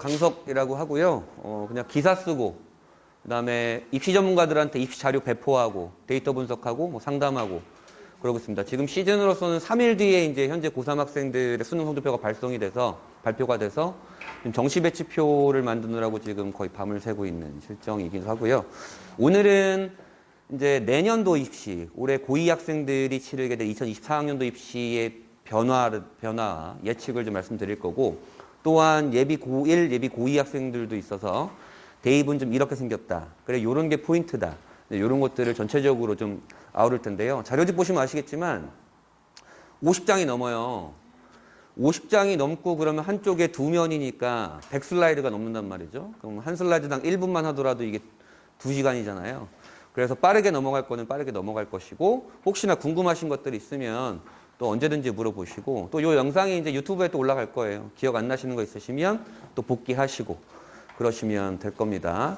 강석이라고 하고요. 그냥 기사 쓰고, 그 다음에 입시 전문가들한테 입시 자료 배포하고, 데이터 분석하고, 뭐 상담하고, 그러고 있습니다. 지금 시즌으로서는 3일 뒤에 이제 현재 고3 학생들의 수능 성적표가 발표가 돼서 정시 배치표를 만드느라고 지금 거의 밤을 새고 있는 실정이기도 하고요. 오늘은 이제 내년도 입시, 올해 고2 학생들이 치르게 될 2024학년도 입시의 변화 예측을 좀 말씀드릴 거고, 또한 예비 고1, 예비 고2 학생들도 있어서 대입은 좀 이렇게 생겼다. 그래, 요런 게 포인트다. 이런 것들을 전체적으로 좀 아우를 텐데요. 자료집 보시면 아시겠지만 50장이 넘어요. 50장이 넘고 그러면 한쪽에 2면이니까 100슬라이드가 넘는단 말이죠. 그럼 한 슬라이드당 1분만 하더라도 이게 2시간이잖아요. 그래서 빠르게 넘어갈 거는 빠르게 넘어갈 것이고, 혹시나 궁금하신 것들이 있으면 또 언제든지 물어보시고, 또 이 영상이 이제 유튜브에 또 올라갈 거예요. 기억 안 나시는 거 있으시면 또 복귀하시고 그러시면 될 겁니다.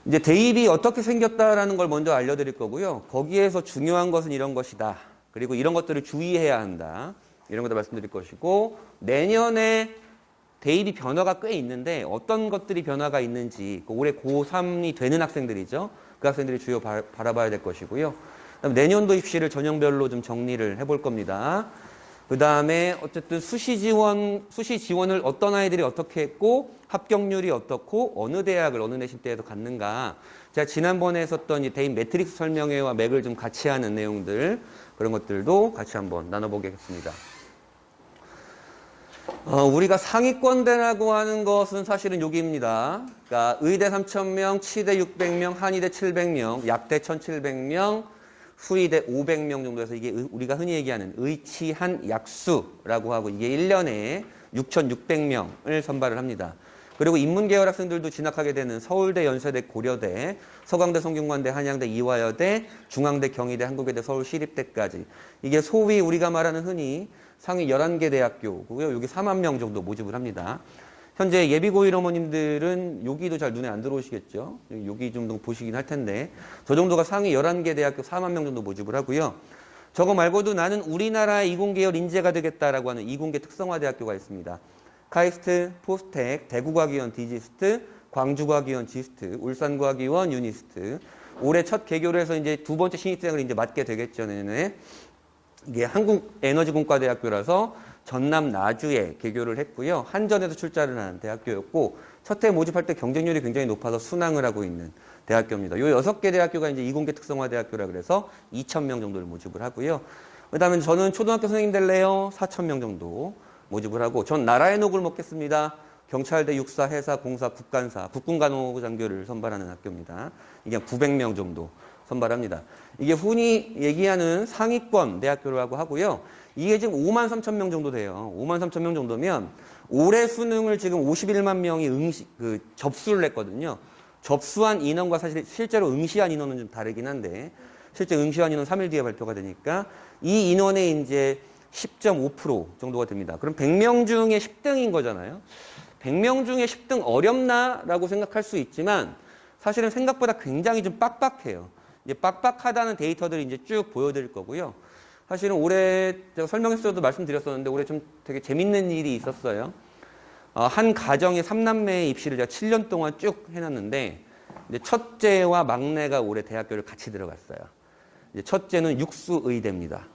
이제 대입이 어떻게 생겼다라는 걸 먼저 알려드릴 거고요. 거기에서 중요한 것은 이런 것이다. 그리고 이런 것들을 주의해야 한다. 이런 것도 말씀드릴 것이고, 내년에 대입이 변화가 꽤 있는데 어떤 것들이 변화가 있는지, 올해 고3이 되는 학생들이죠. 그 학생들이 주요 바라봐야 될 것이고요. 그다음에 내년도 입시를 전형별로 좀 정리를 해볼 겁니다. 그 다음에 어쨌든 수시 지원을 어떤 아이들이 어떻게 했고, 합격률이 어떻고, 어느 대학을 어느 내신대에서 갔는가. 제가 지난번에 했었던 이 대입 매트릭스 설명회와 맥을 좀 같이 하는 내용들, 그런 것들도 같이 한번 나눠보겠습니다. 우리가 상위권대라고 하는 것은 사실은 여기입니다. 그러니까 의대 3,000명, 치대 600명, 한의대 700명, 약대 1,700명, 수의대 500명 정도에서 이게 우리가 흔히 얘기하는 의치한 약수라고 하고, 이게 1년에 6,600명을 선발을 합니다. 그리고 인문계열 학생들도 진학하게 되는 서울대, 연세대, 고려대, 서강대, 성균관대, 한양대, 이화여대, 중앙대, 경희대, 한국외대, 서울시립대까지, 이게 소위 우리가 말하는 흔히 상위 11개 대학교고요. 여기 4만 명 정도 모집을 합니다. 현재 예비 고1 어머님들은 여기도 잘 눈에 안 들어오시겠죠. 여기 좀 보시긴 할 텐데, 저 정도가 상위 11개 대학교 4만 명 정도 모집을 하고요. 저거 말고도 나는 우리나라의 이공계열 인재가 되겠다라고 하는 이공계 특성화 대학교가 있습니다. 카이스트, 포스텍, 대구과기원 디지스트, 광주과기원 지스트, 울산과기원 유니스트. 올해 첫 개교를 해서 이제 두 번째 신입생을 이제 맡게 되겠죠, 내년에. 이게 한국에너지공과대학교라서 전남 나주에 개교를 했고요. 한전에서 출자를 한 대학교였고, 첫 해 모집할 때 경쟁률이 굉장히 높아서 순항을 하고 있는 대학교입니다. 요 6개 대학교가 이제 이공계 특성화 대학교라 그래서 2,000명 정도를 모집을 하고요. 그 다음에 저는 초등학교 선생님 될래요? 4,000명 정도 모집을 하고, 전 나라의 녹을 먹겠습니다. 경찰대, 육사, 해사, 공사, 국간사, 국군간호장교를 선발하는 학교입니다. 이게 900명 정도 선발합니다. 이게 흔히 얘기하는 상위권 대학교라고 하고요. 이게 지금 5만 3천 명 정도 돼요. 5만 3천 명 정도면 올해 수능을 지금 51만 명이 접수를 했거든요. 접수한 인원과 사실 실제로 응시한 인원은 좀 다르긴 한데, 실제 응시한 인원 3일 뒤에 발표가 되니까 이 인원의 이제 10.5% 정도가 됩니다. 그럼 100명 중에 10등인 거잖아요. 100명 중에 10등 어렵나라고 생각할 수 있지만 사실은 생각보다 굉장히 좀 빡빡해요. 이제 빡빡하다는 데이터들을 이제 쭉 보여드릴 거고요. 사실은 올해 제가 설명했어도 말씀드렸었는데 올해 좀 되게 재밌는 일이 있었어요. 한 가정의 3남매의 입시를 제가 7년 동안 쭉 해놨는데, 이제 첫째와 막내가 올해 대학교를 같이 들어갔어요. 이제 첫째는 육수의대입니다.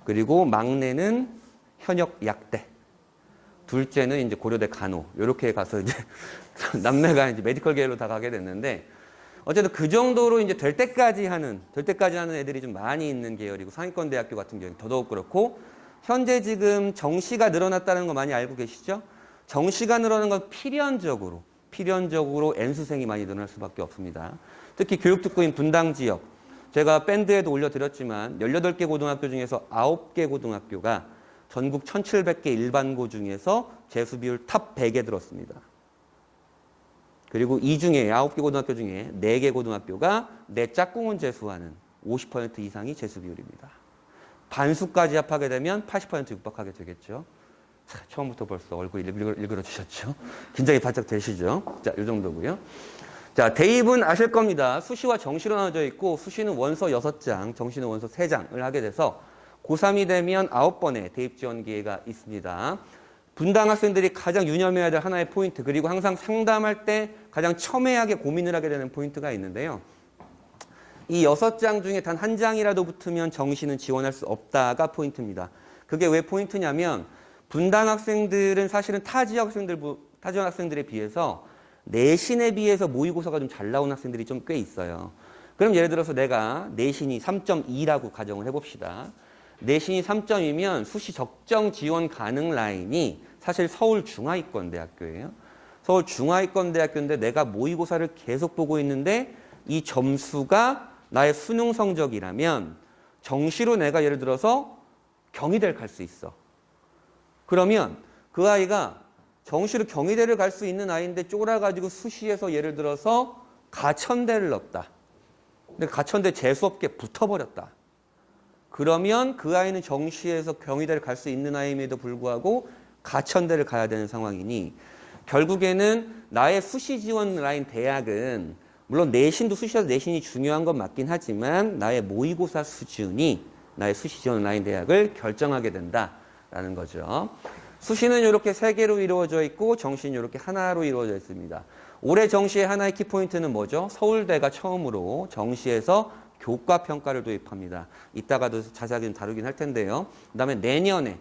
그리고 막내는 현역약대. 둘째는 이제 고려대 간호. 이렇게 가서 이제 남매가 이제 메디컬 계열로 다 가게 됐는데, 어쨌든 그 정도로 이제 될 때까지 하는 애들이 좀 많이 있는 계열이고, 상위권 대학교 같은 경우는 더더욱 그렇고, 현재 지금 정시가 늘어났다는 거 많이 알고 계시죠? 정시가 늘어나는 건 필연적으로 N수생이 많이 늘어날 수밖에 없습니다. 특히 교육특구인 분당 지역, 제가 밴드에도 올려드렸지만 18개 고등학교 중에서 9개 고등학교가 전국 1,700개 일반고 중에서 재수 비율 탑 100에 들었습니다. 그리고 이 중에 9개 고등학교 중에 4개 고등학교가 내 짝꿍은 재수하는 50% 이상이 재수 비율입니다. 반수까지 합하게 되면 80% 육박하게 되겠죠. 자, 처음부터 벌써 얼굴 일그러지셨죠? 긴장이 바짝 되시죠? 자, 이 정도고요. 자, 대입은 아실 겁니다. 수시와 정시로 나눠져 있고, 수시는 원서 6장, 정시는 원서 3장을 하게 돼서 고3이 되면 9번의 대입 지원 기회가 있습니다. 분당 학생들이 가장 유념해야 될 하나의 포인트, 그리고 항상 상담할 때 가장 첨예하게 고민을 하게 되는 포인트가 있는데요. 이 6장 중에 단 한 장이라도 붙으면 정시는 지원할 수 없다가 포인트입니다. 그게 왜 포인트냐면 분당 학생들은 사실은 타 지역 학생들에 비해서 내신에 비해서 모의고사가 좀 잘 나온 학생들이 좀 꽤 있어요. 그럼 예를 들어서 내가 내신이 3.2라고 가정을 해봅시다. 내신이 3점이면 수시 적정 지원 가능 라인이 사실 서울중하위권대학교예요. 서울중하위권대학교인데 내가 모의고사를 계속 보고 있는데 이 점수가 나의 수능 성적이라면 정시로 내가 예를 들어서 경희대를 갈 수 있어. 그러면 그 아이가 정시로 경희대를 갈 수 있는 아이인데 쫄아가지고 수시에서 예를 들어서 가천대를 넣었다. 근데 가천대 재수없게 붙어버렸다. 그러면 그 아이는 정시에서 경희대를 갈 수 있는 아이임에도 불구하고 가천대를 가야 되는 상황이니 결국에는 나의 수시 지원 라인 대학은 물론 내신도 수시에서 내신이 중요한 건 맞긴 하지만 나의 모의고사 수준이 나의 수시 지원 라인 대학을 결정하게 된다라는 거죠. 수시는 이렇게 3개로 이루어져 있고 정시는 이렇게 하나로 이루어져 있습니다. 올해 정시의 하나의 키포인트는 뭐죠? 서울대가 처음으로 정시에서 교과평가를 도입합니다. 이따가도 자세하게 다루긴 할 텐데요. 그 다음에 내년에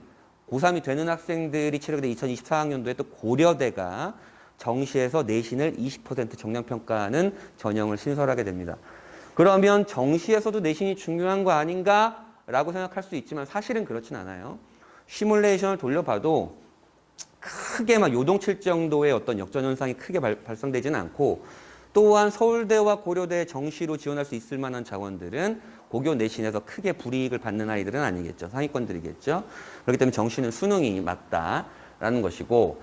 고3이 되는 학생들이 치르게 된 2024학년도에 또 고려대가 정시에서 내신을 20% 정량평가하는 전형을 신설하게 됩니다. 그러면 정시에서도 내신이 중요한 거 아닌가? 라고 생각할 수 있지만 사실은 그렇진 않아요. 시뮬레이션을 돌려봐도 크게 막 요동칠 정도의 어떤 역전현상이 크게 발생되지는 않고 또한 서울대와 고려대 정시로 지원할 수 있을 만한 자원들은 고교 내신에서 크게 불이익을 받는 아이들은 아니겠죠. 상위권들이겠죠. 그렇기 때문에 정시는 수능이 맞다라는 것이고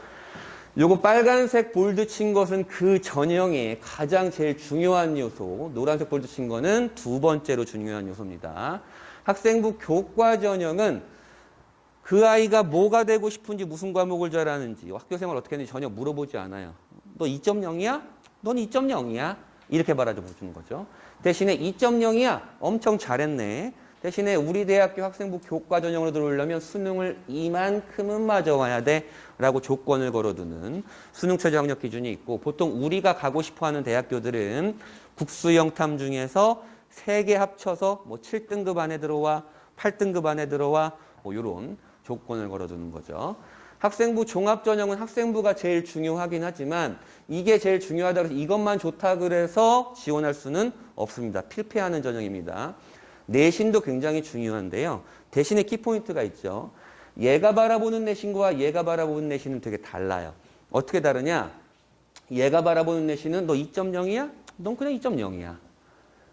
요거 빨간색 볼드 친 것은 그 전형의 가장 제일 중요한 요소, 노란색 볼드 친 거는 두 번째로 중요한 요소입니다. 학생부 교과 전형은 그 아이가 뭐가 되고 싶은지 무슨 과목을 잘하는지 학교생활 어떻게 했는지 전혀 물어보지 않아요. 너 2.0이야? 넌 2.0이야? 이렇게 말해주는 거죠. 대신에 2.0이야? 엄청 잘했네. 대신에 우리 대학교 학생부 교과 전형으로 들어오려면 수능을 이만큼은 맞아와야 돼 라고 조건을 걸어두는 수능 최저 학력 기준이 있고 보통 우리가 가고 싶어하는 대학교들은 국수영탐 중에서 3개 합쳐서 뭐 7등급 안에 들어와 8등급 안에 들어와 뭐 이런 조건을 걸어두는 거죠. 학생부 종합전형은 학생부가 제일 중요하긴 하지만 이게 제일 중요하다고 해서 이것만 좋다 그래서 지원할 수는 없습니다. 필패하는 전형입니다. 내신도 굉장히 중요한데요. 대신에 키포인트가 있죠. 얘가 바라보는 내신과 얘가 바라보는 내신은 되게 달라요. 어떻게 다르냐? 얘가 바라보는 내신은 너 2.0이야? 넌 그냥 2.0이야.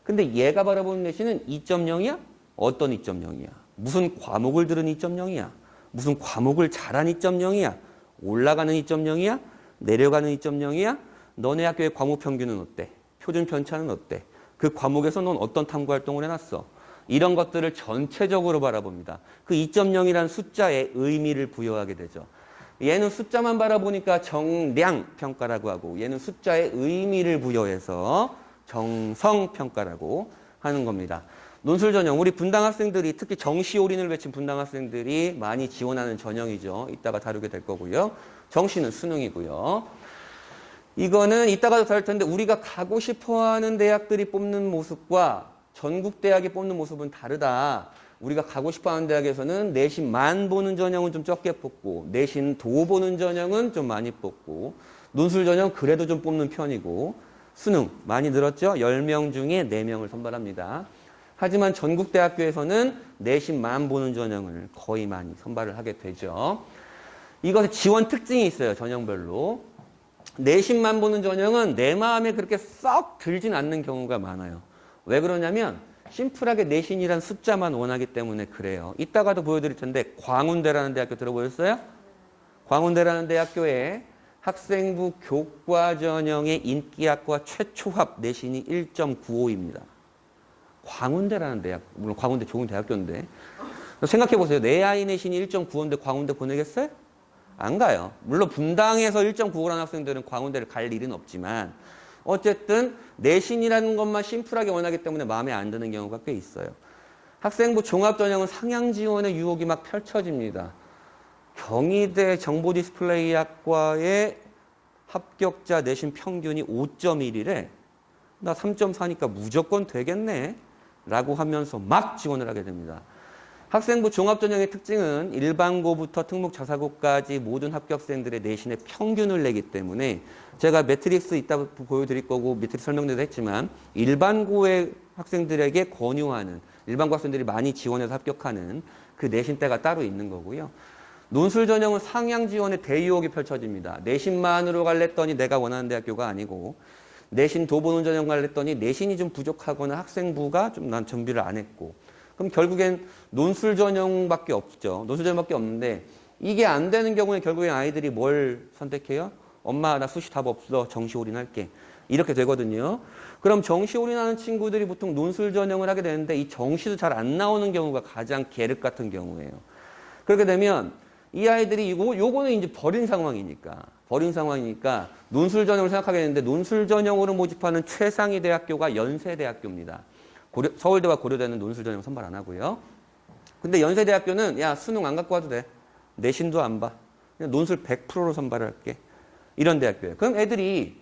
근데 얘가 바라보는 내신은 2.0이야? 어떤 2.0이야? 무슨 과목을 들은 2.0이야? 무슨 과목을 잘한 2.0이야? 올라가는 2.0이야? 내려가는 2.0이야? 너네 학교의 과목 평균은 어때? 표준 편차는 어때? 그 과목에서 넌 어떤 탐구 활동을 해놨어? 이런 것들을 전체적으로 바라봅니다. 그 2.0이라는 숫자에 의미를 부여하게 되죠. 얘는 숫자만 바라보니까 정량 평가라고 하고 얘는 숫자에 의미를 부여해서 정성 평가라고 하는 겁니다. 논술 전형, 우리 분당 학생들이 특히 정시 올인을 외친 분당 학생들이 많이 지원하는 전형이죠. 이따가 다루게 될 거고요. 정시는 수능이고요. 이거는 이따가도 다룰 텐데 우리가 가고 싶어하는 대학들이 뽑는 모습과 전국 대학이 뽑는 모습은 다르다. 우리가 가고 싶어하는 대학에서는 내신만 보는 전형은 좀 적게 뽑고 내신 도 보는 전형은 좀 많이 뽑고 논술 전형 그래도 좀 뽑는 편이고 수능 많이 늘었죠. 10명 중에 4명을 선발합니다. 하지만 전국 대학교에서는 내신만 보는 전형을 거의 많이 선발을 하게 되죠. 이것의 지원 특징이 있어요. 전형별로. 내신만 보는 전형은 내 마음에 그렇게 썩 들진 않는 경우가 많아요. 왜 그러냐면 심플하게 내신이란 숫자만 원하기 때문에 그래요. 이따가도 보여드릴 텐데 광운대라는 대학교 들어보셨어요? 광운대라는 대학교에 학생부 교과 전형의 인기학과 최초합 내신이 1.95입니다. 광운대라는 대학, 물론 광운대 좋은 대학교인데 생각해보세요. 내 아이 내신이 1.95인데 광운대 보내겠어요? 안 가요. 물론 분당에서 1.95라는 학생들은 광운대를 갈 일은 없지만 어쨌든 내신이라는 것만 심플하게 원하기 때문에 마음에 안 드는 경우가 꽤 있어요. 학생부 종합전형은 상향 지원의 유혹이 막 펼쳐집니다. 경희대 정보디스플레이학과의 합격자 내신 평균이 5.1이래. 나 3.4니까 무조건 되겠네. 라고 하면서 막 지원을 하게 됩니다. 학생부 종합전형의 특징은 일반고부터 특목자사고까지 모든 합격생들의 내신의 평균을 내기 때문에 제가 매트릭스 이따 보여드릴 거고 매트릭스 설명도 했지만 일반고의 학생들에게 권유하는 일반고 학생들이 많이 지원해서 합격하는 그 내신대가 따로 있는 거고요. 논술 전형은 상향 지원의 대유혹이 펼쳐집니다. 내신만으로 갈랬더니 내가 원하는 대학교가 아니고 내신 도보논 전형 갈랬더니 내신이 좀 부족하거나 학생부가 좀 난 준비를 안 했고 그럼 결국엔 논술 전형밖에 없죠. 논술 전형밖에 없는데 이게 안 되는 경우에 결국엔 아이들이 뭘 선택해요? 엄마 나 수시 답 없어. 정시 올인할게. 이렇게 되거든요. 그럼 정시 올인하는 친구들이 보통 논술 전형을 하게 되는데 이 정시도 잘 안 나오는 경우가 가장 계륵 같은 경우예요. 그렇게 되면 이 아이들이 요거는 이제 버린 상황이니까 논술 전형을 생각하게 되는데 논술 전형으로 모집하는 최상위 대학교가 연세대학교입니다. 서울대와 고려대는 논술 전형 선발 안 하고요. 근데 연세대학교는 야 수능 안 갖고 와도 돼. 내신도 안 봐. 그냥 논술 100%로 선발을 할게. 이런 대학교예요. 그럼 애들이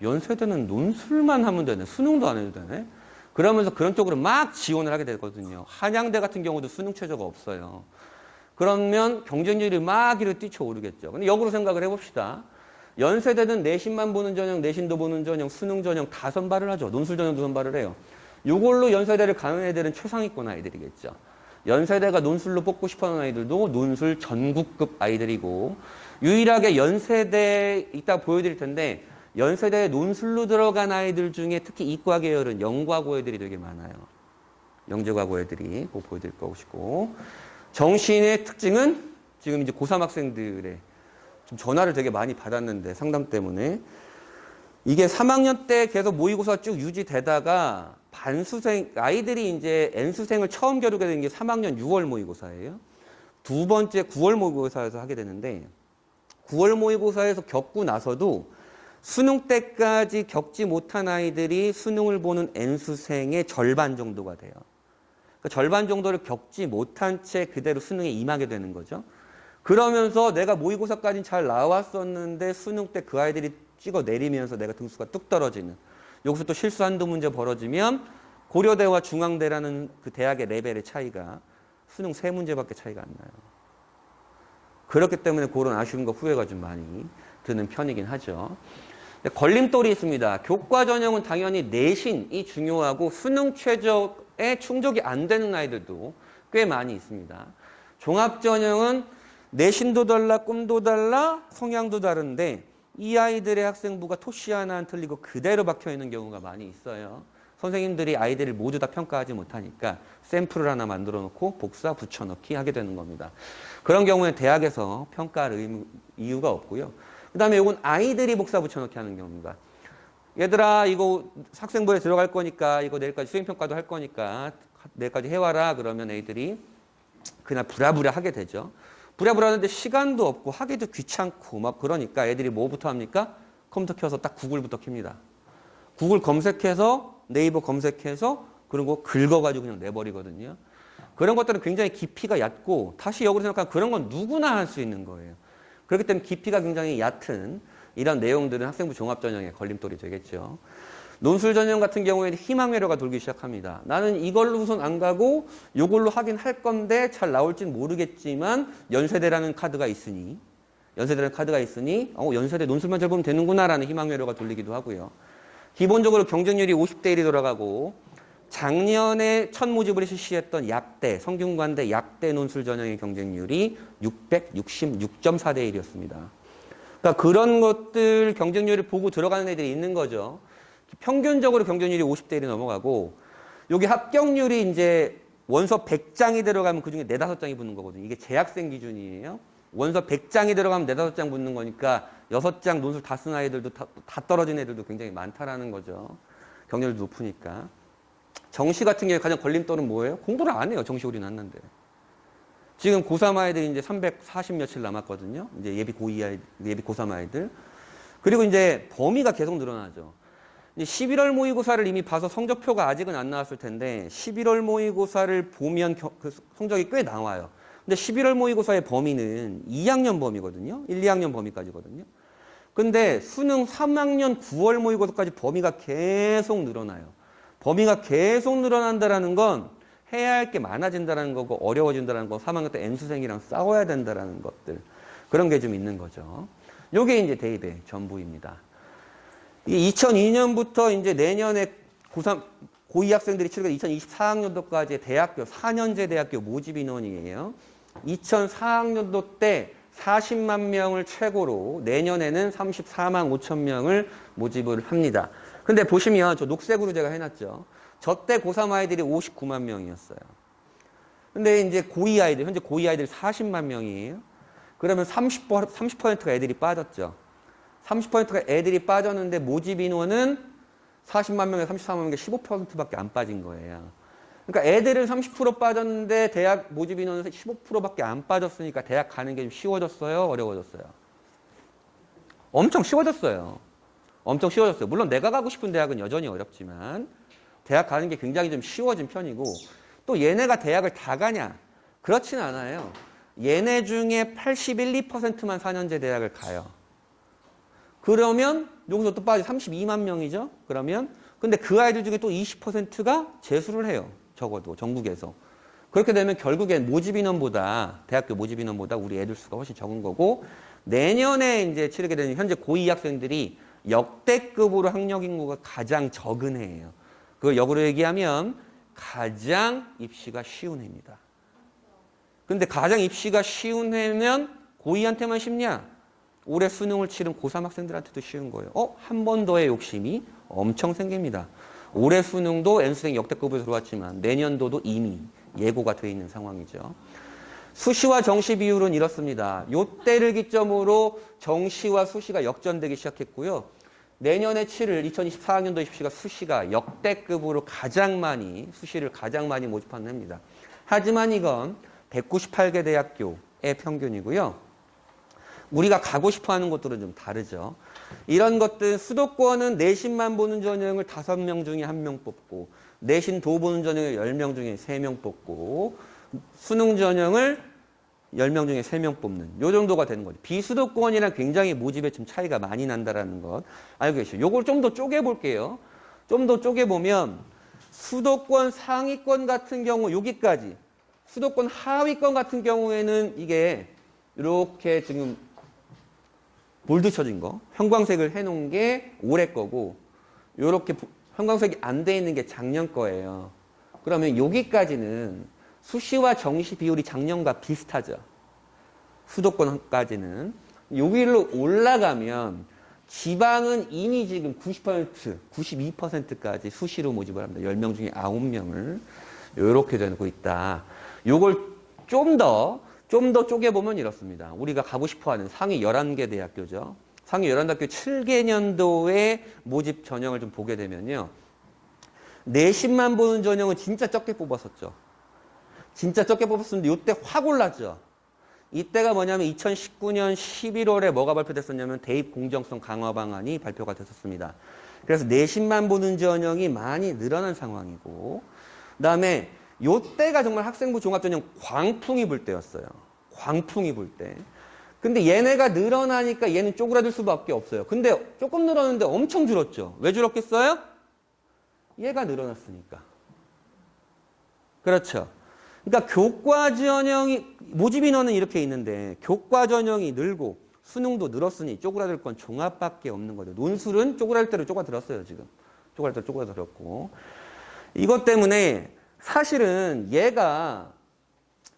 연세대는 논술만 하면 되네. 수능도 안 해도 되네. 그러면서 그런 쪽으로 막 지원을 하게 되거든요. 한양대 같은 경우도 수능 최저가 없어요. 그러면 경쟁률이 막 이렇게 뛰쳐오르겠죠. 근데 역으로 생각을 해봅시다. 연세대는 내신만 보는 전형, 내신도 보는 전형, 수능 전형 다 선발을 하죠. 논술 전형도 선발을 해요. 이걸로 연세대를 가는 애들은 최상위권 아이들이겠죠. 연세대가 논술로 뽑고 싶어하는 아이들도 논술 전국급 아이들이고 유일하게 연세대 이따 보여드릴 텐데 연세대에 논술로 들어간 아이들 중에 특히 이과 계열은 영과고 애들이 되게 많아요. 영재과고 애들이 그거 보여드릴 것이고 정시인의 특징은 지금 이제 고3 학생들의 좀 전화를 되게 많이 받았는데 상담 때문에 이게 3학년 때 계속 모의고사 쭉 유지되다가 반수생 아이들이 이제 N수생을 처음 겨루게 된 게 3학년 6월 모의고사예요. 두 번째 9월 모의고사에서 하게 되는데 9월 모의고사에서 겪고 나서도 수능 때까지 겪지 못한 아이들이 수능을 보는 N수생의 절반 정도가 돼요. 그러니까 절반 정도를 겪지 못한 채 그대로 수능에 임하게 되는 거죠. 그러면서 내가 모의고사까지는 잘 나왔었는데 수능 때 그 아이들이 찍어 내리면서 내가 등수가 뚝 떨어지는 여기서 또 실수 한두 문제 벌어지면 고려대와 중앙대라는 그 대학의 레벨의 차이가 수능 3문제밖에 차이가 안 나요. 그렇기 때문에 그런 아쉬움과 후회가 좀 많이 드는 편이긴 하죠. 걸림돌이 있습니다. 교과 전형은 당연히 내신이 중요하고 수능 최저에 충족이 안 되는 아이들도 꽤 많이 있습니다. 종합 전형은 내신도 달라, 꿈도 달라, 성향도 다른데 이 아이들의 학생부가 토시 하나 안 틀리고 그대로 박혀있는 경우가 많이 있어요. 선생님들이 아이들을 모두 다 평가하지 못하니까 샘플을 하나 만들어 놓고 복사 붙여넣기 하게 되는 겁니다. 그런 경우에 대학에서 평가할 이유가 없고요. 그 다음에 이건 아이들이 복사 붙여넣기 하는 경우입니다. 얘들아 이거 학생부에 들어갈 거니까 이거 내일까지 수행평가도 할 거니까 내일까지 해와라 그러면 애들이 그냥 부랴부랴 하게 되죠. 부랴부랴 하는데 시간도 없고 하기도 귀찮고 막 그러니까 애들이 뭐부터 합니까? 컴퓨터 켜서 딱 구글부터 켭니다. 구글 검색해서 네이버 검색해서 그런 거 긁어가지고 그냥 내버리거든요. 그런 것들은 굉장히 깊이가 얕고 다시 역으로 생각하면 그런 건 누구나 할 수 있는 거예요. 그렇기 때문에 깊이가 굉장히 얕은 이런 내용들은 학생부 종합전형의 걸림돌이 되겠죠. 논술 전형 같은 경우에는 희망회로가 돌기 시작합니다. 나는 이걸로 우선 안 가고 이걸로 하긴 할 건데 잘 나올진 모르겠지만 연세대라는 카드가 있으니 연세대 논술만 잘 보면 되는구나라는 희망회로가 돌리기도 하고요. 기본적으로 경쟁률이 50대 1이 돌아가고 작년에 첫 모집을 실시했던 약대, 성균관대 약대 논술 전형의 경쟁률이 666.4대 1이었습니다. 그러니까 그런 것들 경쟁률을 보고 들어가는 애들이 있는 거죠. 평균적으로 경쟁률이 50대 1이 넘어가고 여기 합격률이 이제 원서 100장이 들어가면 그중에 4, 5장이 붙는 거거든요. 이게 재학생 기준이에요. 원서 100장이 들어가면 4, 5장 붙는 거니까 6장 논술 다 쓴 아이들도 다 떨어진 애들도 굉장히 많다라는 거죠. 경쟁률도 높으니까. 정시 같은 경우에 가장 걸림돌은 뭐예요? 공부를 안 해요. 정시 올인 났는데. 지금 고3 아이들이 이제 340 며칠 남았거든요. 이제 예비 고2 아이들, 예비 고3 아이들. 그리고 이제 범위가 계속 늘어나죠. 이제 11월 모의고사를 이미 봐서 성적표가 아직은 안 나왔을 텐데 11월 모의고사를 보면 그 성적이 꽤 나와요. 근데 11월 모의고사의 범위는 2학년 범위거든요. 1, 2학년 범위까지거든요. 근데 수능 3학년 9월 모의고사까지 범위가 계속 늘어나요. 범위가 계속 늘어난다는 건 해야 할 게 많아진다는 거고 어려워진다는 거, 3학년 때 N수생이랑 싸워야 된다는 것들. 그런 게 좀 있는 거죠. 요게 이제 대입의 전부입니다. 2002년부터 이제 내년에 고3, 고2 학생들이 치르게 2024학년도까지 대학교, 4년제 대학교 모집 인원이에요. 2004학년도 때 40만 명을 최고로 내년에는 34만 5천 명을 모집을 합니다. 근데 보시면 저 녹색으로 제가 해놨죠. 저 때 고3 아이들이 59만 명이었어요. 근데 이제 고2 아이들, 현재 고2 아이들이 40만 명이에요. 그러면 30%가 애들이 빠졌죠. 30%가 애들이 빠졌는데 모집 인원은 40만 명에 34만 명에 15%밖에 안 빠진 거예요. 그러니까 애들은 30% 빠졌는데 대학 모집 인원은 15%밖에 안 빠졌으니까 대학 가는 게 좀 쉬워졌어요? 어려워졌어요? 엄청 쉬워졌어요. 엄청 쉬워졌어요. 물론 내가 가고 싶은 대학은 여전히 어렵지만 대학 가는 게 굉장히 좀 쉬워진 편이고 또 얘네가 대학을 다 가냐? 그렇진 않아요. 얘네 중에 81, 2%만 4년제 대학을 가요. 그러면 여기서 또 빠져 32만 명이죠. 그러면 근데 그 아이들 중에 또 20%가 재수를 해요. 적어도 전국에서. 그렇게 되면 결국엔 모집 인원보다 대학교 모집 인원보다 우리 애들 수가 훨씬 적은 거고 내년에 이제 치르게 되는 현재 고2 학생들이 역대급으로 학력 인구가 가장 적은 해예요. 그걸 역으로 얘기하면 가장 입시가 쉬운 해입니다. 근데 가장 입시가 쉬운 해면 고2한테만 쉽냐? 올해 수능을 치른 고3 학생들한테도 쉬운 거예요. 한 번 더의 욕심이 엄청 생깁니다. 올해 수능도 N수생 역대급으로 들어왔지만 내년도도 이미 예고가 되어 있는 상황이죠. 수시와 정시 비율은 이렇습니다. 요때를 기점으로 정시와 수시가 역전되기 시작했고요. 내년에 치를 2024학년도 입시가 수시가 역대급으로 수시를 가장 많이 모집하는 해입니다. 하지만 이건 198개 대학교의 평균이고요. 우리가 가고 싶어하는 곳들은 좀 다르죠. 이런 것들 수도권은 내신만 보는 전형을 5명 중에 1명 뽑고 내신 도 보는 전형을 10명 중에 3명 뽑고 수능 전형을 10명 중에 3명 뽑는 요 정도가 되는 거죠. 비수도권이랑 굉장히 모집에 좀 차이가 많이 난다는 것 알고 계시죠? 요걸 좀 더 쪼개볼게요. 좀 더 쪼개보면 수도권 상위권 같은 경우 여기까지 수도권 하위권 같은 경우에는 이게 이렇게 지금 볼드 쳐진 거 형광색을 해놓은 게 올해 거고 이렇게 형광색이 안 돼 있는 게 작년 거예요. 그러면 여기까지는 수시와 정시 비율이 작년과 비슷하죠. 수도권까지는. 여기로 올라가면 지방은 이미 지금 90%, 92%까지 수시로 모집을 합니다. 10명 중에 9명을 이렇게 되고 있다. 요걸 좀 더 쪼개보면 이렇습니다. 우리가 가고 싶어하는 상위 11개 대학교죠. 상위 11대학교 7개년도의 모집 전형을 좀 보게 되면요. 내신만 보는 전형은 진짜 적게 뽑았었죠. 진짜 적게 뽑았었는데 이때 확 올랐죠. 이때가 뭐냐면 2019년 11월에 뭐가 발표됐었냐면 대입 공정성 강화 방안이 발표가 됐었습니다. 그래서 내신만 보는 전형이 많이 늘어난 상황이고 그다음에 이때가 정말 학생부 종합전형 광풍이 불 때였어요. 광풍이 불 때. 근데 얘네가 늘어나니까 얘는 쪼그라들 수밖에 없어요. 근데 조금 늘었는데 엄청 줄었죠. 왜 줄었겠어요? 얘가 늘어났으니까. 그렇죠. 그러니까 교과 전형이 모집 인원은 이렇게 있는데 교과 전형이 늘고 수능도 늘었으니 쪼그라들 건 종합밖에 없는 거죠. 논술은 쪼그라들 대로 쪼그라들었어요. 지금. 쪼그라들 대로 쪼그라들었고. 이것 때문에 사실은 얘가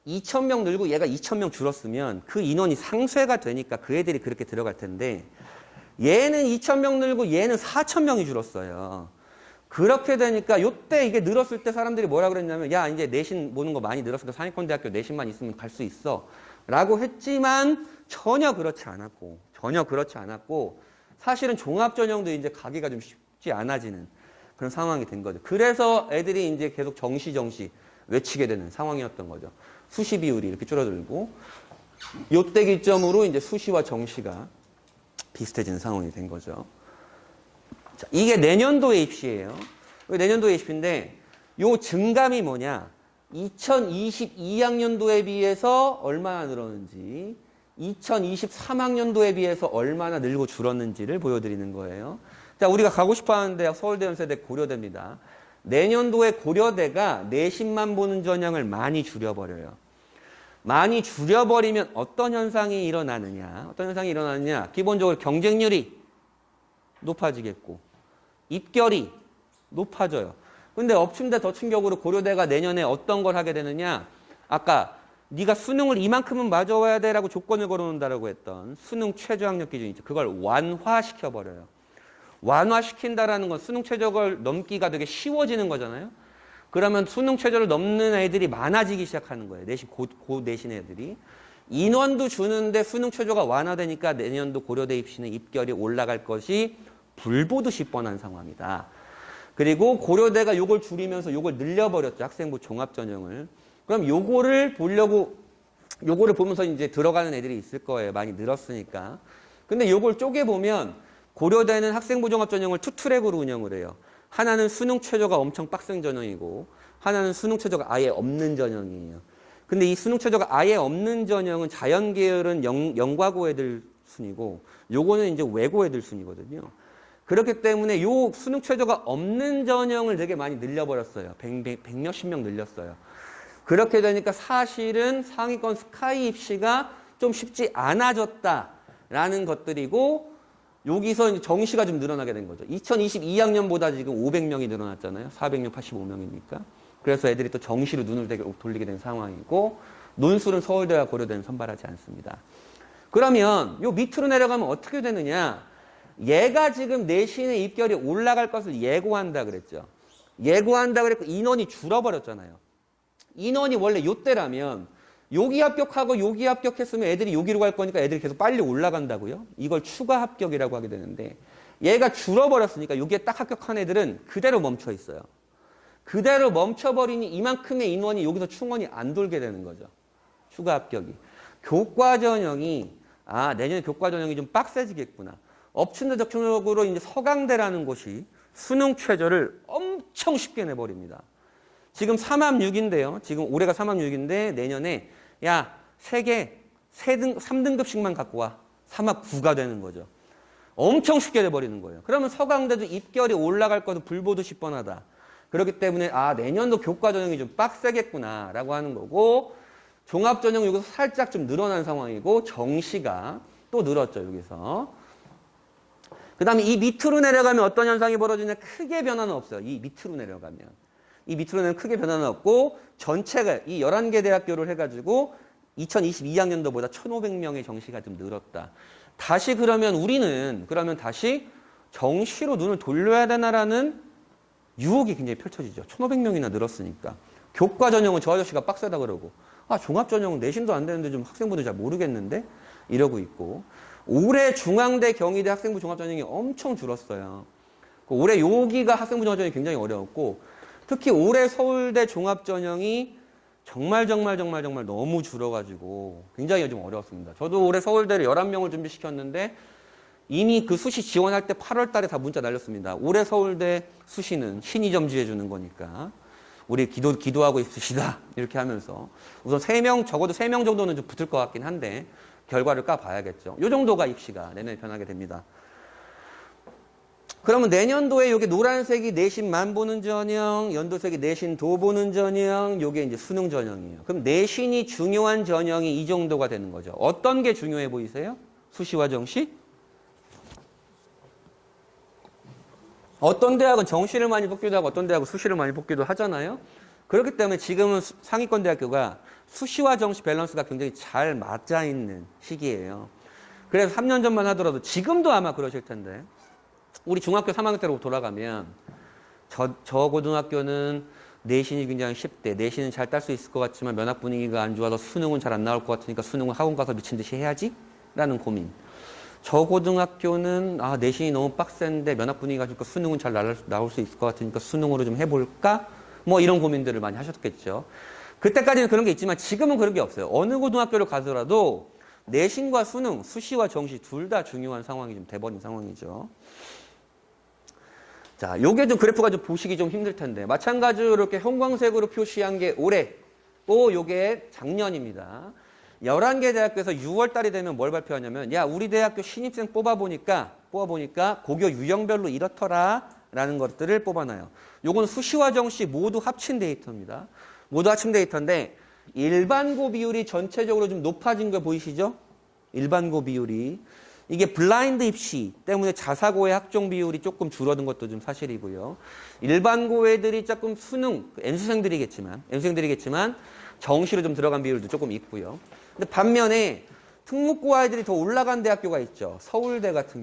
2,000명 늘고 얘가 2,000명 줄었으면 그 인원이 상쇄가 되니까 그 애들이 그렇게 들어갈 텐데 얘는 2,000명 늘고 얘는 4,000명이 줄었어요. 그렇게 되니까 요때 이게 늘었을 때 사람들이 뭐라 그랬냐면 야 이제 내신 보는 거 많이 늘었으니까 상위권 대학교 내신만 있으면 갈 수 있어 라고 했지만 전혀 그렇지 않았고 사실은 종합전형도 이제 가기가 좀 쉽지 않아지는 그런 상황이 된 거죠. 그래서 애들이 이제 계속 정시 외치게 되는 상황이었던 거죠. 수시 비율이 이렇게 줄어들고 요때 기점으로 이제 수시와 정시가 비슷해지는 상황이 된 거죠. 자, 이게 내년도의 입시예요. 내년도의 입시인데 요 증감이 뭐냐? 2022학년도에 비해서 얼마나 늘었는지, 2023학년도에 비해서 얼마나 늘고 줄었는지를 보여드리는 거예요. 자, 우리가 가고 싶어하는 대학 서울대, 연세대, 고려대입니다. 내년도에 고려대가 내신만 보는 전형을 많이 줄여버려요. 많이 줄여버리면 어떤 현상이 일어나느냐? 어떤 현상이 일어나느냐? 기본적으로 경쟁률이 높아지겠고 입결이 높아져요. 근데 엎친데 덮친 격으로 고려대가 내년에 어떤 걸 하게 되느냐? 아까 네가 수능을 이만큼은 맞아와야 돼라고 조건을 걸어놓는다라고 했던 수능 최저학력 기준 있죠. 그걸 완화시켜버려요. 완화시킨다라는 건 수능 최저를 넘기가 되게 쉬워지는 거잖아요. 그러면 수능 최저를 넘는 애들이 많아지기 시작하는 거예요. 내신 고 내신 애들이. 인원도 주는데 수능 최저가 완화되니까 내년도 고려대 입시는 입결이 올라갈 것이 불보듯이 뻔한 상황이다. 그리고 고려대가 요걸 줄이면서 요걸 늘려버렸죠. 학생부 종합전형을. 그럼 요거를 보려고, 요거를 보면서 이제 들어가는 애들이 있을 거예요. 많이 늘었으니까. 근데 요걸 쪼개보면 고려대는 학생부 종합전형을 투 트랙으로 운영을 해요. 하나는 수능 최저가 엄청 빡센 전형이고 하나는 수능 최저가 아예 없는 전형이에요. 근데 이 수능 최저가 아예 없는 전형은 자연계열은 영과고 애들 순이고 요거는 이제 외고 애들 순이거든요. 그렇기 때문에 요 수능 최저가 없는 전형을 되게 많이 늘려버렸어요. 100몇십 명 늘렸어요. 그렇게 되니까 사실은 상위권 스카이 입시가 좀 쉽지 않아졌다라는 것들이고 여기서 이제 정시가 좀 늘어나게 된 거죠. 2022학년보다 지금 500명이 늘어났잖아요. 400명 85명이니까. 그래서 애들이 또 정시로 눈을 돌리게 된 상황이고 논술은 서울대와 고려대는 선발하지 않습니다. 그러면 요 밑으로 내려가면 어떻게 되느냐. 얘가 지금 내신의 입결이 올라갈 것을 예고한다 그랬죠. 예고한다 그랬고 인원이 줄어버렸잖아요. 인원이 원래 요때라면 여기 합격하고 여기 합격했으면 애들이 여기로 갈 거니까 애들이 계속 빨리 올라간다고요. 이걸 추가 합격이라고 하게 되는데 얘가 줄어버렸으니까 여기에 딱 합격한 애들은 그대로 멈춰 있어요. 그대로 멈춰버리니 이만큼의 인원이 여기서 충원이 안 돌게 되는 거죠. 추가 합격이. 교과 전형이 내년에 교과 전형이 좀 빡세지겠구나. 엎친데적적으로 이제 서강대라는 곳이 수능 최저를 엄청 쉽게 내버립니다. 지금 3합6인데요. 지금 올해가 3합6인데 내년에 야, 3등급씩만 갖고 와. 3합9가 되는 거죠. 엄청 쉽게 내버리는 거예요. 그러면 서강대도 입결이 올라갈 것도 불보듯이 뻔하다. 그렇기 때문에 내년도 교과 전형이 좀 빡세겠구나 라고 하는 거고 종합전형 여기서 살짝 좀 늘어난 상황이고 정시가 또 늘었죠. 여기서. 그 다음에 이 밑으로 내려가면 어떤 현상이 벌어지냐. 크게 변화는 없어요. 이 밑으로 내려가면. 이 밑으로는 크게 변화는 없고 전체가 이 11개 대학교를 해가지고 2022학년도보다 1,500명의 정시가 좀 늘었다. 다시 그러면 우리는 다시 정시로 눈을 돌려야 되나라는 유혹이 굉장히 펼쳐지죠. 1,500명이나 늘었으니까. 교과 전형은 저 아저씨가 빡세다 그러고 종합 전형은 내신도 안 되는데 좀 학생부도 잘 모르겠는데 이러고 있고 올해 중앙대 경희대 학생부 종합 전형이 엄청 줄었어요. 올해 여기가 학생부 종합 전형이 굉장히 어려웠고 특히 올해 서울대 종합전형이 정말 너무 줄어가지고 굉장히 좀 어려웠습니다. 저도 올해 서울대를 11명을 준비시켰는데 이미 그 수시 지원할 때 8월 달에 다 문자 날렸습니다. 올해 서울대 수시는 신이 점지해주는 거니까 우리 기도하고 있으시다 이렇게 하면서 우선 3명 적어도 3명 정도는 좀 붙을 것 같긴 한데 결과를 까봐야겠죠. 이 정도가 입시가 내년에 변하게 됩니다. 그러면 내년도에 여기 노란색이 내신만 보는 전형, 연두색이 내신 도 보는 전형, 요게 이제 수능 전형이에요. 그럼 내신이 중요한 전형이 이 정도가 되는 거죠. 어떤 게 중요해 보이세요? 수시와 정시? 어떤 대학은 정시를 많이 뽑기도 하고 어떤 대학은 수시를 많이 뽑기도 하잖아요. 그렇기 때문에 지금은 상위권 대학교가 수시와 정시 밸런스가 굉장히 잘 맞아 있는 시기예요. 그래서 3년 전만 하더라도 지금도 아마 그러실 텐데 우리 중학교 3학년 때로 돌아가면 저 고등학교는 내신이 굉장히 쉽대. 내신은 잘 딸 수 있을 것 같지만 면학 분위기가 안 좋아서 수능은 잘 안 나올 것 같으니까 수능은 학원 가서 미친 듯이 해야지? 라는 고민. 저 고등학교는 내신이 너무 빡센데 면학 분위기가 좋으니까 수능은 잘 나올 수 있을 것 같으니까 수능으로 좀 해볼까? 뭐 이런 고민들을 많이 하셨겠죠. 그때까지는 그런 게 있지만 지금은 그런 게 없어요. 어느 고등학교를 가더라도 내신과 수능, 수시와 정시 둘 다 중요한 상황이 좀 돼버린 상황이죠. 자, 요게 좀 그래프가 좀 보시기 좀 힘들 텐데 마찬가지로 이렇게 형광색으로 표시한 게 올해, 또 요게 작년입니다. 11개 대학교에서 6월 달이 되면 뭘 발표하냐면 야, 우리 대학교 신입생 뽑아보니까 고교 유형별로 이렇더라 라는 것들을 뽑아놔요. 요건 수시와 정시 모두 합친 데이터입니다. 모두 합친 데이터인데 일반고 비율이 전체적으로 좀 높아진 거 보이시죠? 일반고 비율이. 이게 블라인드 입시 때문에 자사고의 학종 비율이 조금 줄어든 것도 좀 사실이고요. 일반고 애들이 조금 수능, N수생들이겠지만 정시로 좀 들어간 비율도 조금 있고요. 근데 반면에 특목고 아이들이 더 올라간 대학교가 있죠. 서울대 같은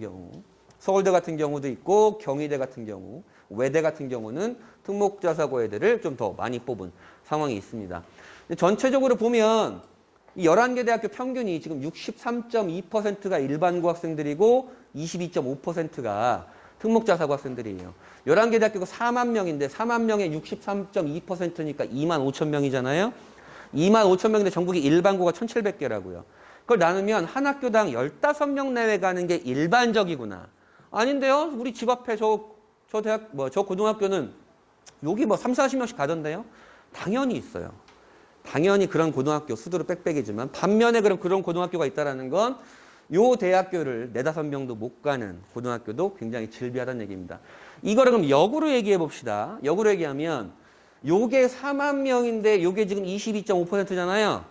경우도 있고 경희대 같은 경우, 외대 같은 경우는 특목자사고 애들을 좀 더 많이 뽑은 상황이 있습니다. 근데 전체적으로 보면 이 11개 대학교 평균이 지금 63.2%가 일반고 학생들이고 22.5%가 특목자사고 학생들이에요. 11개 대학교가 4만 명인데 4만 명에 63.2%니까 2만 5천 명이잖아요. 2만 5천 명인데 전국이 일반고가 1,700개라고요. 그걸 나누면 한 학교당 15명 내외 가는 게 일반적이구나. 아닌데요? 우리 집 앞에 저 고등학교는 여기 3, 40명씩 가던데요? 당연히 있어요. 당연히 그런 고등학교 수두로 빽빽이지만 반면에 그런 고등학교가 있다는 건 요 대학교를 4, 5명도 못 가는 고등학교도 굉장히 질비하다는 얘기입니다. 이거를 그럼 역으로 얘기해 봅시다. 역으로 얘기하면 요게 4만 명인데 요게 지금 22.5%잖아요.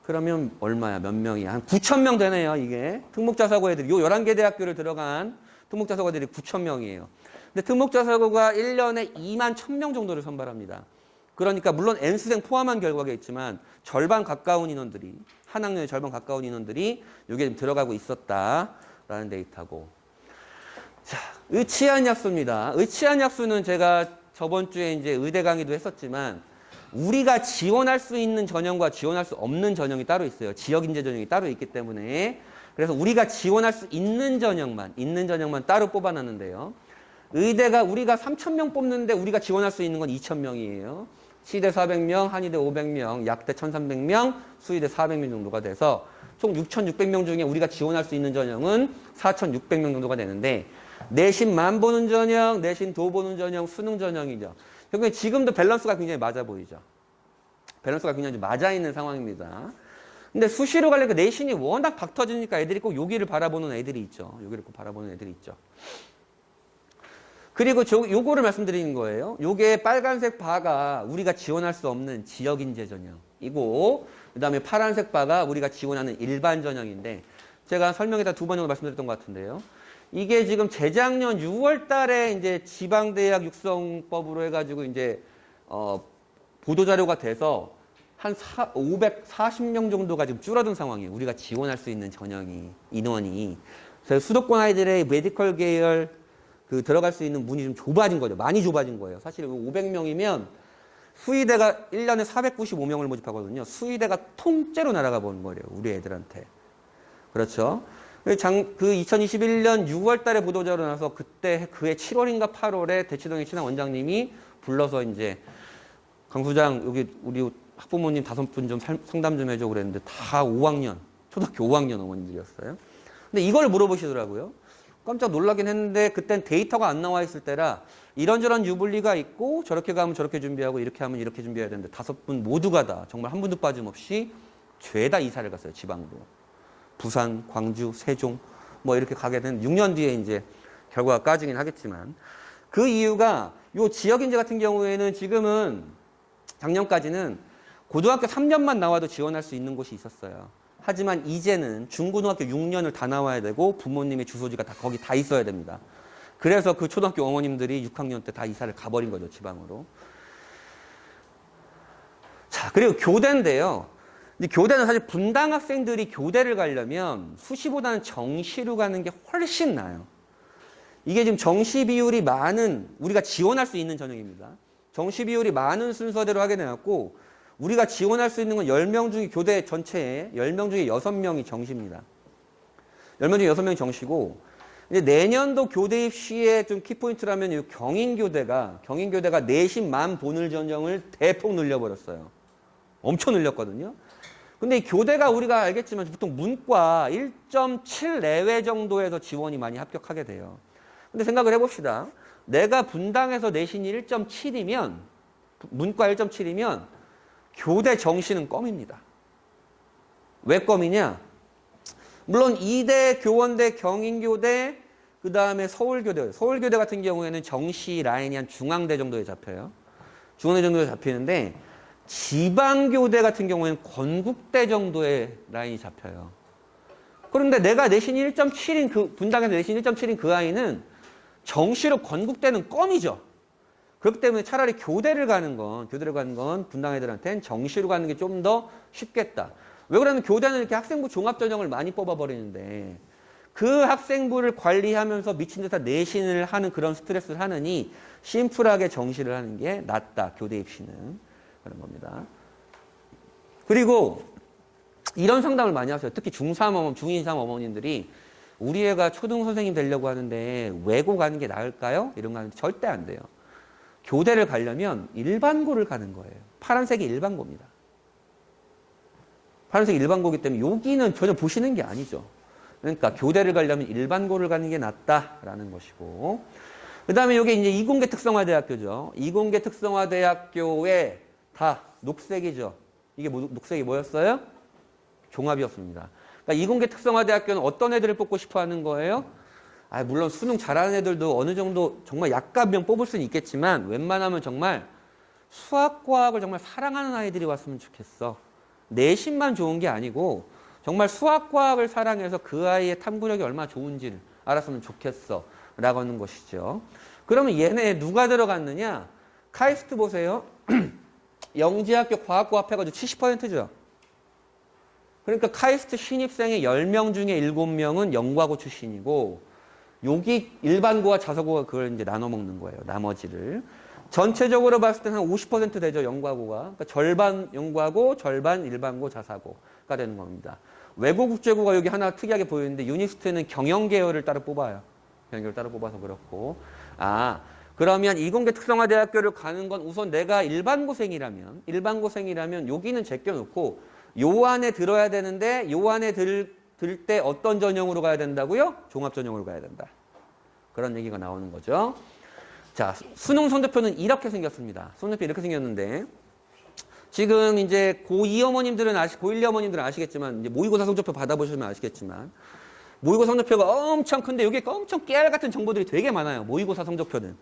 그러면 얼마야? 몇 명이야? 한 9천 명 되네요, 이게. 특목자사고 애들이 요 11개 대학교를 들어간 특목자사고 애들이 9천 명이에요. 근데 특목자사고가 1년에 2만 1,000명 정도를 선발합니다. 그러니까 물론 N수생 포함한 결과겠지만 절반 가까운 인원들이, 한 학년의 절반 가까운 인원들이 여기에 좀 들어가고 있었다라는 데이터고. 자, 의치한 약수입니다. 의치한 약수는 제가 저번 주에 이제 의대 강의도 했었지만 우리가 지원할 수 있는 전형과 지원할 수 없는 전형이 따로 있어요. 지역인재 전형이 따로 있기 때문에. 그래서 우리가 지원할 수 있는 전형만 따로 뽑아놨는데요. 의대가 우리가 3,000명 뽑는데 우리가 지원할 수 있는 건 2,000명이에요. 치대 400명, 한의대 500명, 약대 1,300명, 수의대 400명 정도가 돼서 총 6,600명 중에 우리가 지원할 수 있는 전형은 4,600명 정도가 되는데 내신 만 보는 전형, 내신 도 보는 전형, 수능 전형이죠. 결국에 지금도 밸런스가 굉장히 맞아 보이죠. 밸런스가 굉장히 맞아 있는 상황입니다. 근데 수시로 가려니까 내신이 워낙 박 터지니까 애들이 꼭 여기를 바라보는 애들이 있죠. 여기를 꼭 바라보는 애들이 있죠. 그리고 요거를 말씀드리는 거예요. 요게 빨간색 바가 우리가 지원할 수 없는 지역인재 전형이고 그 다음에 파란색 바가 우리가 지원하는 일반 전형인데 제가 설명에다 2번 정도 말씀드렸던 것 같은데요. 이게 지금 재작년 6월 달에 이제 지방대학 육성법으로 해가지고 이제, 보도자료가 돼서 한 540명 정도가 지금 줄어든 상황이에요. 우리가 지원할 수 있는 전형이, 인원이. 그래서 수도권 아이들의 메디컬 계열 들어갈 수 있는 문이 좀 좁아진 거죠. 많이 좁아진 거예요. 사실 500명이면 수의대가 1년에 495명을 모집하거든요. 수의대가 통째로 날아가 보는 거예요. 우리 애들한테. 그렇죠. 그 2021년 6월 달에 보도자료 나서 그때 그해 7월인가 8월에 대치동의 친한 원장님이 불러서 이제 강 소장 여기 우리 학부모님 5분 좀 상담 좀 해줘 그랬는데 다 5학년, 초등학교 5학년 어머님들이었어요. 근데 이걸 물어보시더라고요. 깜짝 놀라긴 했는데 그땐 데이터가 안 나와 있을 때라 이런저런 유불리가 있고 저렇게 가면 저렇게 준비하고 이렇게 하면 이렇게 준비해야 되는데 5분 모두가 다 정말 한 분도 빠짐없이 죄다 이사를 갔어요. 지방으로. 부산, 광주, 세종 뭐 이렇게 가게 된 6년 뒤에 이제 결과가 까지긴 하겠지만 그 이유가 요 지역인재 같은 경우에는 지금은 작년까지는 고등학교 3년만 나와도 지원할 수 있는 곳이 있었어요. 하지만 이제는 중고등학교 6년을 다 나와야 되고 부모님의 주소지가 다 거기 다 있어야 됩니다. 그래서 그 초등학교 어머님들이 6학년 때 다 이사를 가버린 거죠. 지방으로. 자, 그리고 교대인데요. 근데 교대는 사실 분당 학생들이 교대를 가려면 수시보다는 정시로 가는 게 훨씬 나아요. 이게 지금 정시 비율이 많은, 우리가 지원할 수 있는 전형입니다. 정시 비율이 많은 순서대로 하게 되었고 우리가 지원할 수 있는 건 10명 중에 교대 전체에 10명 중에 6명이 정시입니다. 10명 중에 6명이 정시고 이제 내년도 교대 입시의 좀 키포인트라면 경인교대가 내신 만 보는 전형을 대폭 늘려버렸어요. 엄청 늘렸거든요. 근데 이 교대가 우리가 알겠지만 보통 문과 1.7 내외 정도에서 지원이 많이 합격하게 돼요. 근데 생각을 해봅시다. 내가 분당에서 내신이 1.7이면 문과 1.7이면 교대 정시는 껌입니다. 왜 껌이냐? 물론 이대, 교원대, 경인교대, 그 다음에 서울교대. 서울교대 같은 경우에는 정시 라인이 한 중앙대 정도에 잡혀요. 중앙대 정도에 잡히는데 지방교대 같은 경우에는 건국대 정도의 라인이 잡혀요. 그런데 내가 내신이 1.7인 분당에서 내신 1.7인 그 아이는 정시로 건국대는 껌이죠. 그렇기 때문에 차라리 교대를 가는 건 분당 애들한테는 정시로 가는 게 좀 더 쉽겠다. 왜 그러면 교대는 이렇게 학생부 종합전형을 많이 뽑아버리는데 그 학생부를 관리하면서 미친 듯이 내신을 하는 그런 스트레스를 하느니 심플하게 정시를 하는 게 낫다. 교대 입시는. 그런 겁니다. 그리고 이런 상담을 많이 하세요. 특히 중3 어머니, 중2, 3 어머님들이 우리 애가 초등 선생님 되려고 하는데 외고 가는 게 나을까요? 이런 거 하는데 절대 안 돼요. 교대를 가려면 일반고를 가는 거예요. 파란색이 일반고입니다. 파란색이 일반고이기 때문에 여기는 전혀 보시는 게 아니죠. 그러니까 교대를 가려면 일반고를 가는 게 낫다라는 것이고, 그 다음에 이게 이제 이공계 특성화대학교죠. 이공계 특성화대학교에 다 녹색이죠. 이게 녹색이 뭐였어요? 종합이었습니다. 그러니까 이공계 특성화대학교는 어떤 애들을 뽑고 싶어 하는 거예요? 물론 수능 잘하는 애들도 어느 정도 정말 약간면 뽑을 수는 있겠지만 웬만하면 정말 수학과학을 정말 사랑하는 아이들이 왔으면 좋겠어. 내신만 좋은 게 아니고 정말 수학과학을 사랑해서 그 아이의 탐구력이 얼마나 좋은지를 알았으면 좋겠어 라고 하는 것이죠. 그러면 얘네 누가 들어갔느냐? 카이스트 보세요. 영재학교 과학고 합해가지고 70%죠. 그러니까 카이스트 신입생의 10명 중에 7명은 영과고 출신이고 여기 일반고와 자사고가 그걸 이제 나눠 먹는 거예요. 나머지를. 전체적으로 봤을 때는 한 50% 되죠. 영과고가. 그러니까 절반 영과고, 절반 일반고, 자사고가 되는 겁니다. 외고 국제고가 여기 하나 특이하게 보이는데 유니스트는 경영 계열을 따로 뽑아요. 경영 계열을 따로 뽑아서 그렇고. 그러면 이공계 특성화대학교를 가는 건 우선 내가 일반고생이라면 여기는 제껴놓고 요 안에 들어야 되는데 요 안에 들 때 어떤 전형으로 가야 된다고요? 종합전형으로 가야 된다. 그런 얘기가 나오는 거죠. 자, 수능 성적표는 이렇게 생겼습니다. 성적표 이렇게 생겼는데 지금 이제 고2 어머님들은 고1 어머님들은 아시겠지만 이제 모의고사 성적표 받아보시면 아시겠지만 모의고사 성적표가 엄청 큰데 여기에 엄청 깨알 같은 정보들이 되게 많아요. 모의고사 성적표는.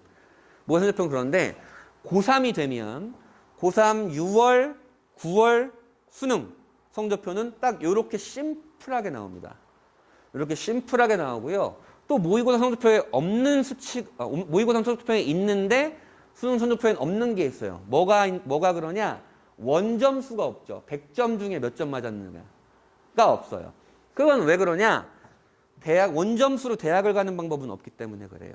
모의고사 성적표는 그런데 고3이 되면 고3 6월, 9월 수능 성적표는 딱 이렇게 심플하게 나옵니다. 이렇게 심플하게 나오고요. 또 모의고사 성적표에 없는 모의고사 성적표에 있는데 수능 성적표에는 없는 게 있어요. 뭐가 그러냐? 원점수가 없죠. 100점 중에 몇 점 맞았느냐가 없어요. 그건 왜 그러냐? 원점수로 대학을 가는 방법은 없기 때문에 그래요.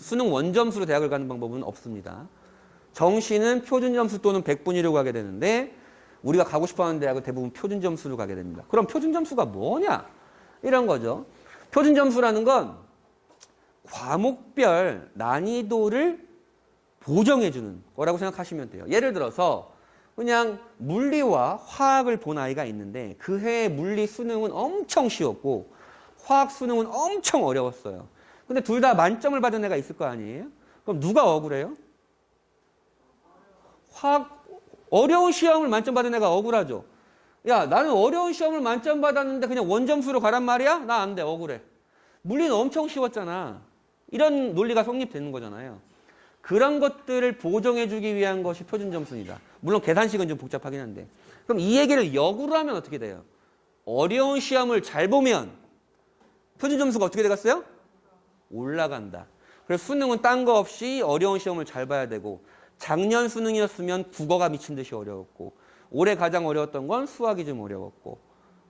수능 원점수로 대학을 가는 방법은 없습니다. 정시는 표준점수 또는 100분위로 가게 되는데 우리가 가고 싶어하는 대학은 대부분 표준점수로 가게 됩니다. 그럼 표준점수가 뭐냐? 이런 거죠. 표준점수라는 건 과목별 난이도를 보정해주는 거라고 생각하시면 돼요. 예를 들어서 그냥 물리와 화학을 본 아이가 있는데 그 해의 물리 수능은 엄청 쉬웠고 화학 수능은 엄청 어려웠어요. 근데 둘 다 만점을 받은 애가 있을 거 아니에요? 그럼 누가 억울해요? 어려운 시험을 만점 받은 애가 억울하죠. 야, 나는 어려운 시험을 만점 받았는데 그냥 원점수로 가란 말이야? 나 안 돼. 억울해. 물리는 엄청 쉬웠잖아. 이런 논리가 성립되는 거잖아요. 그런 것들을 보정해주기 위한 것이 표준점수입니다. 물론 계산식은 좀 복잡하긴 한데. 그럼 이 얘기를 역으로 하면 어떻게 돼요? 어려운 시험을 잘 보면 표준점수가 어떻게 되겠어요? 올라간다. 그래서 수능은 딴 거 없이 어려운 시험을 잘 봐야 되고 작년 수능이었으면 국어가 미친 듯이 어려웠고 올해 가장 어려웠던 건 수학이 좀 어려웠고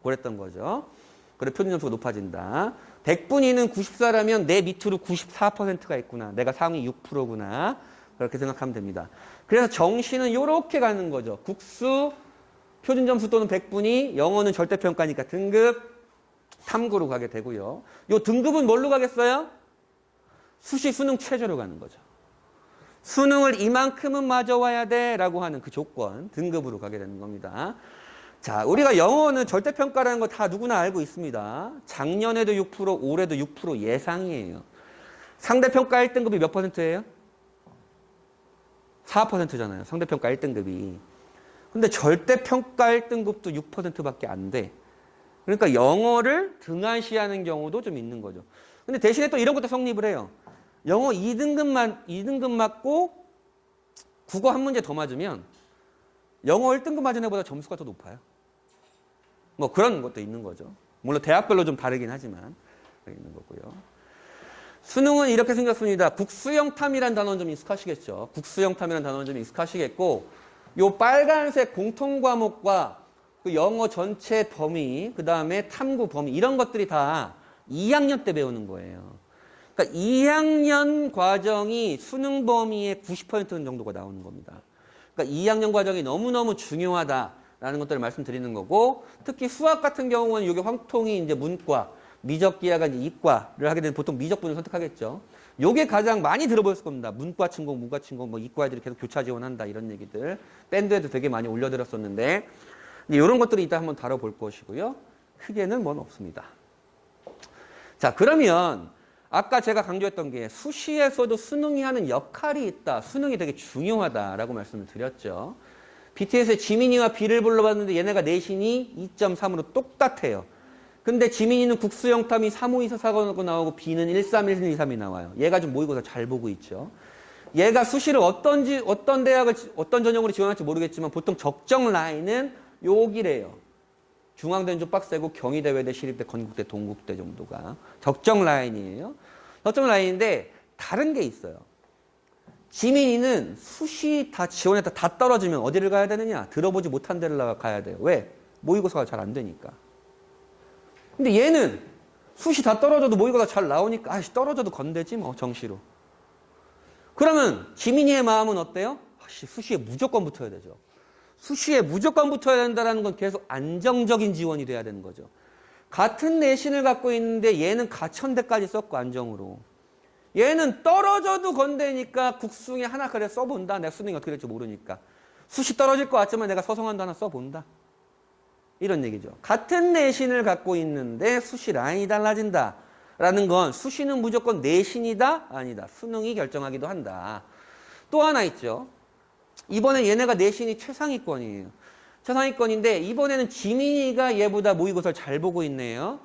그랬던 거죠. 그래 표준점수가 높아진다. 100분위는 94라면 내 밑으로 94%가 있구나. 내가 상위 6%구나. 그렇게 생각하면 됩니다. 그래서 정시는 이렇게 가는 거죠. 국수, 표준점수 또는 100분위, 영어는 절대평가니까 등급, 탐구로 가게 되고요. 이 등급은 뭘로 가겠어요? 수시 수능 최저로 가는 거죠. 수능을 이만큼은 맞아와야 돼 라고 하는 그 조건, 등급으로 가게 되는 겁니다. 자, 우리가 영어는 절대평가라는 거 다 누구나 알고 있습니다. 작년에도 6%, 올해도 6% 예상이에요. 상대평가 1등급이 몇 %예요? 4%잖아요. 상대평가 1등급이. 근데 절대평가 1등급도 6%밖에 안 돼. 그러니까 영어를 등한시하는 경우도 좀 있는 거죠. 근데 대신에 또 이런 것도 성립을 해요. 영어 2등급 맞고 국어 한 문제 더 맞으면 영어 1등급 맞은 애보다 점수가 더 높아요. 뭐 그런 것도 있는 거죠. 물론 대학별로 좀 다르긴 하지만 있는 거고요. 수능은 이렇게 생겼습니다. 국수영탐이라는 단어는 좀 익숙하시겠죠. 국수영탐이라는 단어는 좀 익숙하시겠고 요 빨간색 공통과목과 그 영어 전체 범위, 그 다음에 탐구 범위 이런 것들이 다 2학년 때 배우는 거예요. 그러니까 2학년 과정이 수능 범위의 90% 정도가 나오는 겁니다. 그러니까 2학년 과정이 너무너무 중요하다라는 것들을 말씀드리는 거고 특히 수학 같은 경우는 이게 황통이 이제 문과, 미적기하가 이제 이과를 하게 되면 보통 미적분을 선택하겠죠. 요게 가장 많이 들어보셨을 겁니다. 문과 친공, 문과 친공, 뭐 이과 애들이 계속 교차 지원한다 이런 얘기들 밴드에도 되게 많이 올려드렸었는데 이런 것들을 이따 한번 다뤄볼 것이고요. 크게는 뭔 없습니다. 자, 그러면 아까 제가 강조했던 게 수시에서도 수능이 하는 역할이 있다. 수능이 되게 중요하다라고 말씀을 드렸죠. BTS의 지민이와 비를 불러봤는데 얘네가 내신이 2.3으로 똑같아요. 근데 지민이는 국수영탐이 352, 449 나오고 B는 1312, 3이 나와요. 얘가 좀 모의고사 잘 보고 있죠. 얘가 수시를 어떤 대학을 어떤 전형으로 지원할지 모르겠지만 보통 적정 라인은 여기래요. 중앙대는 좀 빡세고 경희대, 외대, 시립대, 건국대, 동국대 정도가 적정 라인이에요. 적정 라인인데 다른 게 있어요. 지민이는 수시 다 지원했다 다 떨어지면 어디를 가야 되느냐? 들어보지 못한 데를 가야 돼요. 왜? 모의고사가 잘 안 되니까. 근데 얘는 수시 다 떨어져도 모의고사 잘 나오니까 아씨 떨어져도 건대지 뭐 정시로. 그러면 지민이의 마음은 어때요? 아씨 수시에 무조건 붙어야 되죠. 수시에 무조건 붙어야 된다는 건 계속 안정적인 지원이 돼야 되는 거죠. 같은 내신을 갖고 있는데 얘는 가천대까지 썼고 안정으로. 얘는 떨어져도 건대니까 국수능에 하나 그래 써본다. 내가 수능이 어떻게 될지 모르니까. 수시 떨어질 것 같지만 내가 서성한도 하나 써본다. 이런 얘기죠. 같은 내신을 갖고 있는데 수시 라인이 달라진다. 라는 건 수시는 무조건 내신이다? 아니다. 수능이 결정하기도 한다. 또 하나 있죠. 이번에 얘네가 내신이 최상위권이에요. 최상위권인데 이번에는 지민이가 얘보다 모의고사를 잘 보고 있네요.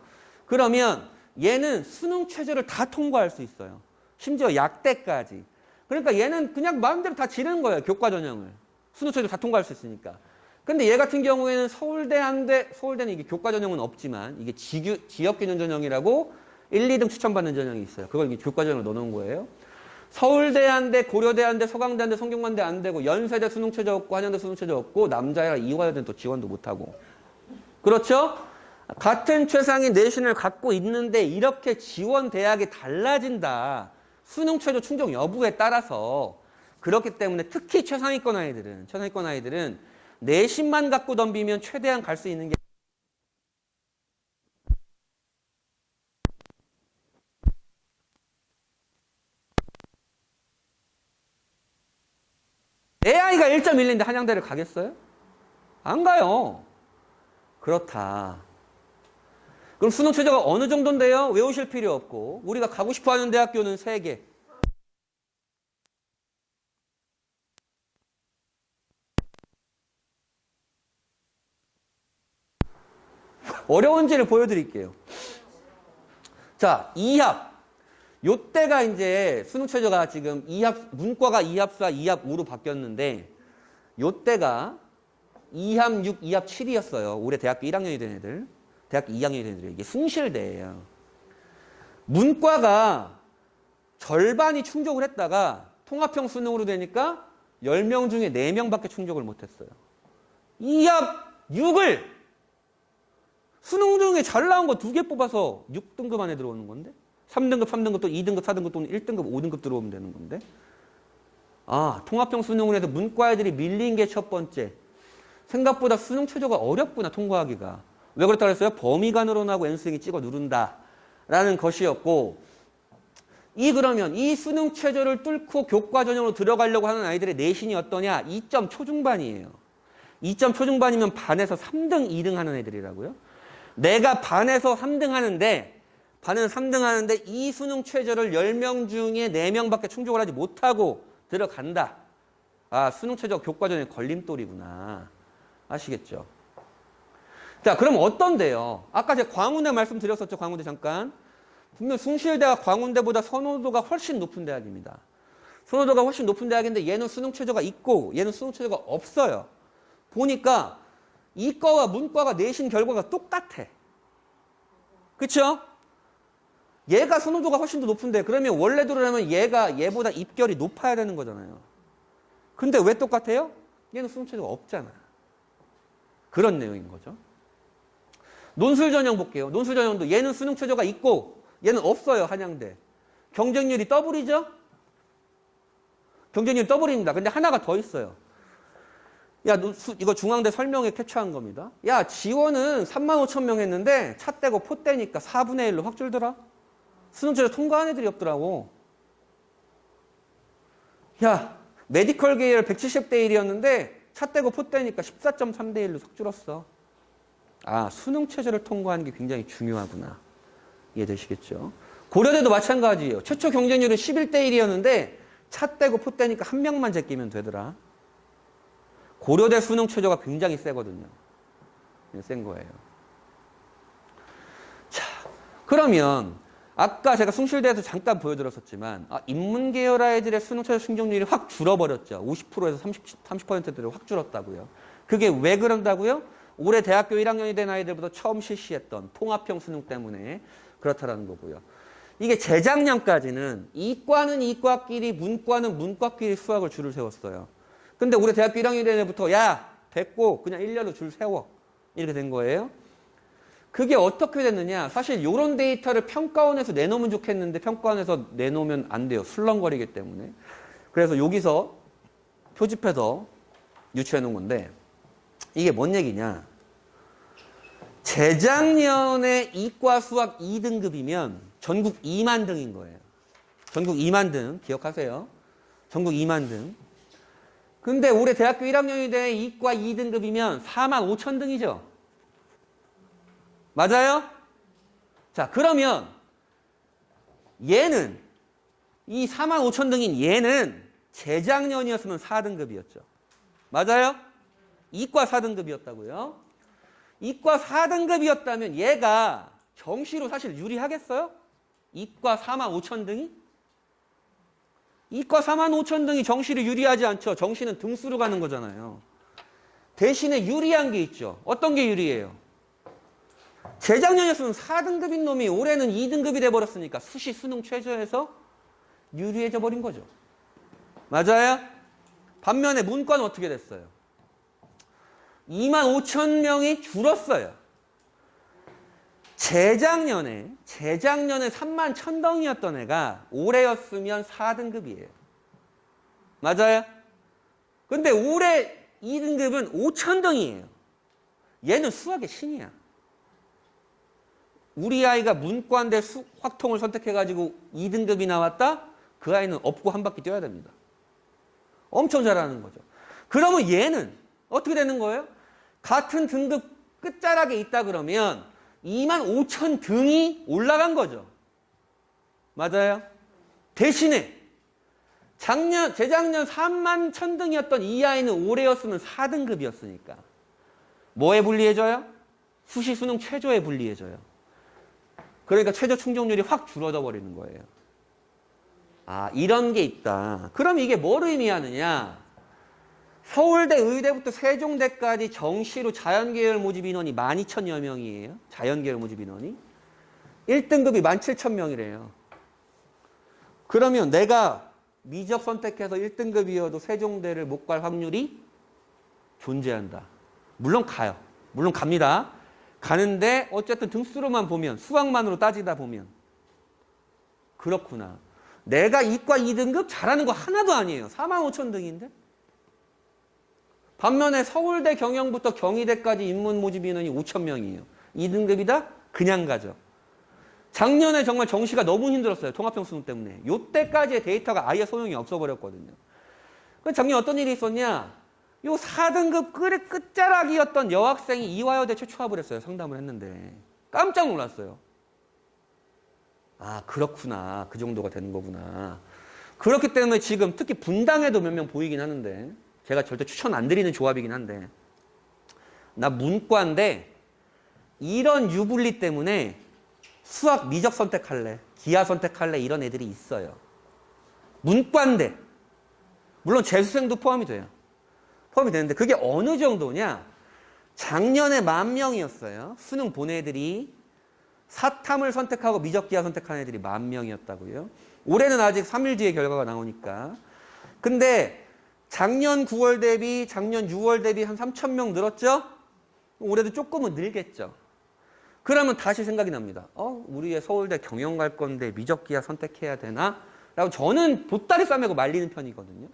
그러면 얘는 수능 최저를 다 통과할 수 있어요. 심지어 약대까지. 그러니까 얘는 그냥 마음대로 다 지르는 거예요. 교과 전형을. 수능 최저 다 통과할 수 있으니까. 근데 얘 같은 경우에는 서울대, 한대, 서울대는 이게 교과 전형은 없지만 이게 지역균형 전형이라고 1, 2등 추천받는 전형이 있어요. 그걸 이게 교과 전형으로 넣어놓은 거예요. 서울대 안 돼, 고려대 안 돼, 서강대 안 돼, 성균관대 안 되고 연세대 수능 최저 없고 한양대 수능 최저 없고 남자애라 이화여대는 또 지원도 못하고. 그렇죠? 같은 최상위 내신을 갖고 있는데 이렇게 지원 대학이 달라진다. 수능 최저 충족 여부에 따라서. 그렇기 때문에 특히 최상위권 아이들은 내신만 갖고 덤비면 최대한 갈 수 있는 게 내 아이가 1.1인데 한양대를 가겠어요? 안 가요. 그렇다. 그럼 수능 최저가 어느 정도인데요? 외우실 필요 없고 우리가 가고 싶어하는 대학교는 3개. 어려운지를 보여드릴게요. 자, 2합. 요때가 이제 수능 최저가 지금 2합, 문과가 2합 4, 2합 5로 바뀌었는데 요때가 2합 6, 2합 7이었어요. 올해 대학교 1학년이 된 애들. 대학교 2학년이 된 애들. 이게 숭실대예요. 문과가 절반이 충족을 했다가 통합형 수능으로 되니까 10명 중에 4명밖에 충족을 못했어요. 2합 6을 수능 중에 잘 나온 거 2개 뽑아서 6등급 안에 들어오는 건데 3등급, 3등급, 또 2등급, 4등급, 또는 1등급, 5등급 들어오면 되는 건데 아, 통합형 수능을 해서 문과 애들이 밀린 게 첫 번째. 생각보다 수능 최저가 어렵구나, 통과하기가. 왜 그렇다고 했어요? 범위가 늘어나고 N수행이 찍어 누른다. 라는 것이었고 그러면 이 수능 최저를 뚫고 교과 전형으로 들어가려고 하는 아이들의 내신이 어떠냐? 2점 초중반이에요. 2점 초중반이면 반에서 3등, 2등 하는 애들이라고요? 내가 반에서 3등 하는데 반은 3등 하는데 이 수능 최저를 10명 중에 4명밖에 충족을 하지 못하고 들어간다. 아, 수능 최저 교과전의 걸림돌이구나. 아시겠죠? 자, 그럼 어떤데요? 아까 제가 광운대 말씀드렸었죠. 광운대 잠깐. 분명 숭실대가 광운대보다 선호도가 훨씬 높은 대학입니다. 선호도가 훨씬 높은 대학인데 얘는 수능 최저가 있고 얘는 수능 최저가 없어요. 보니까 이과와 문과가 내신 결과가 똑같아. 그쵸? 얘가 선호도가 훨씬 더 높은데 그러면 원래 들으려면 얘가 얘보다 입결이 높아야 되는 거잖아요. 근데 왜 똑같아요? 얘는 수능 최저가 없잖아. 그런 내용인 거죠. 논술 전형 볼게요. 논술 전형도 얘는 수능 최저가 있고 얘는 없어요. 한양대. 경쟁률이 더블이죠? 경쟁률이 더블입니다. 근데 하나가 더 있어요. 야, 이거 중앙대 설명에 캡처한 겁니다. 야, 지원은 35,000명 했는데 차 떼고 포 떼니까 4분의 1로 확 줄더라. 수능 최저 통과한 애들이 없더라고. 야, 메디컬 계열 170대 1이었는데 차 떼고 포 떼니까 14.3대 1로 확 줄었어. 아, 수능 최저를 통과하는 게 굉장히 중요하구나. 이해되시겠죠? 고려대도 마찬가지예요. 최초 경쟁률은 11대 1이었는데 차 떼고 포 떼니까 한 명만 제끼면 되더라. 고려대 수능 최저가 굉장히 세거든요. 센 거예요. 자, 그러면 아까 제가 숭실대에서 잠깐 보여드렸었지만 인문계열 아이들의 수능 최저 충족률이 확 줄어버렸죠. 50%에서 30%대로 확 줄었다고요. 그게 왜 그런다고요? 올해 대학교 1학년이 된 아이들보다 처음 실시했던 통합형 수능 때문에 그렇다라는 거고요. 이게 재작년까지는 이과는 이과끼리 문과는 문과끼리 수학을 줄을 세웠어요. 근데 올해 대학교 1학년이 된 애부터 야 됐고 그냥 1년로 줄 세워 이렇게 된 거예요. 그게 어떻게 됐느냐. 사실 이런 데이터를 평가원에서 내놓으면 좋겠는데 평가원에서 내놓으면 안 돼요. 술렁거리기 때문에. 그래서 여기서 표집해서 유추해 놓은 건데 이게 뭔 얘기냐. 재작년에 이과 수학 2등급이면 전국 2만 등인 거예요. 전국 2만 등 기억하세요. 전국 2만 등. 근데 올해 대학교 1학년이 된 이과 2등급이면 4만 5천 등이죠. 맞아요? 자, 그러면 얘는 이 4만 5천 등인 얘는 재작년이었으면 4등급이었죠. 맞아요? 이과 4등급이었다고요. 이과 4등급이었다면 얘가 정시로 사실 유리하겠어요? 이과 4만 5천 등이? 이과 4만 5천 등이 정시를 유리하지 않죠. 정시는 등수로 가는 거잖아요. 대신에 유리한 게 있죠. 어떤 게 유리해요? 재작년이었으면 4등급인 놈이 올해는 2등급이 돼버렸으니까 수시 수능 최저에서 유리해져 버린 거죠. 맞아요? 반면에 문과는 어떻게 됐어요? 2만 5천 명이 줄었어요. 재작년에 3만 1,000덩이였던 애가 올해였으면 4등급이에요. 맞아요? 근데 올해 2등급은 5,000덩이에요. 얘는 수학의 신이야. 우리 아이가 문과인데 확통을 선택해가지고 2등급이 나왔다? 그 아이는 업고 한 바퀴 뛰어야 됩니다. 엄청 잘하는 거죠. 그러면 얘는 어떻게 되는 거예요? 같은 등급 끝자락에 있다 그러면 2만 5천 등이 올라간 거죠. 맞아요? 대신에 재작년 3만 1천 등이었던 이 아이는 올해였으면 4등급이었으니까 뭐에 불리해져요? 수시 수능 최저에 불리해져요. 그러니까 최저 충족률이 확 줄어져 버리는 거예요. 아, 이런 게 있다. 그럼 이게 뭘 의미하느냐? 서울대, 의대부터 세종대까지 정시로 자연계열 모집 인원이 12,000여 명이에요. 자연계열 모집 인원이. 1등급이 17,000명이래요. 그러면 내가 미적 선택해서 1등급이어도 세종대를 못 갈 확률이 존재한다. 물론 가요. 물론 갑니다. 가는데 어쨌든 등수로만 보면 수학만으로 따지다 보면 그렇구나. 내가 이과 2등급 잘하는 거 하나도 아니에요. 4만 5천 등인데. 반면에 서울대 경영부터 경희대까지 인문 모집 인원이 5천 명이에요. 2등급이다? 그냥 가죠. 작년에 정말 정시가 너무 힘들었어요. 통합형 수능 때문에. 요때까지의 데이터가 아예 소용이 없어버렸거든요. 작년 어떤 일이 있었냐? 요 4등급 끝자락이었던 여학생이 이화여대 최초합을 했어요. 상담을 했는데. 깜짝 놀랐어요. 아, 그렇구나. 그 정도가 되는 거구나. 그렇기 때문에 지금 특히 분당에도 몇 명 보이긴 하는데 제가 절대 추천 안 드리는 조합이긴 한데 나 문과인데 이런 유불리 때문에 수학 미적 선택할래, 기하 선택할래 이런 애들이 있어요. 문과인데 물론 재수생도 포함이 돼요. 포함이 되는데 그게 어느 정도냐? 작년에 10,000명이었어요. 수능 본 애들이 사탐을 선택하고 미적 기하 선택한 애들이 10,000명이었다고요. 올해는 아직 3일 뒤에 결과가 나오니까. 근데 작년 9월 대비 작년 6월 대비 한 3,000명 늘었죠? 올해도 조금은 늘겠죠. 그러면 다시 생각이 납니다. 우리 애 서울대 경영 갈 건데 미적 기하 선택해야 되나? 라고 저는 보따리 싸매고 말리는 편이거든요.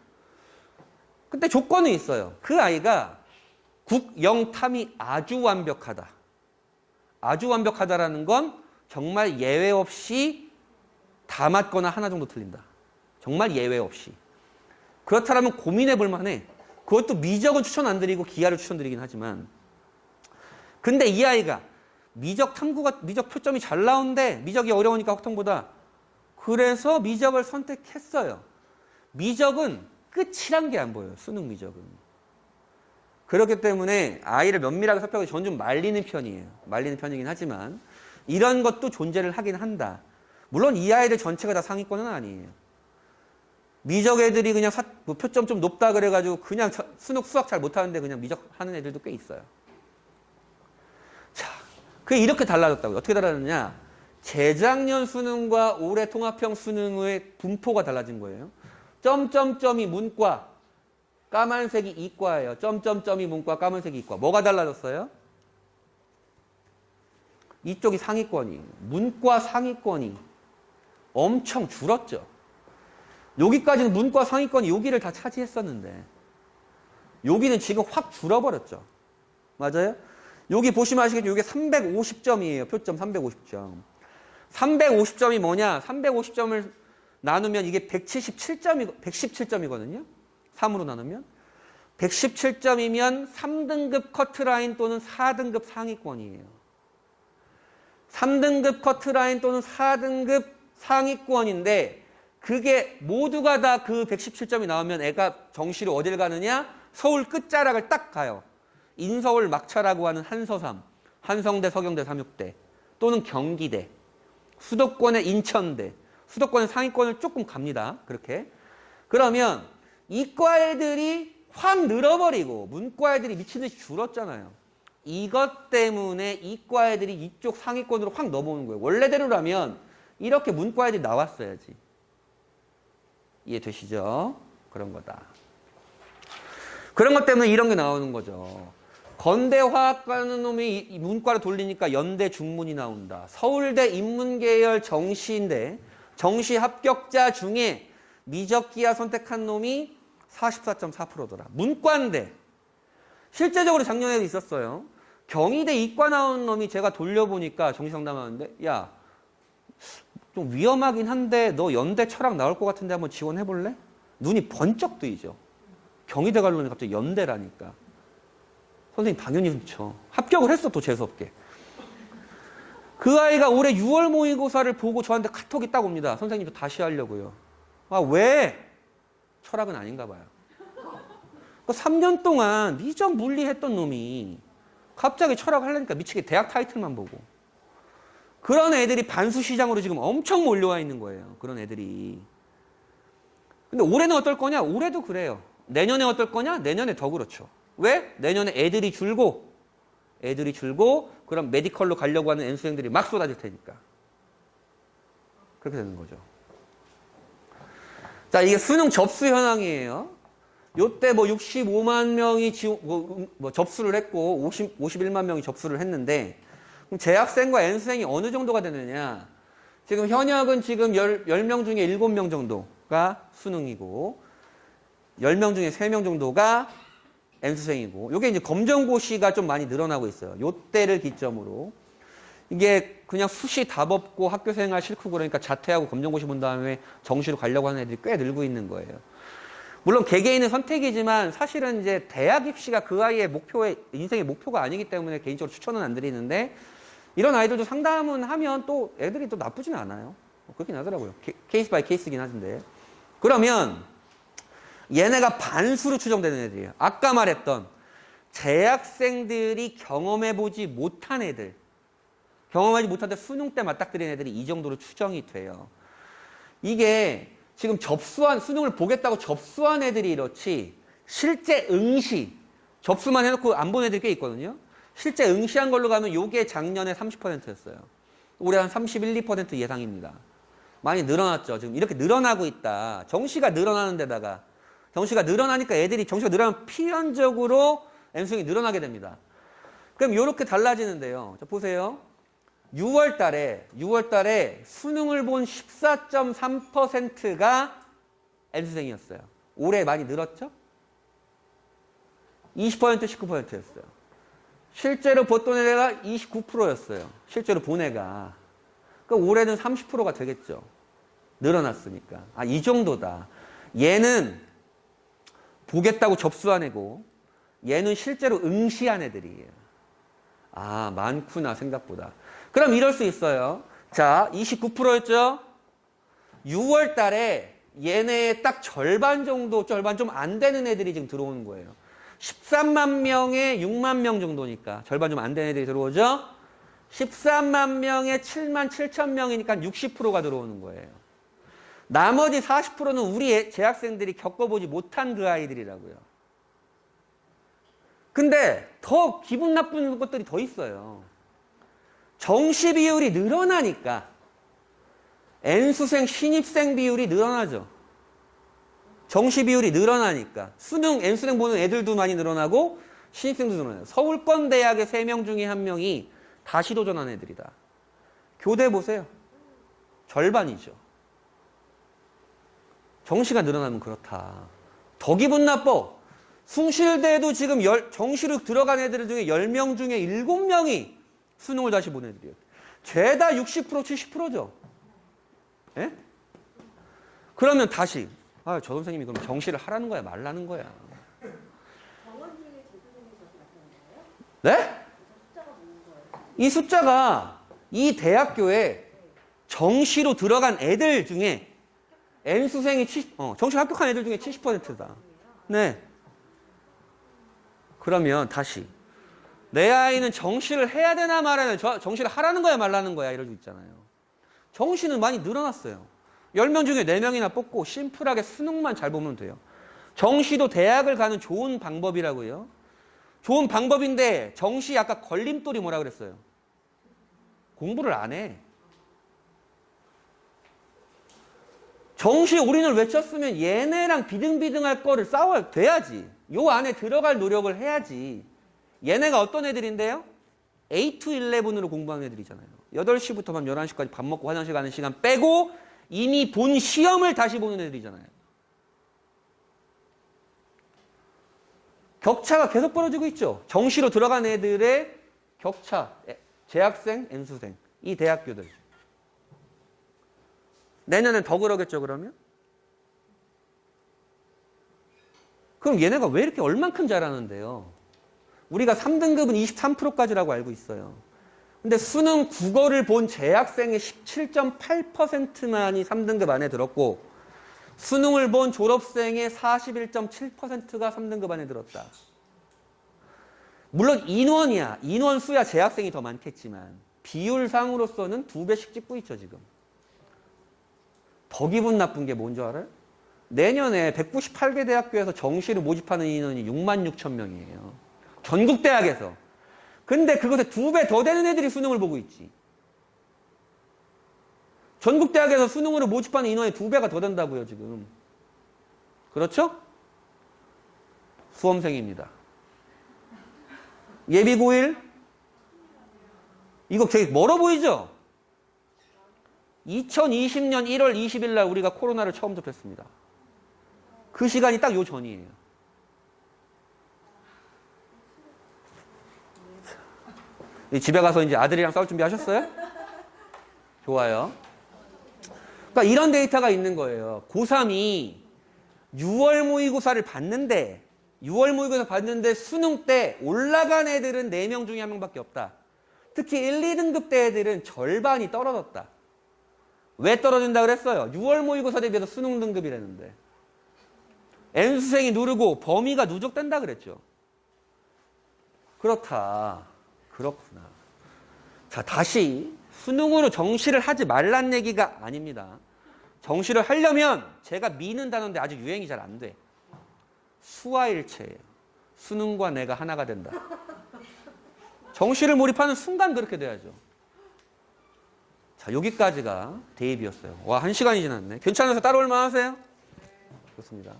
근데 조건은 있어요. 그 아이가 국영탐이 아주 완벽하다. 아주 완벽하다라는 건 정말 예외 없이 다 맞거나 하나 정도 틀린다. 정말 예외 없이. 그렇다면 고민해 볼 만해. 그것도 미적은 추천 안 드리고 기하를 추천드리긴 하지만 근데 이 아이가 미적 탐구가 미적 표점이 잘 나오는데 미적이 어려우니까 확통보다 그래서 미적을 선택했어요. 미적은 끝이란 게 안 보여요. 수능 미적은. 그렇기 때문에 아이를 면밀하게 살펴보고 저는 좀 말리는 편이에요. 말리는 편이긴 하지만 이런 것도 존재를 하긴 한다. 물론 이 아이들 전체가 다 상위권은 아니에요. 미적 애들이 그냥 표점 좀 높다 그래가지고 그냥 수학 잘 못하는데 그냥 미적 하는 애들도 꽤 있어요. 자, 그게 이렇게 달라졌다고요. 어떻게 달라졌냐? 재작년 수능과 올해 통합형 수능의 분포가 달라진 거예요. 점점점이 문과, 까만색이 이과예요. 점점점이 문과, 까만색이 이과. 뭐가 달라졌어요? 이쪽이 상위권이, 문과 상위권이 엄청 줄었죠. 여기까지는 문과 상위권이 여기를 다 차지했었는데 여기는 지금 확 줄어버렸죠. 맞아요? 여기 보시면 아시겠죠? 이게 350점이에요. 표점 350점. 350점이 뭐냐? 350점을 나누면 이게 117점이거든요. 3으로 나누면. 117점이면 3등급 커트라인 또는 4등급 상위권이에요. 3등급 커트라인 또는 4등급 상위권인데 그게 모두가 다 그 117점이 나오면 애가 정시로 어딜 가느냐? 서울 끝자락을 딱 가요. 인서울 막차라고 하는 한서삼, 한성대, 서경대, 삼육대 또는 경기대, 수도권의 인천대, 수도권의 상위권을 조금 갑니다. 그렇게. 그러면 이과 애들이 확 늘어버리고 문과 애들이 미친 듯이 줄었잖아요. 이것 때문에 이과 애들이 이쪽 상위권으로 확 넘어오는 거예요. 원래대로라면 이렇게 문과 애들이 나왔어야지. 이해되시죠? 그런 거다. 그런 것 때문에 이런 게 나오는 거죠. 건대화학 가는 놈이 문과로 돌리니까 연대 중문이 나온다. 서울대 인문계열 정시인데 정시 합격자 중에 미적기하 선택한 놈이 44.4%더라. 문과인데 실제적으로 작년에도 있었어요. 경희대 이과 나온 놈이 제가 돌려보니까 정시 상담하는데 야, 좀 위험하긴 한데 너 연대 철학 나올 것 같은데 한번 지원해볼래? 눈이 번쩍 뜨이죠. 경희대 갈 놈이 갑자기 연대라니까. 선생님 당연히 그렇죠. 합격을 했어 또 재수없게. 그 아이가 올해 6월 모의고사를 보고 저한테 카톡이 딱 옵니다. 선생님 저 다시 하려고요. 아 왜? 철학은 아닌가 봐요. 3년 동안 미적 물리 했던 놈이 갑자기 철학 하려니까 미치게 대학 타이틀만 보고. 그런 애들이 반수 시장으로 지금 엄청 몰려와 있는 거예요. 그런 애들이. 근데 올해는 어떨 거냐? 올해도 그래요. 내년에 어떨 거냐? 내년에 더 그렇죠. 왜? 내년에 애들이 줄고 그럼 메디컬로 가려고 하는 N수생들이 막 쏟아질 테니까. 그렇게 되는 거죠. 자, 이게 수능 접수 현황이에요. 요때 뭐 65만 명이 접수를 했고 51만 명이 접수를 했는데 그럼 재학생과 N수생이 어느 정도가 되느냐? 지금 현역은 지금 10명 중에 7명 정도가 수능이고 10명 중에 3명 정도가 N수생이고 요게 이제 검정고시가 좀 많이 늘어나고 있어요. 요때를 기점으로. 이게 그냥 수시 답 없고 학교생활 싫고 그러니까 자퇴하고 검정고시 본 다음에 정시로 가려고 하는 애들이 꽤 늘고 있는 거예요. 물론 개개인의 선택이지만 사실은 이제 대학 입시가 그 아이의 인생의 목표가 아니기 때문에 개인적으로 추천은 안 드리는데 이런 아이들도 상담은 하면 또 애들이 또 나쁘진 않아요. 그렇긴 하더라고요. 케이스 바이 케이스긴 하던데. 그러면 얘네가 반수로 추정되는 애들이에요. 아까 말했던 재학생들이 경험해보지 못한 애들, 경험하지 못한데 수능 때 맞닥뜨린 애들이 이 정도로 추정이 돼요. 이게 지금 수능을 보겠다고 접수한 애들이 이렇지, 실제 응시, 접수만 해놓고 안 본 애들이 꽤 있거든요. 실제 응시한 걸로 가면 요게 작년에 30%였어요. 올해 한 31, 2% 예상입니다. 많이 늘어났죠. 지금 이렇게 늘어나고 있다. 정시가 늘어나는 데다가, 정시가 늘어나니까 애들이 정시가 늘어나면 필연적으로 N수능이 늘어나게 됩니다. 그럼 이렇게 달라지는데요. 자, 보세요. 6월 달에 수능을 본 14.3%가 N수생이었어요. 올해 많이 늘었죠? 20%, 19%였어요. 실제로 봤던 애가 29%였어요. 실제로 본 애가. 그러니까 올해는 30%가 되겠죠. 늘어났으니까. 아, 이 정도다. 얘는 보겠다고 접수한 애고, 얘는 실제로 응시한 애들이에요. 아, 많구나, 생각보다. 그럼 이럴 수 있어요. 자, 29%였죠? 6월 달에 얘네의 딱 절반 정도, 절반 좀 안 되는 애들이 지금 들어오는 거예요. 13만 명에 6만 명 정도니까 절반 좀 안 되는 애들이 들어오죠? 13만 명에 7만 7천 명이니까 60%가 들어오는 거예요. 나머지 40%는 우리 재학생들이 겪어보지 못한 그 아이들이라고요. 근데 더 기분 나쁜 것들이 더 있어요. 정시 비율이 늘어나니까 N수생 신입생 비율이 늘어나죠. 정시 비율이 늘어나니까 수능 N수생 보는 애들도 많이 늘어나고 신입생도 늘어나요. 서울권 대학의 3명 중에 1명이 다시 도전한 애들이다. 교대 보세요. 절반이죠. 정시가 늘어나면 그렇다. 더 기분 나빠. 숭실대도 지금 정시로 들어간 애들 중에 10명 중에 7명이 수능을 다시 본 애들이에요. 죄다 60%, 70%죠. 예? 그러면 다시 아, 저 선생님이 그럼 정시를 하라는 거야, 말라는 거야. 네? 이 숫자가 이 대학교에 정시로 들어간 애들 중에 N수생이 정시 합격한 애들 중에 70%다. 네. 그러면 다시 내 아이는 정시를 해야 되나 말아야 되나, 정시를 하라는 거야 말라는 거야 이럴 수 있잖아요. 정시는 많이 늘어났어요. 10명 중에 4명이나 뽑고 심플하게 수능만 잘 보면 돼요. 정시도 대학을 가는 좋은 방법이라고요. 좋은 방법인데 정시 아까 걸림돌이 뭐라 그랬어요? 공부를 안 해. 정시 올인을 외쳤으면 얘네랑 비등비등할 거를 싸워야 돼야지. 요 안에 들어갈 노력을 해야지. 얘네가 어떤 애들인데요? 8 to 11으로 공부하는 애들이잖아요. 8시부터 밤 11시까지 밥 먹고 화장실 가는 시간 빼고 이미 본 시험을 다시 보는 애들이잖아요. 격차가 계속 벌어지고 있죠. 정시로 들어간 애들의 격차. 재학생, N수생. 이 대학교들. 내년엔 더 그러겠죠, 그러면? 그럼 얘네가 왜 이렇게 얼만큼 잘하는데요? 우리가 3등급은 23%까지라고 알고 있어요. 근데 수능 국어를 본 재학생의 17.8%만이 3등급 안에 들었고 수능을 본 졸업생의 41.7%가 3등급 안에 들었다. 물론 인원이야. 인원수야 재학생이 더 많겠지만 비율상으로서는 2배씩 찍고 있죠, 지금. 더 기분 나쁜 게 뭔지 알아요? 내년에 198개 대학교에서 정시를 모집하는 인원이 6만 6천 명이에요. 전국 대학에서. 근데 그것에 2배 더 되는 애들이 수능을 보고 있지. 전국 대학에서 수능으로 모집하는 인원이 2배가 더 된다고요, 지금. 그렇죠? 수험생입니다. 예비 고1? 이거 되게 멀어 보이죠? 2020년 1월 20일 날 우리가 코로나를 처음 접했습니다. 그 시간이 딱 요 전이에요. 집에 가서 이제 아들이랑 싸울 준비 하셨어요? 좋아요. 그러니까 이런 데이터가 있는 거예요. 고3이 6월 모의고사를 봤는데, 6월 모의고사 봤는데 수능 때 올라간 애들은 4명 중에 1명밖에 없다. 특히 1, 2등급 대 애들은 절반이 떨어졌다. 왜 떨어진다 그랬어요? 6월 모의고사 대비해서 수능 등급이라는데. N수생이 누르고 범위가 누적된다 그랬죠. 그렇다. 그렇구나. 자, 다시 수능으로 정시를 하지 말란 얘기가 아닙니다. 정시를 하려면 제가 미는 단어인데 아직 유행이 잘 안 돼. 수화일체예요. 수능과 내가 하나가 된다. 정시를 몰입하는 순간 그렇게 돼야죠. 자, 여기까지가 대입이었어요. 와, 1시간이 지났네. 괜찮아서 따라올 만하세요? 좋습니다.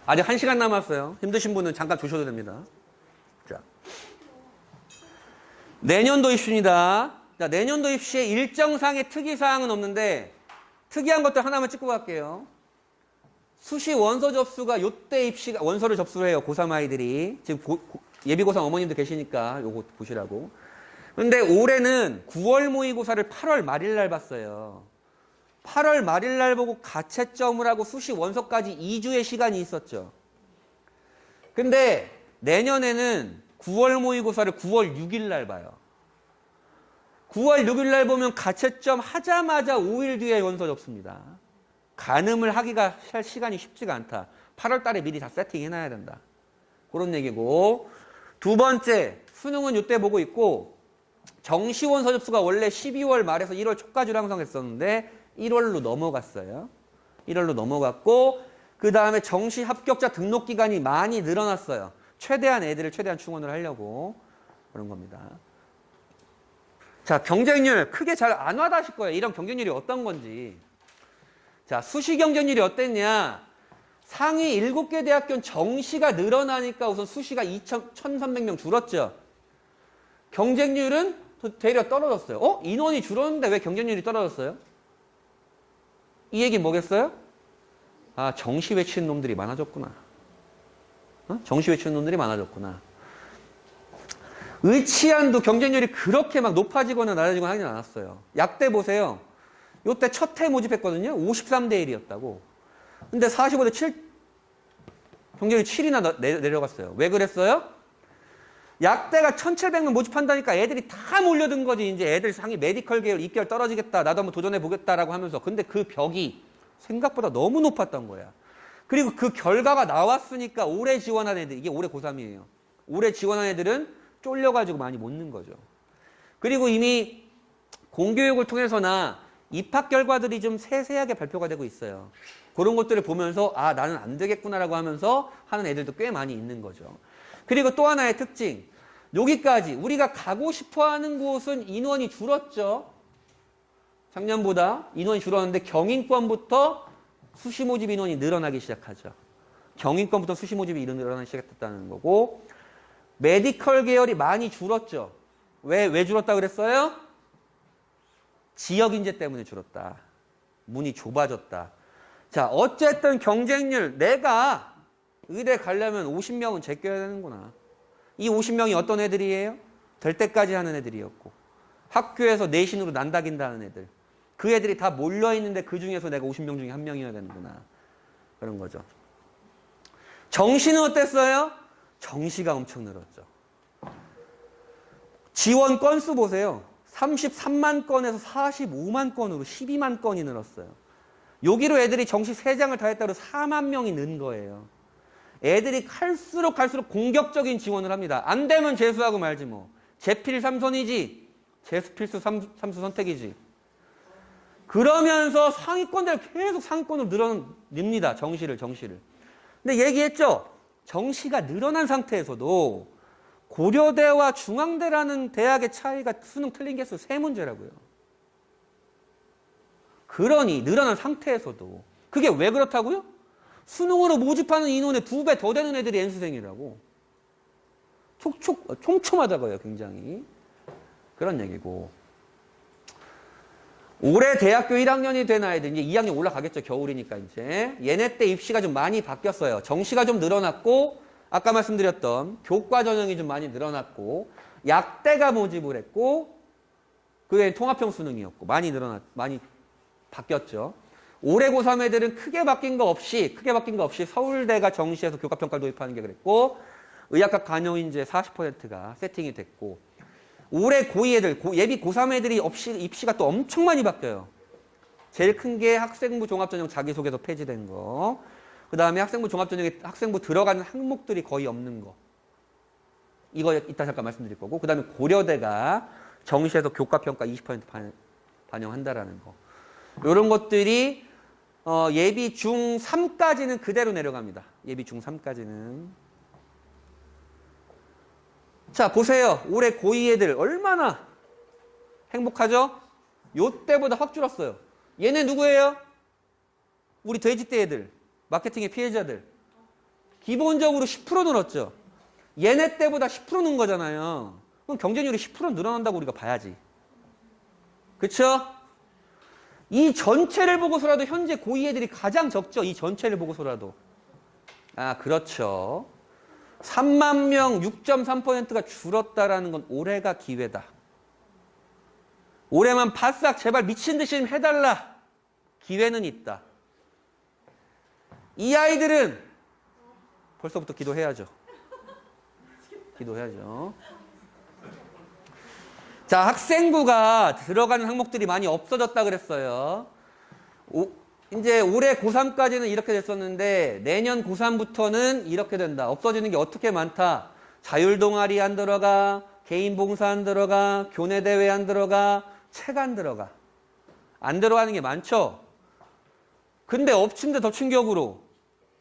아직 1시간 남았어요. 힘드신 분은 잠깐 두셔도 됩니다. 자, 내년도 입시입니다. 자, 내년도 입시에 일정상의 특이사항은 없는데 특이한 것들 하나만 찍고 갈게요. 수시 원서 접수가 요때 입시가 원서를 접수를 해요. 고3 아이들이. 지금 예비고3 어머님도 계시니까 요거 보시라고. 근데 올해는 9월 모의고사를 8월 말일 날 봤어요. 8월 말일 날 보고 가채점을 하고 수시 원서까지 2주의 시간이 있었죠. 근데 내년에는 9월 모의고사를 9월 6일 날 봐요. 9월 6일 날 보면 가채점 하자마자 5일 뒤에 원서 접수입니다. 가늠을 하기가 할 시간이 쉽지가 않다. 8월 달에 미리 다 세팅해놔야 된다. 그런 얘기고. 두 번째, 수능은 이때 보고 있고 정시 원서 접수가 원래 12월 말에서 1월 초까지로 항상 했었는데 1월로 넘어갔어요. 1월로 넘어갔고 그 다음에 정시 합격자 등록 기간이 많이 늘어났어요. 최대한 애들을 최대한 충원을 하려고 그런 겁니다. 자, 경쟁률 크게 잘 안 와닿으실 거예요. 이런 경쟁률이 어떤 건지. 자, 수시 경쟁률이 어땠냐. 상위 7개 대학교는 정시가 늘어나니까 우선 수시가 1,300명 줄었죠. 경쟁률은 되려 떨어졌어요. 인원이 줄었는데 왜 경쟁률이 떨어졌어요? 이 얘기 뭐겠어요? 아, 정시 외치는 놈들이 많아졌구나. 정시 외치는 놈들이 많아졌구나. 의치안도 경쟁률이 그렇게 막 높아지거나 낮아지거나 하진 않았어요. 약대 보세요. 요때 첫 해 모집했거든요. 53대 1이었다고. 근데 45대 7, 경쟁률이 7이나 내려갔어요. 왜 그랬어요? 약대가 1,700명 모집한다니까 애들이 다 몰려든 거지. 이제 애들 상위 메디컬 계열, 이계열 떨어지겠다. 나도 한번 도전해보겠다라고 하면서. 근데 그 벽이 생각보다 너무 높았던 거야. 그리고 그 결과가 나왔으니까 올해 지원한 애들, 이게 올해 고3이에요. 올해 지원한 애들은 쫄려가지고 많이 못 넣은 거죠. 그리고 이미 공교육을 통해서나 입학 결과들이 좀 세세하게 발표가 되고 있어요. 그런 것들을 보면서 아, 나는 안 되겠구나라고 하면서 하는 애들도 꽤 많이 있는 거죠. 그리고 또 하나의 특징. 여기까지 우리가 가고 싶어하는 곳은 인원이 줄었죠. 작년보다 인원이 줄었는데 경인권부터 수시 모집 인원이 늘어나기 시작하죠. 경인권부터 수시 모집이 늘어나기 시작했다는 거고 메디컬 계열이 많이 줄었죠. 왜 줄었다 그랬어요? 지역 인재 때문에 줄었다. 문이 좁아졌다. 자, 어쨌든 경쟁률 내가 의대 가려면 50명은 제껴야 되는구나. 이 50명이 어떤 애들이에요? 될 때까지 하는 애들이었고 학교에서 내신으로 난다긴다는 애들. 그 애들이 다 몰려있는데 그 중에서 내가 50명 중에 한 명이어야 되는구나. 그런 거죠. 정시는 어땠어요? 정시가 엄청 늘었죠. 지원 건수 보세요. 33만 건에서 45만 건으로 12만 건이 늘었어요. 여기로 애들이 정시 3장을 다 했다고 4만 명이 는 거예요. 애들이 갈수록 공격적인 지원을 합니다. 안 되면 재수하고 말지 뭐. 재필 3선이지. 재수 필수 3수 선택이지. 그러면서 상위권들 계속 상위권으로 늡니다. 정시를. 근데 얘기했죠. 정시가 늘어난 상태에서도 고려대와 중앙대라는 대학의 차이가 수능 틀린 개수 3문제라고요. 그러니 늘어난 상태에서도 그게 왜 그렇다고요? 수능으로 모집하는 인원의 2배 더 되는 애들이 N수생이라고. 촘촘하다고요, 굉장히. 그런 얘기고. 올해 대학교 1학년이 된 아이들, 이제 2학년 올라가겠죠, 겨울이니까 이제. 얘네 때 입시가 좀 많이 바뀌었어요. 정시가 좀 늘어났고, 아까 말씀드렸던 교과 전형이 좀 많이 늘어났고, 약대가 모집을 했고, 그게 통합형 수능이었고, 많이 바뀌었죠. 올해 고3 애들은 크게 바뀐 거 없이 서울대가 정시에서 교과평가를 도입하는 게 그랬고 의학과 간호인재 40%가 세팅이 됐고 올해 고2 애들, 예비 고3 애들이 입시가 또 엄청 많이 바뀌어요. 제일 큰 게 학생부 종합전형 자기소개서 폐지된 거. 그 다음에 학생부 종합전형에 학생부 들어가는 항목들이 거의 없는 거. 이거 이따 잠깐 말씀드릴 거고. 그 다음에 고려대가 정시에서 교과평가 20% 반영한다라는 거. 이런 것들이 예비 중3까지는 그대로 내려갑니다. 예비 중3까지는. 자, 보세요. 올해 고2 애들 얼마나 행복하죠? 요 때보다 확 줄었어요. 얘네 누구예요? 우리 돼지떼 애들. 마케팅의 피해자들. 기본적으로 10% 늘었죠. 얘네 때보다 10% 는 거잖아요. 그럼 경쟁률이 10% 늘어난다고 우리가 봐야지. 그쵸? 이 전체를 보고서라도 현재 고2 애들이 가장 적죠. 이 전체를 보고서라도. 아, 그렇죠. 3만 명 6.3%가 줄었다라는 건 올해가 기회다. 올해만 바싹 제발 미친 듯이 좀 해달라. 기회는 있다. 이 아이들은 벌써부터 기도해야죠. 기도해야죠. 자, 학생부가 들어가는 항목들이 많이 없어졌다 그랬어요. 이제 올해 고3까지는 이렇게 됐었는데 내년 고3부터는 이렇게 된다. 없어지는 게 어떻게 많다. 자율동아리 안 들어가, 개인봉사 안 들어가, 교내대회 안 들어가, 책 안 들어가. 안 들어가는 게 많죠. 근데 엎친 데 덮친 격으로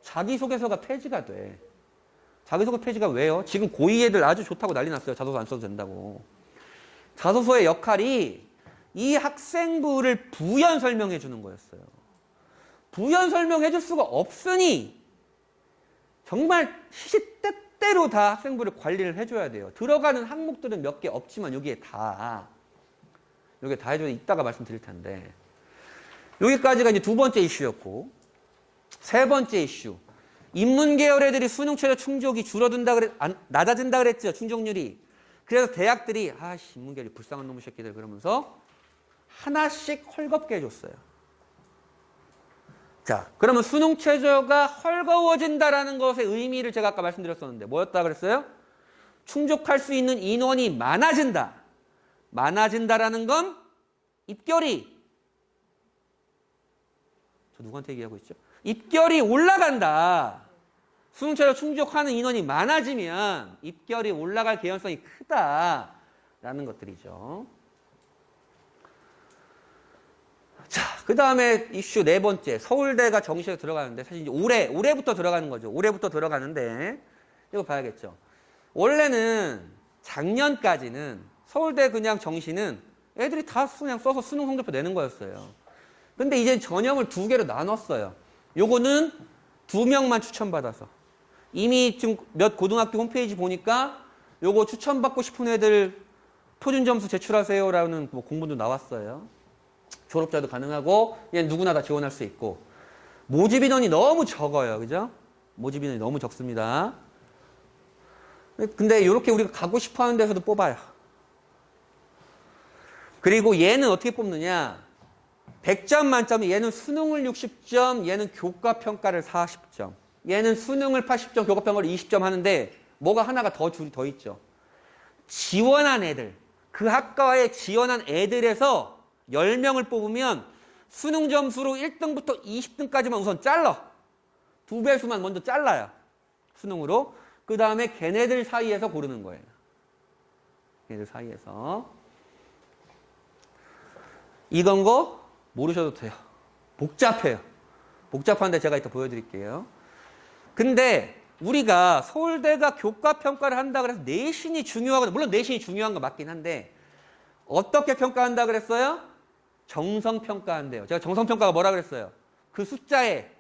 자기소개서가 폐지가 돼. 자기소개 폐지가 왜요? 지금 고2 애들 아주 좋다고 난리 났어요. 자소서 안 써도 된다고. 자소서의 역할이 이 학생부를 부연 설명해 주는 거였어요. 부연 설명해 줄 수가 없으니 정말 시시때때로 다 학생부를 관리를 해줘야 돼요. 들어가는 항목들은 몇 개 없지만 여기에 다 해줘야 이따가 말씀드릴 텐데 여기까지가 이제 두 번째 이슈였고 세 번째 이슈. 인문계열 애들이 수능 최저 충족이 낮아진다 그랬죠. 충족률이. 그래서 대학들이 아씨 인문계열이 불쌍한 놈의 새끼들 그러면서 하나씩 헐겁게 해줬어요. 자, 그러면 수능 최저가 헐거워진다라는 것의 의미를 제가 아까 말씀드렸었는데 뭐였다 그랬어요? 충족할 수 있는 인원이 많아진다. 많아진다라는 건 입결이 저 누구한테 얘기하고 있죠? 입결이 올라간다. 수능 최저 충족하는 인원이 많아지면 입결이 올라갈 개연성이 크다라는 것들이죠. 자, 그 다음에 이슈 네 번째. 서울대가 정시에 들어가는데 사실 이제 올해부터 들어가는 거죠. 올해부터 들어가는데 이거 봐야겠죠. 원래는 작년까지는 서울대 그냥 정시는 애들이 다 그냥 써서 수능 성적표 내는 거였어요. 근데 이제 전형을 두 개로 나눴어요. 요거는 2명만 추천받아서. 이미 지금 몇 고등학교 홈페이지 보니까 요거 추천받고 싶은 애들 표준점수 제출하세요라는 뭐 공문도 나왔어요. 졸업자도 가능하고 얘는 누구나 다 지원할 수 있고 모집 인원이 너무 적어요. 그죠? 모집 인원이 너무 적습니다. 근데 이렇게 우리가 가고 싶어 하는 데서도 뽑아요. 그리고 얘는 어떻게 뽑느냐 100점 만점에 얘는 수능을 60점 얘는 교과평가를 40점 얘는 수능을 80점 교과평가를 20점 하는데 뭐가 하나가 줄이 더 있죠. 지원한 애들 그 학과에 지원한 애들에서 10명을 뽑으면 수능 점수로 1등부터 20등까지만 우선 잘라. 2배수만 먼저 잘라요. 수능으로. 그 다음에 걔네들 사이에서 고르는 거예요. 걔네들 사이에서. 이건 거 모르셔도 돼요. 복잡해요. 복잡한데 제가 이따 보여드릴게요. 근데 우리가 서울대가 교과평가를 한다 그래서 내신이 중요하거든요. 물론 내신이 중요한 거 맞긴 한데 어떻게 평가한다 그랬어요? 정성평가한대요. 제가 정성평가가 뭐라 그랬어요? 그 숫자에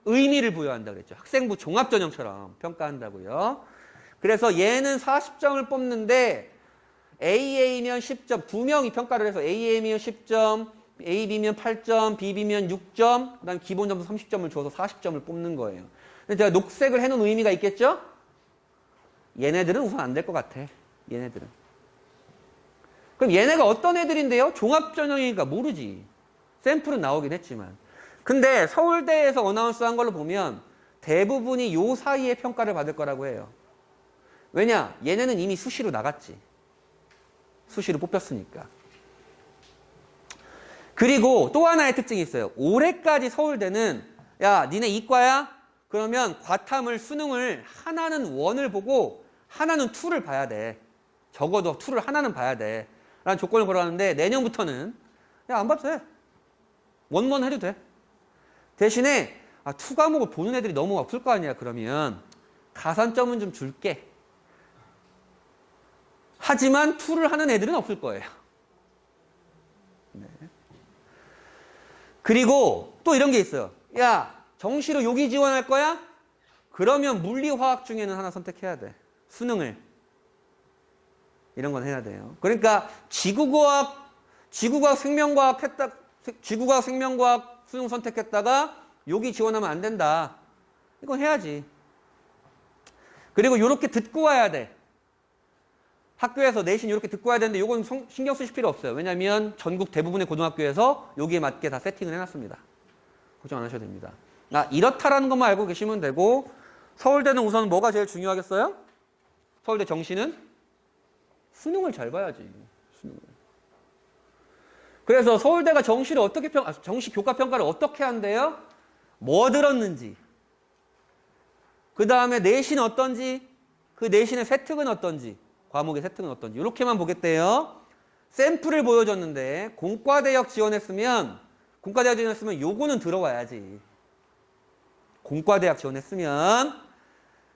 의미를 부여한다 그랬죠. 학생부 종합전형처럼 평가한다고요. 그래서 얘는 40점을 뽑는데 AA면 10점, 2명이 평가를 해서 AA면 10점, AB면 8점, BB면 6점, 그 다음 기본 점수 30점을 줘서 40점을 뽑는 거예요. 근데 제가 녹색을 해놓은 의미가 있겠죠? 얘네들은 우선 안 될 것 같아. 얘네들은. 그럼 얘네가 어떤 애들인데요? 종합전형이니까 모르지. 샘플은 나오긴 했지만. 근데 서울대에서 어나운스 한 걸로 보면 대부분이 요 사이에 평가를 받을 거라고 해요. 왜냐? 얘네는 이미 수시로 나갔지. 수시로 뽑혔으니까. 그리고 또 하나의 특징이 있어요. 올해까지 서울대는 야, 니네 이과야? 그러면 과탐을 수능을 하나는 1을 보고 하나는 2를 봐야 돼. 적어도 2를 하나는 봐야 돼. 라는 조건을 걸어놨는데 내년부터는 야, 안 봐도 돼. 1 해도 돼. 대신에 2 과목을 보는 애들이 너무 없을 거 아니야. 그러면 가산점은 좀 줄게. 하지만 2를 하는 애들은 없을 거예요. 네. 그리고 또 이런 게 있어요. 야, 정시로 요기 지원할 거야? 그러면 물리화학 중에는 하나 선택해야 돼. 수능을. 이런 건 해야 돼요. 그러니까 지구과학 생명과학 수능 선택했다가 요기 지원하면 안 된다. 이건 해야지. 그리고 요렇게 듣고 와야 돼. 학교에서 내신 이렇게 듣고 와야 되는데 요건 신경 쓰실 필요 없어요. 왜냐하면 전국 대부분의 고등학교에서 여기에 맞게 다 세팅을 해놨습니다. 걱정 안 하셔도 됩니다. 이렇다라는 것만 알고 계시면 되고, 서울대는 우선 뭐가 제일 중요하겠어요? 서울대 정시는 수능을 잘 봐야지. 수능을. 그래서 서울대가 정시를 어떻게 정시 교과 평가를 어떻게 한대요? 뭐 들었는지, 그 다음에 내신 어떤지, 그 내신의 세특은 어떤지, 과목의 세특은 어떤지 이렇게만 보겠대요. 샘플을 보여줬는데 공과대학 지원했으면 요거는 들어와야지. 공과대학 지원했으면.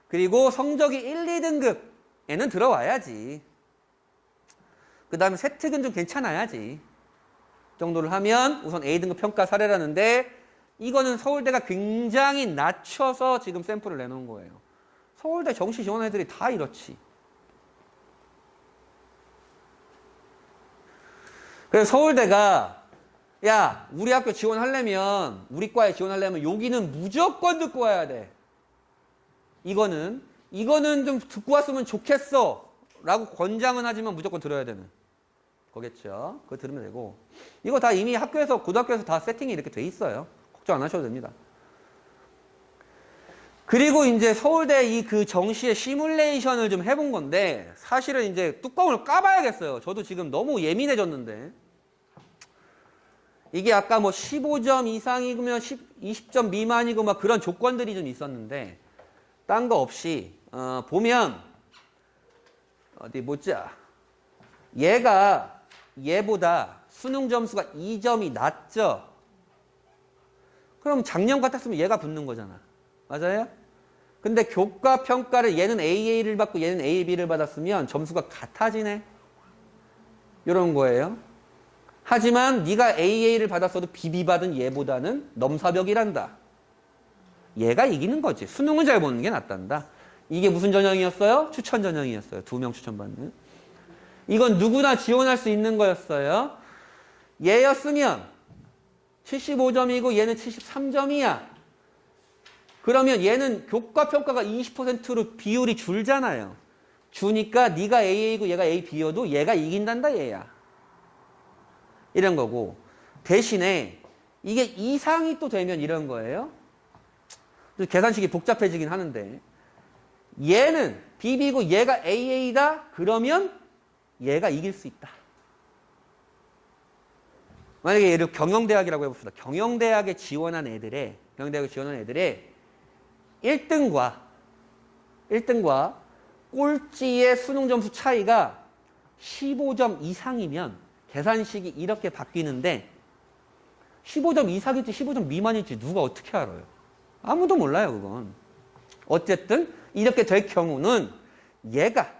그리고 성적이 1, 2등급에는 들어와야지. 그 다음에 세특은 좀 괜찮아야지. 정도를 하면 우선 A등급 평가 사례라는데, 이거는 서울대가 굉장히 낮춰서 지금 샘플을 내놓은 거예요. 서울대 정시 지원한 애들이 다 이렇지. 그래서 서울대가 야, 우리 학교 지원하려면, 우리 과에 지원하려면 여기는 무조건 듣고 와야 돼. 이거는 좀 듣고 왔으면 좋겠어 라고 권장은 하지만 무조건 들어야 되는 거겠죠. 그거 들으면 되고, 이거 다 이미 학교에서, 고등학교에서 다 세팅이 이렇게 돼 있어요. 걱정 안 하셔도 됩니다. 그리고 이제 서울대 그 정시의 시뮬레이션을 좀 해본 건데, 사실은 이제 뚜껑을 까봐야겠어요. 저도 지금 너무 예민해졌는데, 이게 아까 뭐 15점 이상이면 20점 미만이고 막 그런 조건들이 좀 있었는데, 딴 거 없이 보면 어디 보자. 얘보다 수능 점수가 2점이 낮죠. 그럼 작년 같았으면 얘가 붙는 거잖아. 맞아요? 근데 교과 평가를 얘는 AA를 받고 얘는 AB를 받았으면 점수가 같아지네. 이런 거예요. 하지만 네가 AA를 받았어도 BB 받은 얘보다는 넘사벽이란다. 얘가 이기는 거지. 수능은 잘 보는 게 낫단다. 이게 무슨 전형이었어요? 추천 전형이었어요. 2명 추천받는. 이건 누구나 지원할 수 있는 거였어요. 얘였으면 75점이고 얘는 73점이야. 그러면 얘는 교과 평가가 20%로 비율이 줄잖아요. 주니까 네가 AA고 얘가 AB여도 얘가 이긴단다 얘야. 이런 거고, 대신에 이게 이상이 또 되면 이런 거예요. 계산식이 복잡해지긴 하는데, 얘는 BB고 얘가 AA다 그러면 얘가 이길 수 있다. 만약에 예를 들어 경영대학이라고 해봅시다. 경영대학에 지원한 애들의 1등과 꼴찌의 수능 점수 차이가 15점 이상이면 계산식이 이렇게 바뀌는데, 15점 이상일지 15점 미만일지 누가 어떻게 알아요? 아무도 몰라요, 그건. 어쨌든 이렇게 될 경우는 얘가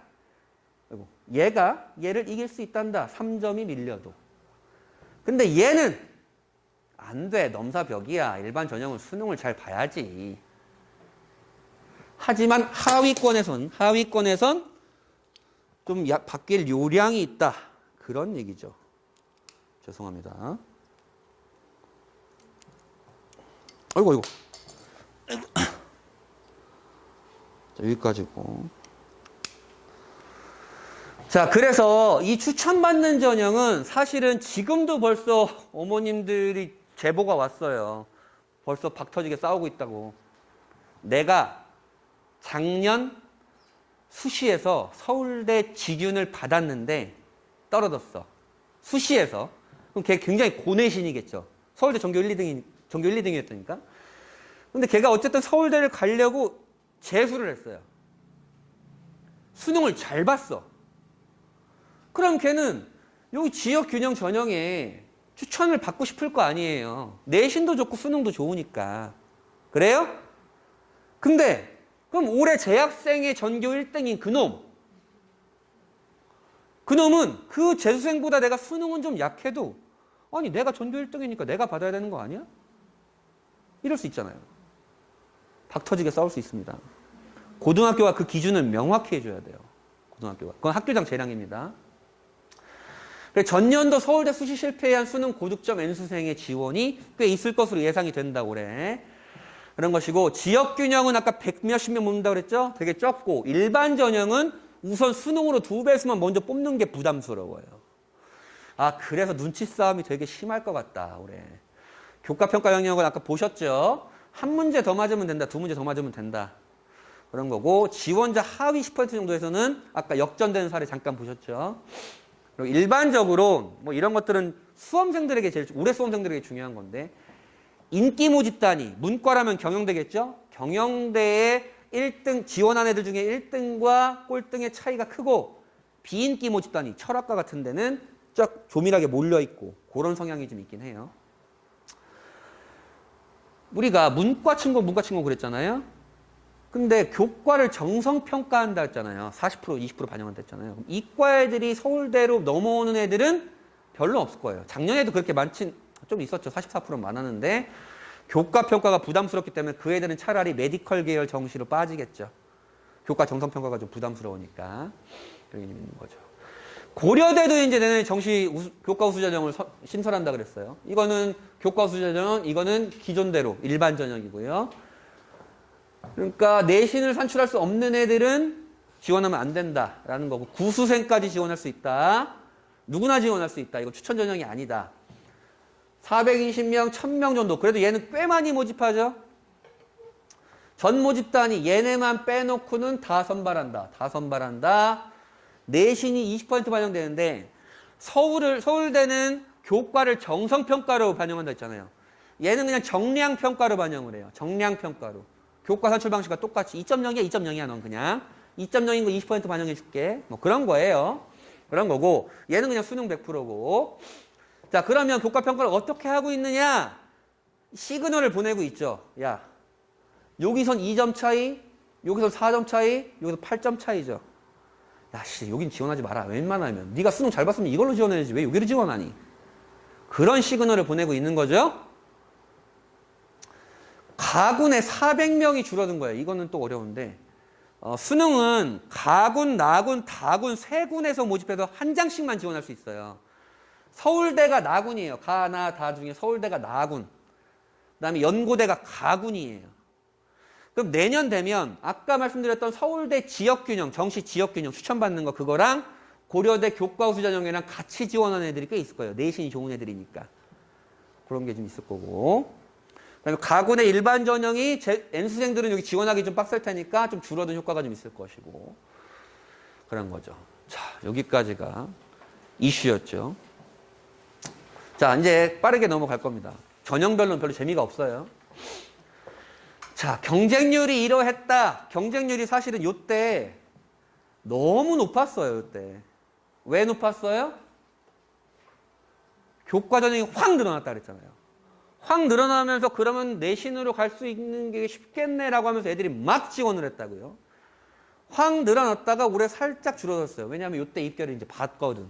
얘를 이길 수 있단다. 3점이 밀려도. 근데 얘는 안 돼. 넘사벽이야. 일반 전형은 수능을 잘 봐야지. 하지만 하위권에선 좀 바뀔 요량이 있다. 그런 얘기죠. 죄송합니다. 아이고. 자, 여기까지고. 자, 그래서 이 추천받는 전형은 사실은 지금도 벌써 어머님들이 제보가 왔어요. 벌써 박 터지게 싸우고 있다고. 내가 작년 수시에서 서울대 직윤을 받았는데 떨어졌어. 수시에서. 그럼 걔 굉장히 고내신이겠죠. 서울대 전교 1, 2등이었다니까. 근데 걔가 어쨌든 서울대를 가려고 재수를 했어요. 수능을 잘 봤어. 그럼 걔는 여기 지역균형 전형에 추천을 받고 싶을 거 아니에요. 내신도 좋고 수능도 좋으니까. 그래요? 근데 그럼 올해 재학생의 전교 1등인 그놈은 그 재수생보다 내가 수능은 좀 약해도 아니 내가 전교 1등이니까 내가 받아야 되는 거 아니야? 이럴 수 있잖아요. 박 터지게 싸울 수 있습니다. 고등학교가 그 기준을 명확히 해줘야 돼요. 고등학교가. 그건 학교장 재량입니다. 전년도 서울대 수시 실패한 수능 고득점 N수생의 지원이 꽤 있을 것으로 예상이 된다고 그래. 그런 것이고 지역균형은 아까 100몇십 명 뽑는다고 그랬죠? 되게 적고 일반 전형은 우선 수능으로 2배수만 먼저 뽑는 게 부담스러워요. 아 그래서 눈치 싸움이 되게 심할 것 같다 올해. 교과평가 영역은 아까 보셨죠? 한 문제 더 맞으면 된다. 두 문제 더 맞으면 된다. 그런 거고 지원자 하위 10% 정도에서는 아까 역전되는 사례 잠깐 보셨죠? 그리고 일반적으로 뭐 이런 것들은 수험생들에게 올해 수험생들에게 중요한 건데 인기 모집 단위, 문과라면 경영대겠죠? 경영대에 1등 지원한 애들 중에 1등과 꼴등의 차이가 크고 비인기 모집 단위, 철학과 같은 데는 쫙 조밀하게 몰려있고 그런 성향이 좀 있긴 해요. 우리가 문과 친구 그랬잖아요. 근데 교과를 정성평가한다 했잖아요. 40%, 20% 반영한다 했잖아요. 이과 애들이 서울대로 넘어오는 애들은 별로 없을 거예요. 작년에도 그렇게 많진 좀 있었죠. 44%는 많았는데 교과평가가 부담스럽기 때문에 그 애들은 차라리 메디컬 계열 정시로 빠지겠죠. 교과 정성평가가 좀 부담스러우니까. 그런 게 있는 거죠. 고려대도 이제 내년에 교과 우수 전형을 신설한다 그랬어요. 이거는 교과 우수 전형은 이거는 기존대로 일반 전형이고요. 그러니까 내신을 산출할 수 없는 애들은 지원하면 안 된다라는 거고 구수생까지 지원할 수 있다. 누구나 지원할 수 있다. 이거 추천 전형이 아니다. 420명, 1000명 정도. 그래도 얘는 꽤 많이 모집하죠. 전 모집단이 얘네만 빼놓고는 다 선발한다. 내신이 20% 반영되는데 서울대는 교과를 정성평가로 반영한다 했잖아요. 얘는 그냥 정량평가로 반영을 해요. 정량평가로. 교과 산출 방식과 똑같이 2.0이야 2.0이야 넌 그냥 2.0인 거 20% 반영해 줄게 뭐 그런 거예요. 그런 거고 얘는 그냥 수능 100%고 자 그러면 교과 평가를 어떻게 하고 있느냐 시그널을 보내고 있죠. 야 여기선 2점 차이 여기선 4점 차이 여기서 8점 차이죠. 야 씨 여긴 지원하지 마라. 웬만하면 네가 수능 잘 봤으면 이걸로 지원해야지 왜 여기를 지원하니. 그런 시그널을 보내고 있는 거죠. 가군에 400명이 줄어든 거예요. 이거는 또 어려운데 수능은 가군, 나군, 다군 세 군에서 모집해서 한 장씩만 지원할 수 있어요. 서울대가 나군이에요. 가, 나, 다 중에 서울대가 나군. 그다음에 연고대가 가군이에요. 그럼 내년 되면 아까 말씀드렸던 서울대 지역균형, 정시 지역균형 추천받는 거 그거랑 고려대 교과우수 전형이랑 같이 지원하는 애들이 꽤 있을 거예요. 내신이 좋은 애들이니까. 그런 게 좀 있을 거고. 그다음에 가군의 일반 전형이 N수생들은 여기 지원하기 좀 빡셀 테니까 좀 줄어든 효과가 좀 있을 것이고 그런 거죠. 자 여기까지가 이슈였죠. 자 이제 빠르게 넘어갈 겁니다. 전형별로는 별로 재미가 없어요. 자 경쟁률이 이러했다. 경쟁률이 사실은 요때 너무 높았어요. 요때. 왜 높았어요? 교과 전형이 확 늘어났다 그랬잖아요. 확 늘어나면서 그러면 내신으로 갈 수 있는 게 쉽겠네라고 하면서 애들이 막 지원을 했다고요. 확 늘어났다가 올해 살짝 줄어들었어요. 왜냐하면 이때 입결을 이제 봤거든.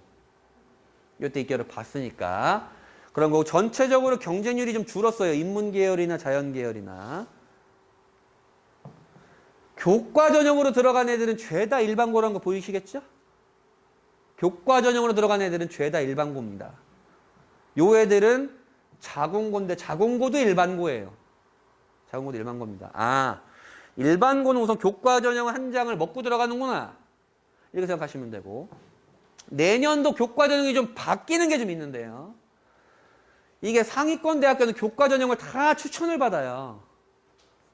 이때 입결을 봤으니까. 그런 거고 전체적으로 경쟁률이 좀 줄었어요. 인문 계열이나 자연 계열이나. 교과 전형으로 들어간 애들은 죄다 일반고라는 거 보이시겠죠? 교과 전형으로 들어간 애들은 죄다 일반고입니다. 요 애들은 자공고인데 자공고도 일반고예요. 자공고도 일반고입니다. 아, 일반고는 우선 교과 전형 한 장을 먹고 들어가는구나. 이렇게 생각하시면 되고 내년도 교과 전형이 좀 바뀌는 게 좀 있는데요. 이게 상위권 대학교는 교과 전형을 다 추천을 받아요.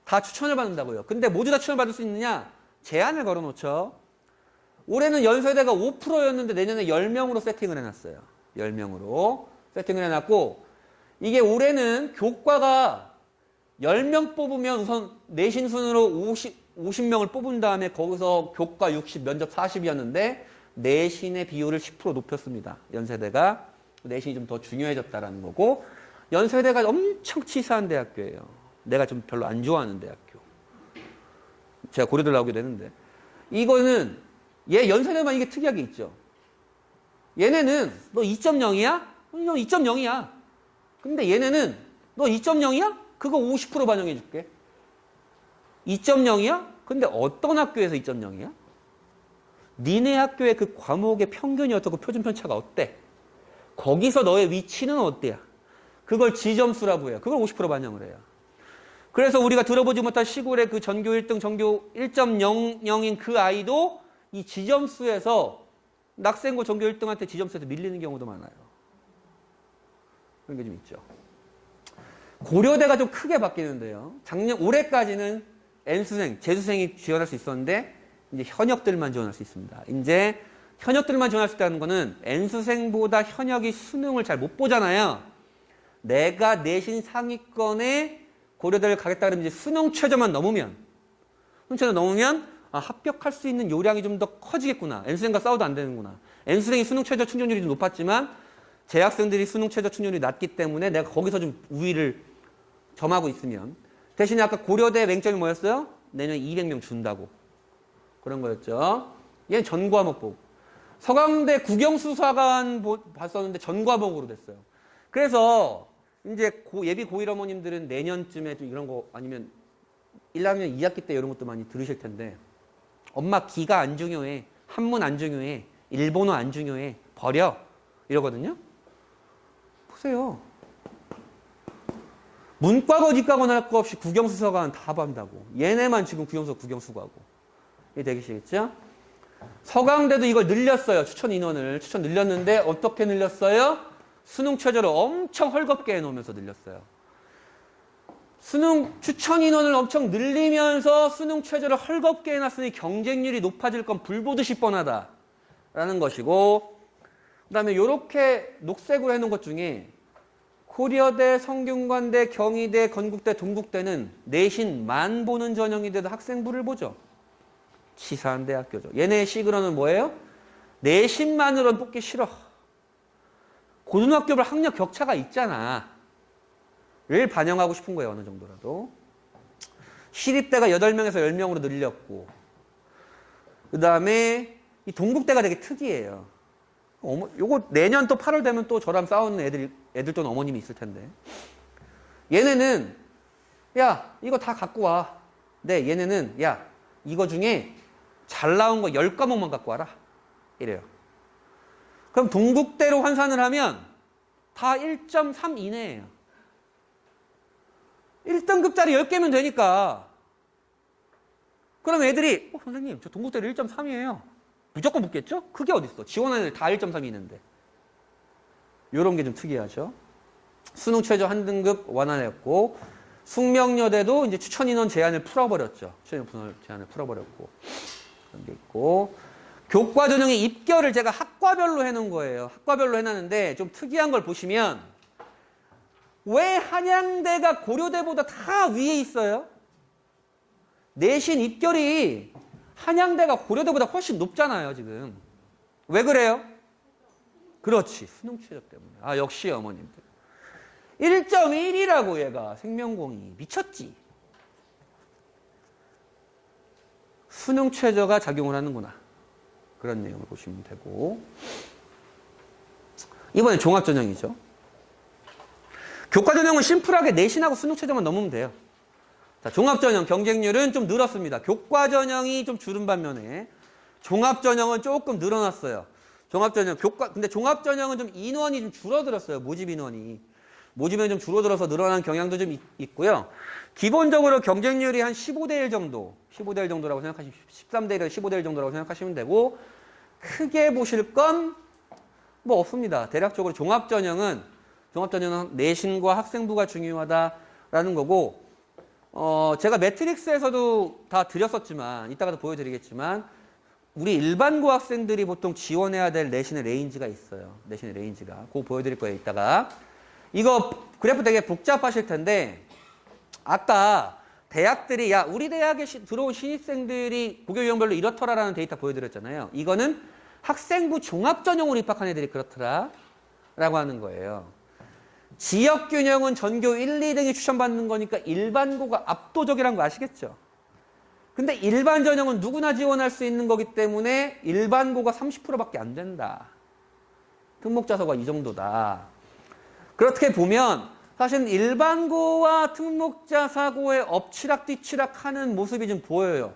다 추천을 받는다고요. 근데 모두 다 추천을 받을 수 있느냐? 제한을 걸어놓죠. 올해는 연세대가 5%였는데 내년에 10명으로 세팅을 해놨어요. 10명으로 세팅을 해놨고 이게 올해는 교과가 10명 뽑으면 우선 내신 순으로 50명을 뽑은 다음에 거기서 교과 60, 면접 40이었는데 내신의 비율을 10% 높였습니다. 연세대가 내신이 좀 더 중요해졌다라는 거고 연세대가 엄청 치사한 대학교예요. 내가 좀 별로 안 좋아하는 대학교. 제가 고려대를 나오게 되는데 이거는 얘 연세대만 이게 특이하게 있죠. 얘네는 너 2.0이야? 너 2.0이야. 근데 얘네는 너 2.0이야? 그거 50% 반영해 줄게. 2.0이야? 근데 어떤 학교에서 2.0이야? 니네 학교의 그 과목의 평균이 어떻고 표준 편차가 어때? 거기서 너의 위치는 어때야? 그걸 지점수라고 해요. 그걸 50% 반영을 해요. 그래서 우리가 들어보지 못한 시골의 그 전교 1등, 전교 1.00인 그 아이도 이 지점수에서 낙생고 전교 1등한테 지점수에서 밀리는 경우도 많아요. 그런 게 좀 있죠. 고려대가 좀 크게 바뀌는데요. 올해까지는 N수생, 재수생이 지원할 수 있었는데 이제 현역들만 지원할 수 있습니다. 이제 현역들만 지원할 수 있다는 거는 N수생보다 현역이 수능을 잘 못 보잖아요. 내가 내신 상위권에 고려대를 가겠다 그러면 이제 수능 최저만 넘으면 합격할 수 있는 요량이 좀 더 커지겠구나. N수생과 싸워도 안 되는구나. N수생이 수능 최저 충족률이 좀 높았지만 재학생들이 수능 최저 충족률이 낮기 때문에 내가 거기서 좀 우위를 점하고 있으면 대신에 아까 고려대 맹점이 뭐였어요? 내년에 200명 준다고. 그런 거였죠. 얘는 전과목 보고. 서강대 국영수사관 봤었는데 전과목으로 됐어요. 그래서 이제 예비 고1 어머님들은 내년쯤에 좀 이런 거 아니면 1학년 2학기 때 이런 것도 많이 들으실 텐데 엄마 기가 안 중요해. 한문 안 중요해. 일본어 안 중요해. 버려. 이러거든요. 보세요. 문과고 이과고는 할 거 없이 국영수사관 다 반다고. 얘네만 지금 국영수가고. 이게 되시겠죠? 서강대도 이걸 늘렸어요. 추천 인원을. 추천 늘렸는데 어떻게 늘렸어요? 수능 최저를 엄청 헐겁게 해놓으면서 늘렸어요. 수능 추천 인원을 엄청 늘리면서 수능 최저를 헐겁게 해놨으니 경쟁률이 높아질 건 불보듯이 뻔하다라는 것이고 그 다음에 이렇게 녹색으로 해놓은 것 중에 고려대, 성균관대, 경희대, 건국대, 동국대는 내신만 보는 전형인데도 학생부를 보죠. 치사한 대학교죠. 얘네의 시그널은 뭐예요? 내신만으로는 뽑기 싫어. 고등학교별 학력 격차가 있잖아. 를 반영하고 싶은 거예요. 어느 정도라도. 시립대가 8명에서 10명으로 늘렸고 그 다음에 이 동국대가 되게 특이해요. 요거 내년 또 8월 되면 또 저랑 싸우는 애들 또는 어머님이 있을 텐데 얘네는 야 이거 다 갖고 와. 네 얘네는 야 이거 중에 잘 나온 거 10과목만 갖고 와라. 이래요. 그럼 동국대로 환산을 하면 다 1.3 이내예요. 1등급짜리 10개면 되니까. 그럼 애들이 선생님 저 동국대로 1.3이에요. 무조건 붙겠죠? 그게 어딨어. 지원하는 애들 다 1.3이 있는데. 이런 게 좀 특이하죠. 수능 최저 한 등급 완화했고 숙명여대도 이제 추천 인원 제한을 풀어버렸죠. 추천 인원 제한을 풀어버렸고 그런 게 있고 교과 전형의 입결을 제가 학과별로 해놓은 거예요. 학과별로 해놨는데 좀 특이한 걸 보시면 왜 한양대가 고려대보다 다 위에 있어요? 내신 입결이 한양대가 고려대보다 훨씬 높잖아요, 지금. 왜 그래요? 그렇지, 수능 최저 때문에. 아, 역시 어머님들. 1.1이라고 얘가 생명공이 미쳤지. 수능 최저가 작용을 하는구나. 그런 내용을 보시면 되고. 이번엔 종합전형이죠. 교과전형은 심플하게 내신하고 수능 최저만 넘으면 돼요. 자, 종합전형 경쟁률은 좀 늘었습니다. 교과전형이 좀 줄은 반면에 종합전형은 조금 늘어났어요. 종합전형, 근데 종합전형은 좀 인원이 좀 줄어들었어요. 모집 인원이. 모집이 좀 줄어들어서 늘어난 경향도 좀 있고요. 기본적으로 경쟁률이 한 15대 1 정도, 15대 1 정도라고 생각하시면, 13대 1에서 15대 1 정도라고 생각하시면 되고, 크게 보실 건 뭐 없습니다. 대략적으로 종합전형은 내신과 학생부가 중요하다라는 거고, 제가 매트릭스에서도 다 드렸었지만, 이따가도 보여드리겠지만, 우리 일반고 학생들이 보통 지원해야 될 내신의 레인지가 있어요. 내신의 레인지가. 그거 보여드릴 거예요, 이따가. 이거 그래프 되게 복잡하실 텐데 아까 대학들이 야 우리 대학에 들어온 신입생들이 고교 유형별로 이렇더라라는 데이터 보여드렸잖아요. 이거는 학생부 종합전형으로 입학한 애들이 그렇더라 라고 하는 거예요. 지역균형은 전교 1, 2등이 추천받는 거니까 일반고가 압도적이라는 거 아시겠죠? 근데 일반 전형은 누구나 지원할 수 있는 거기 때문에 일반고가 30%밖에 안 된다. 특목자사고가 이 정도다. 그렇게 보면 사실 일반고와 특목자사고의 엎치락뒤치락 하는 모습이 좀 보여요.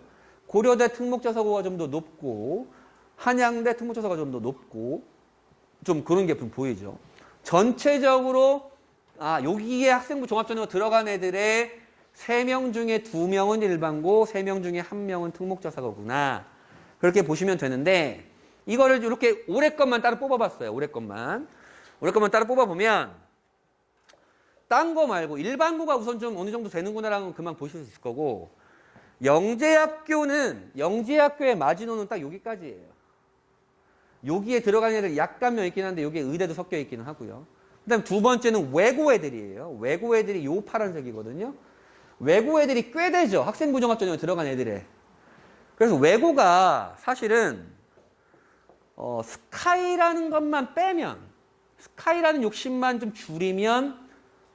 고려대 특목자사고가 좀 더 높고 한양대 특목자사고가 좀 더 높고 좀 그런 게 좀 보이죠. 전체적으로 여기에 학생부 종합전형으로 들어간 애들의 3명 중에 2명은 일반고, 3명 중에 1명은 특목자사고구나. 그렇게 보시면 되는데 이거를 이렇게 올해 것만 따로 뽑아봤어요. 올해 것만 따로 뽑아보면 딴 거 말고 일반고가 우선 좀 어느 정도 되는구나라는 건 금방 보실 수 있을 거고 영재학교의 마지노는 딱 여기까지예요. 여기에 들어가는 애들 약간 몇 있긴 한데 여기에 의대도 섞여 있기는 하고요. 그 다음 두 번째는 외고 애들이에요. 외고 애들이 요 파란색이거든요. 외고 애들이 꽤 되죠. 학생부 종합전형에 들어간 애들에. 그래서 외고가 사실은 스카이라는 것만 빼면 스카이라는 욕심만 좀 줄이면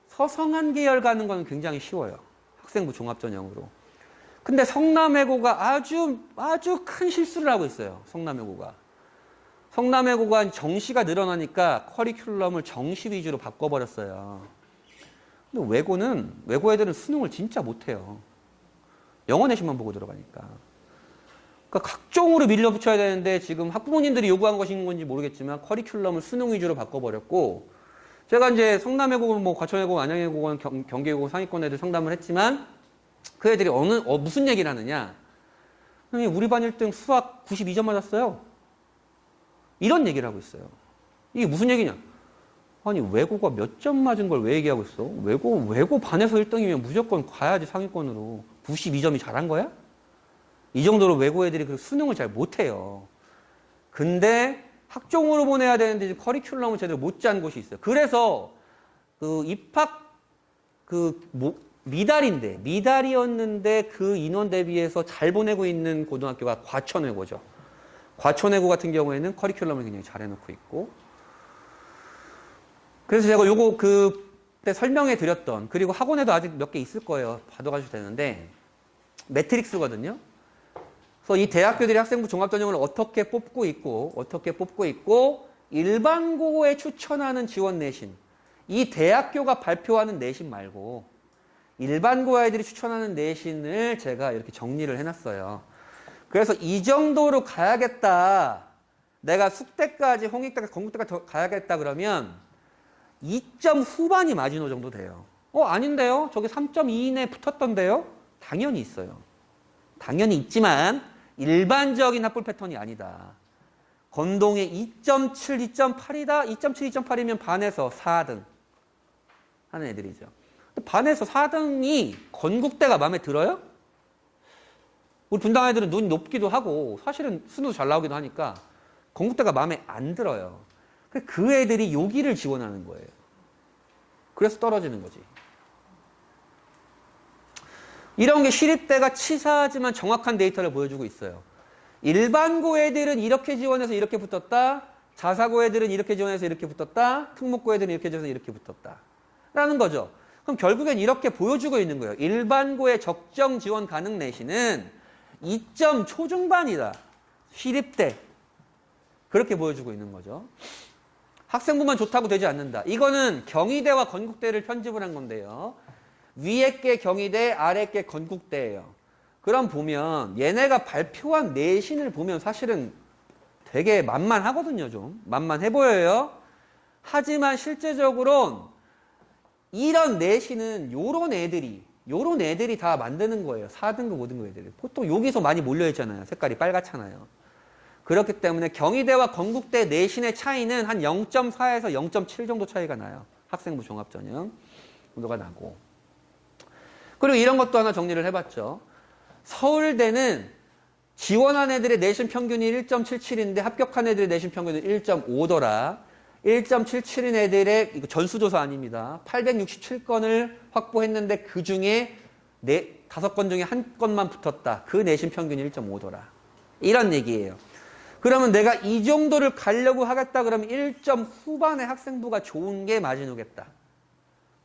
서성한 계열 가는 건 굉장히 쉬워요. 학생부 종합전형으로. 근데 성남외고가 아주 큰 실수를 하고 있어요. 성남외고가 정시가 늘어나니까 커리큘럼을 정시 위주로 바꿔버렸어요. 근데 외고 애들은 수능을 진짜 못해요. 영어 내신만 보고 들어가니까. 그러니까 각종으로 밀려붙여야 되는데 지금 학부모님들이 요구한 것인 건지 모르겠지만 커리큘럼을 수능 위주로 바꿔버렸고 제가 이제 성남외고, 과천외고, 안양외고, 경기외고 상위권 애들 상담을 했지만 그 애들이 무슨 얘기를 하느냐. 우리 반 1등 수학 92점 맞았어요. 이런 얘기를 하고 있어요. 이게 무슨 얘기냐. 아니 외고가 몇 점 맞은 걸 왜 얘기하고 있어? 외고 반에서 1등이면 무조건 가야지 상위권으로. 92점이 잘한 거야? 이 정도로 외고 애들이 그 수능을 잘 못해요. 근데 학종으로 보내야 되는데 커리큘럼을 제대로 못 짠 곳이 있어요. 그래서 그 입학 미달이었는데 그 인원 대비해서 잘 보내고 있는 고등학교가 과천외고죠. 과천외고 같은 경우에는 커리큘럼을 굉장히 잘 해놓고 있고 그래서 제가 요거 그때 설명해 드렸던 그리고 학원에도 아직 몇 개 있을 거예요. 받아가셔도 되는데 매트릭스거든요. 그래서 이 대학교들이 학생부 종합전형을 어떻게 뽑고 있고 일반고에 추천하는 지원 내신 이 대학교가 발표하는 내신 말고 일반고 아이들이 추천하는 내신을 제가 이렇게 정리를 해놨어요. 그래서 이 정도로 가야겠다. 내가 숙대까지 홍익대까지 건국대까지 가야겠다 그러면 2점 후반이 마지노 정도 돼요. 아닌데요? 저게 3.2 이내에 붙었던데요? 당연히 있어요. 당연히 있지만 일반적인 합불 패턴이 아니다. 건동에 2.7, 2.8이다. 2.7, 2.8이면 반에서 4등 하는 애들이죠. 반에서 4등이 건국대가 마음에 들어요? 우리 분당 애들은 눈이 높기도 하고 사실은 수능도 잘 나오기도 하니까 건국대가 마음에 안 들어요. 그 애들이 여기를 지원하는 거예요. 그래서 떨어지는 거지. 이런 게 시립대가 치사하지만 정확한 데이터를 보여주고 있어요. 일반고 애들은 이렇게 지원해서 이렇게 붙었다. 자사고 애들은 이렇게 지원해서 이렇게 붙었다. 특목고 애들은 이렇게 지원해서 이렇게 붙었다. 라는 거죠. 그럼 결국엔 이렇게 보여주고 있는 거예요. 일반고의 적정 지원 가능 내신은 2점 초중반이다. 시립대. 그렇게 보여주고 있는 거죠. 학생부만 좋다고 되지 않는다. 이거는 경희대와 건국대를 편집을 한 건데요. 위에 게 경희대, 아래 게 건국대예요. 그럼 보면 얘네가 발표한 내신을 보면 사실은 되게 만만하거든요. 좀 만만해 보여요. 하지만 실제적으로는 이런 내신은 요런 애들이 다 만드는 거예요. 4등급, 5등급 애들이. 보통 여기서 많이 몰려있잖아요. 색깔이 빨갛잖아요. 그렇기 때문에 경희대와 건국대 내신의 차이는 한 0.4에서 0.7 정도 차이가 나요. 학생부 종합전형 정도가 나고. 그리고 이런 것도 하나 정리를 해봤죠. 서울대는 지원한 애들의 내신 평균이 1.77인데 합격한 애들의 내신 평균은 1.5더라. 1.77인 애들의, 이거 전수조사 아닙니다. 867건을 확보했는데 그 중에 5건 중에 1건만 붙었다. 그 내신 평균이 1.5더라. 이런 얘기예요. 그러면 내가 이 정도를 가려고 하겠다 그러면 1점 후반의 학생부가 좋은 게 마지노겠다.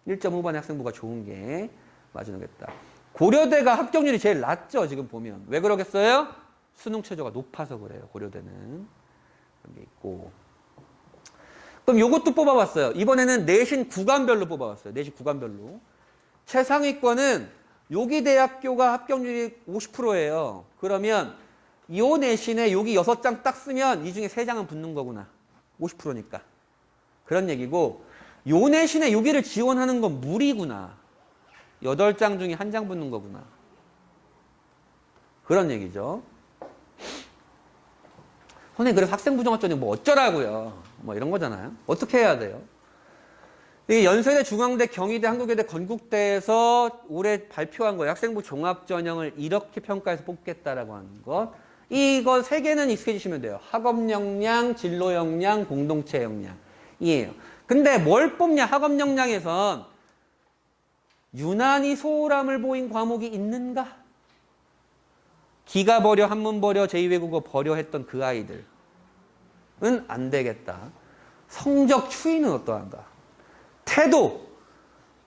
1점 후반의 학생부가 좋은 게 마지노겠다. 고려대가 합격률이 제일 낮죠, 지금 보면. 왜 그러겠어요? 수능 최저가 높아서 그래요, 고려대는. 그런 게 있고. 그럼 요것도 뽑아봤어요. 이번에는 내신 구간별로 뽑아봤어요. 내신 구간별로. 최상위권은 여기 대학교가 합격률이 50%예요. 그러면 요 내신에 여기 6장 딱 쓰면 이 중에 3장은 붙는 거구나. 50%니까. 그런 얘기고, 요 내신에 여기를 지원하는 건 무리구나. 8장 중에 1장 붙는 거구나. 그런 얘기죠. 선생님, 그래서 학생부 종합전형 뭐 어쩌라고요? 뭐 이런 거잖아요. 어떻게 해야 돼요? 이 연세대, 중앙대, 경희대, 한국외대, 건국대에서 올해 발표한 거예요. 학생부 종합전형을 이렇게 평가해서 뽑겠다라고 하는 것. 이거 3개는 익숙해지시면 돼요. 학업 역량, 진로 역량, 공동체 역량이에요. 근데 뭘 뽑냐? 학업 역량에선 유난히 소홀함을 보인 과목이 있는가? 기가 버려, 한문 버려, 제2외국어 버려 했던 그 아이들은 안 되겠다. 성적 추이는 어떠한가?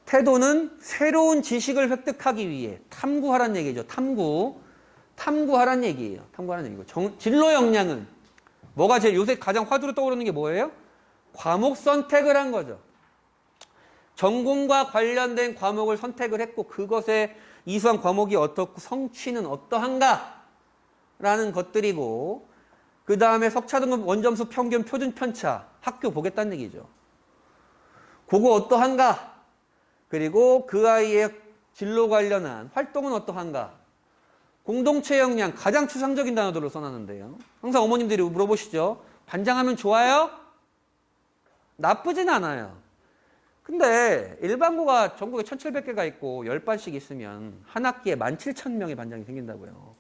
태도는 새로운 지식을 획득하기 위해 탐구하라는 얘기죠. 탐구하라는 얘기예요. 탐구하라는 얘기고. 진로 역량은 뭐가 제일 요새 가장 화두로 떠오르는 게 뭐예요? 과목 선택을 한 거죠. 전공과 관련된 과목을 선택을 했고 그것에 이수한 과목이 어떻고 성취는 어떠한가? 라는 것들이고 그 다음에 석차 등급 원점수 평균 표준 편차 학교 보겠다는 얘기죠. 그거 어떠한가? 그리고 그 아이의 진로 관련한 활동은 어떠한가? 공동체 역량 가장 추상적인 단어들을 써놨는데요. 항상 어머님들이 물어보시죠. 반장하면 좋아요? 나쁘진 않아요. 근데 일반고가 전국에 1700개가 있고 10반씩 있으면 한 학기에 17,000명의 반장이 생긴다고요.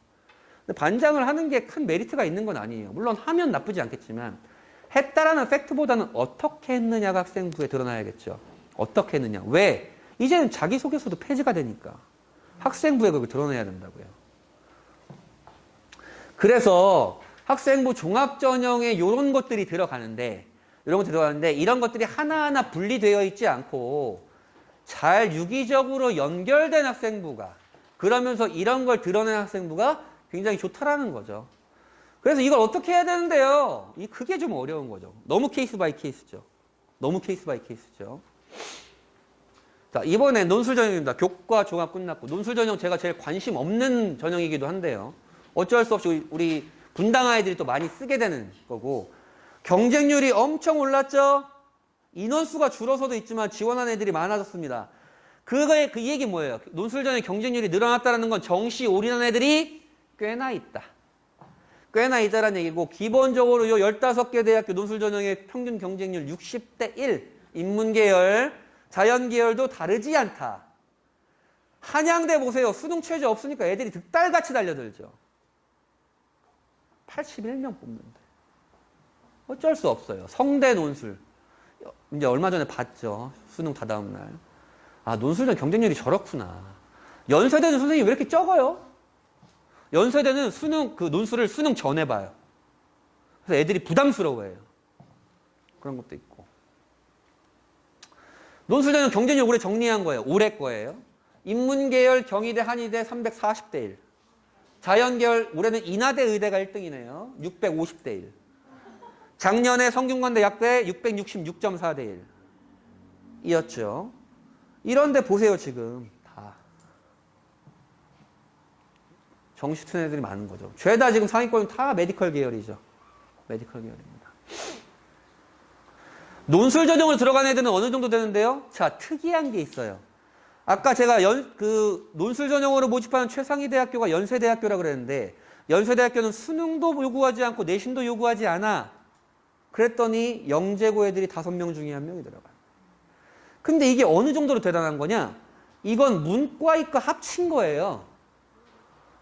근데 반장을 하는 게 큰 메리트가 있는 건 아니에요. 물론 하면 나쁘지 않겠지만 했다라는 팩트보다는 어떻게 했느냐가 학생부에 드러나야겠죠. 어떻게 했느냐. 왜? 이제는 자기소개서도 폐지가 되니까 학생부에 그걸 드러내야 된다고요. 그래서 학생부 종합전형에 이런 것들이 들어가는데 이런 것들이 하나하나 분리되어 있지 않고 잘 유기적으로 연결된 학생부가 그러면서 이런 걸 드러낸 학생부가 굉장히 좋다라는 거죠. 그래서 이걸 어떻게 해야 되는데요? 그게 좀 어려운 거죠. 너무 케이스 바이 케이스죠. 자, 이번에 논술 전형입니다. 교과 종합 끝났고 논술 전형 제가 제일 관심 없는 전형이기도 한데요. 어쩔 수 없이 우리 분당 아이들이 또 많이 쓰게 되는 거고 경쟁률이 엄청 올랐죠? 인원수가 줄어서도 있지만 지원한 애들이 많아졌습니다. 그 얘기 뭐예요? 논술 전형 경쟁률이 늘어났다는 건 정시 올인한 애들이 꽤나 있다라는 얘기고 기본적으로 요 15개 대학교 논술 전형의 평균 경쟁률 60대 1 인문계열, 자연계열도 다르지 않다. 한양대 보세요. 수능 최저 없으니까 애들이 득달같이 달려들죠. 81명 뽑는데. 어쩔 수 없어요. 성대 논술. 이제 얼마 전에 봤죠. 수능 다다음 날. 아, 논술전 경쟁률이 저렇구나. 연세대는 선생님이 왜 이렇게 적어요? 연세대는 논술을 수능 전에 봐요. 그래서 애들이 부담스러워해요. 그런 것도 있고. 논술전은 경쟁률 올해 정리한 거예요. 올해 거예요. 인문계열 경희대 한의대 340대 1. 자연계열 올해는 인하대 의대가 1등이네요. 650대 1. 작년에 성균관대 약대 666.4대 1 이었죠. 이런데 보세요. 지금 다 정시 트는 애들이 많은 거죠. 죄다 지금 상위권은 다 메디컬 계열이죠. 메디컬 계열입니다. 논술 전형으로 들어간 애들은 어느 정도 되는데요. 자, 특이한 게 있어요. 아까 제가 논술 전형으로 모집하는 최상위 대학교가 연세대학교라고 그랬는데 연세대학교는 수능도 요구하지 않고 내신도 요구하지 않아. 그랬더니 영재고 애들이 5명 중에 1명이 들어가요. 근데 이게 어느 정도로 대단한 거냐? 이건 문과, 이과 합친 거예요.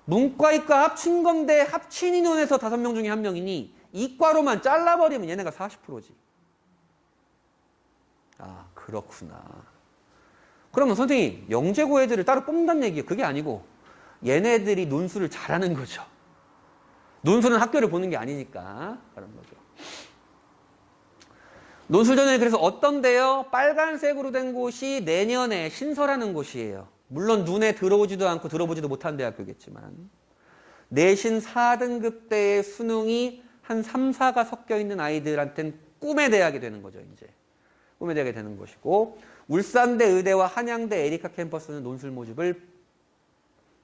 문과 이과 합친 건데 합친 인원에서 5명 중에 1명이니 이과로만 잘라버리면 얘네가 40%지. 아, 그렇구나. 그러면 선생님, 영재고 애들을 따로 뽑는다는 얘기예요. 그게 아니고 얘네들이 논술을 잘하는 거죠. 논술은 학교를 보는 게 아니니까 그런 거죠. 논술 전형이 그래서 어떤데요? 빨간색으로 된 곳이 내년에 신설하는 곳이에요. 물론 눈에 들어오지도 않고 들어보지도 못한 대학교겠지만 내신 4등급 때의 수능이 한 3, 4가 섞여 있는 아이들한테는 꿈의 대학이 되는 거죠. 이제 꿈의 대학이 되는 것이고 울산대 의대와 한양대 에리카 캠퍼스는 논술 모집을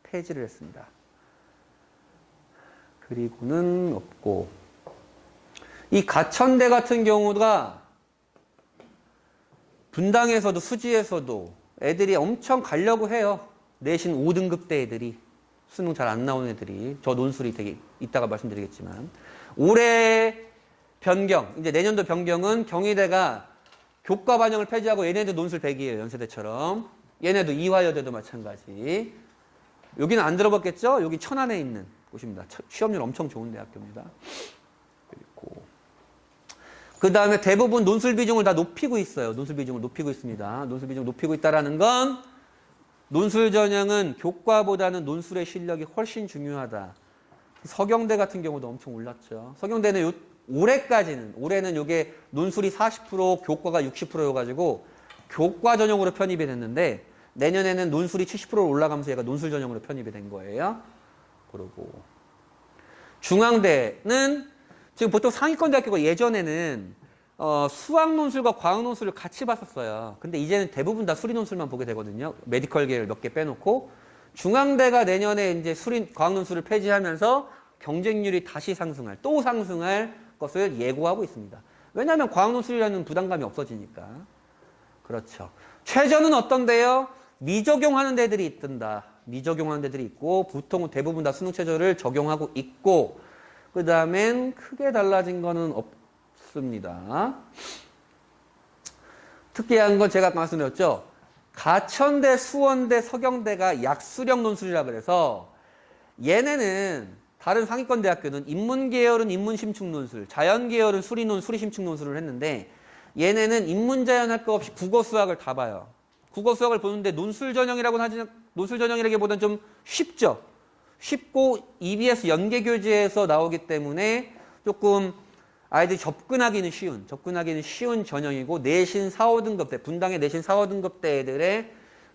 폐지를 했습니다. 그리고는 없고 이 가천대 같은 경우가 분당에서도 수지에서도 애들이 엄청 가려고 해요. 내신 5등급 대 애들이 수능 잘 안 나오는 애들이 저 논술이 되게 이따가 말씀드리겠지만 올해 변경 이제 내년도 변경은 경희대가 교과 반영을 폐지하고 얘네도 논술 100이에요. 연세대처럼 얘네도 이화여대도 마찬가지. 여기는 안 들어봤겠죠? 여기 천안에 있는 곳입니다. 취업률 엄청 좋은 대학교입니다. 그리고 그 다음에 대부분 논술 비중을 다 높이고 있어요. 논술 비중을 높이고 있습니다. 논술 비중을 높이고 있다라는 건 논술 전형은 교과보다는 논술의 실력이 훨씬 중요하다. 서경대 같은 경우도 엄청 올랐죠. 서경대는 올해는 이게 논술이 40%, 교과가 60%여가지고 교과 전형으로 편입이 됐는데 내년에는 논술이 70%로 올라가면서 얘가 논술 전형으로 편입이 된 거예요. 그리고 중앙대는 지금 보통 상위권 대학교가 예전에는 수학 논술과 과학 논술을 같이 봤었어요. 근데 이제는 대부분 다 수리 논술만 보게 되거든요. 메디컬 계열 몇 개 빼놓고 중앙대가 내년에 이제 과학 논술을 폐지하면서 경쟁률이 다시 또 상승할 것을 예고하고 있습니다. 왜냐하면 과학 논술이라는 부담감이 없어지니까. 그렇죠. 최저는 어떤데요? 미적용하는 데들이 있던다. 미적용하는 데들이 있고 보통은 대부분 다 수능 최저를 적용하고 있고 그 다음엔 크게 달라진 거는 없습니다. 특이한 건 제가 아까 말씀드렸죠. 가천대, 수원대, 서경대가 약수령 논술이라 그래서 얘네는 다른 상위권 대학교는 인문계열은 인문심층 논술, 자연계열은 수리심층 논술을 했는데 얘네는 인문자연 할 거 없이 국어 수학을 다 봐요. 국어 수학을 보는데 논술 전형이라기보다는 좀 쉽죠. 쉽고 EBS 연계교재에서 나오기 때문에 조금 아이들이 접근하기는 쉬운 전형이고 내신 4, 5등급 대, 분당의 내신 4, 5등급 대 애들의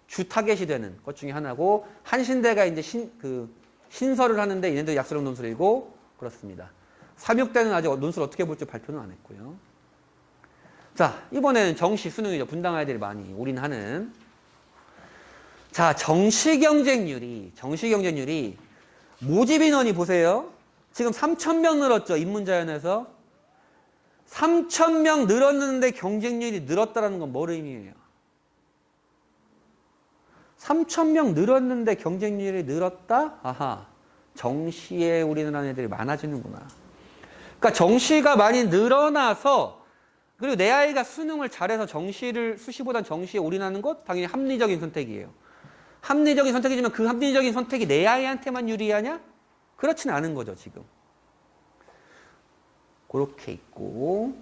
주 타겟이 되는 것 중에 하나고 한신대가 이제 신설을 하는데 얘네도 약수령 논술이고 그렇습니다. 3, 6대는 아직 논술 어떻게 볼지 발표는 안 했고요. 자, 이번에는 정시 수능이죠. 분당 아이들이 많이 올인하는. 자, 정시 경쟁률이 모집 인원이 보세요. 지금 3,000명 늘었죠. 인문자연에서. 3,000명 늘었는데 경쟁률이 늘었다는 건 뭘 의미해요? 3,000명 늘었는데 경쟁률이 늘었다? 아하, 정시에 올인하는 애들이 많아지는구나. 그러니까 정시가 많이 늘어나서 그리고 내 아이가 수능을 잘해서 수시보단 정시에 올인하는 것 당연히 합리적인 선택이에요. 합리적인 선택이지만 그 합리적인 선택이 내 아이한테만 유리하냐? 그렇진 않은 거죠, 지금. 그렇게 있고,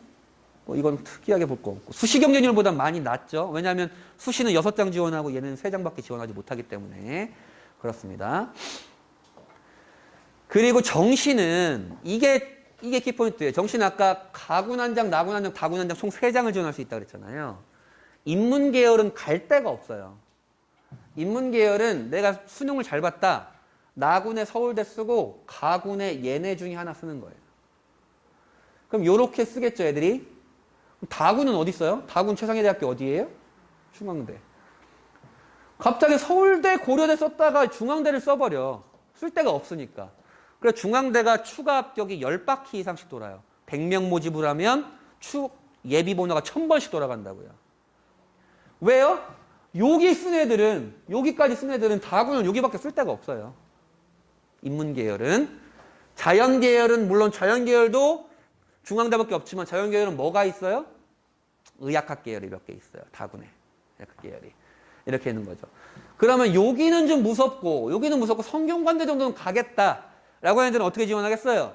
이건 특이하게 볼 거 없고. 수시 경쟁률보다 많이 낮죠. 왜냐하면 수시는 6장 지원하고 얘는 3장밖에 지원하지 못하기 때문에. 그렇습니다. 그리고 정시는, 이게 키포인트예요. 정시는 아까 가군 한 장, 나군 한 장, 다군 한 장 총 3장을 지원할 수 있다고 그랬잖아요. 인문계열은 갈 데가 없어요. 인문계열은 내가 수능을 잘 봤다. 나군에 서울대 쓰고 가군에 얘네 중에 하나 쓰는 거예요. 그럼 요렇게 쓰겠죠, 애들이? 다군은 어디 있어요? 다군 최상위 대학교 어디예요? 중앙대. 갑자기 서울대, 고려대 썼다가 중앙대를 써버려. 쓸 데가 없으니까. 그래서 중앙대가 추가 합격이 10바퀴 이상씩 돌아요. 100명 모집을 하면 예비 번호가 1000번씩 돌아간다고요. 왜요? 여기까지 쓴 애들은 다군은 여기밖에 쓸 데가 없어요. 인문계열은. 자연계열은 물론 자연계열도 중앙대밖에 없지만 자연계열은 뭐가 있어요? 의학학 계열이 몇 개 있어요. 다군에. 의학학 계열이. 이렇게 있는 거죠. 그러면 여기는 좀 무섭고 여기는 무섭고 성균관대 정도는 가겠다라고 하는 데는 어떻게 지원하겠어요?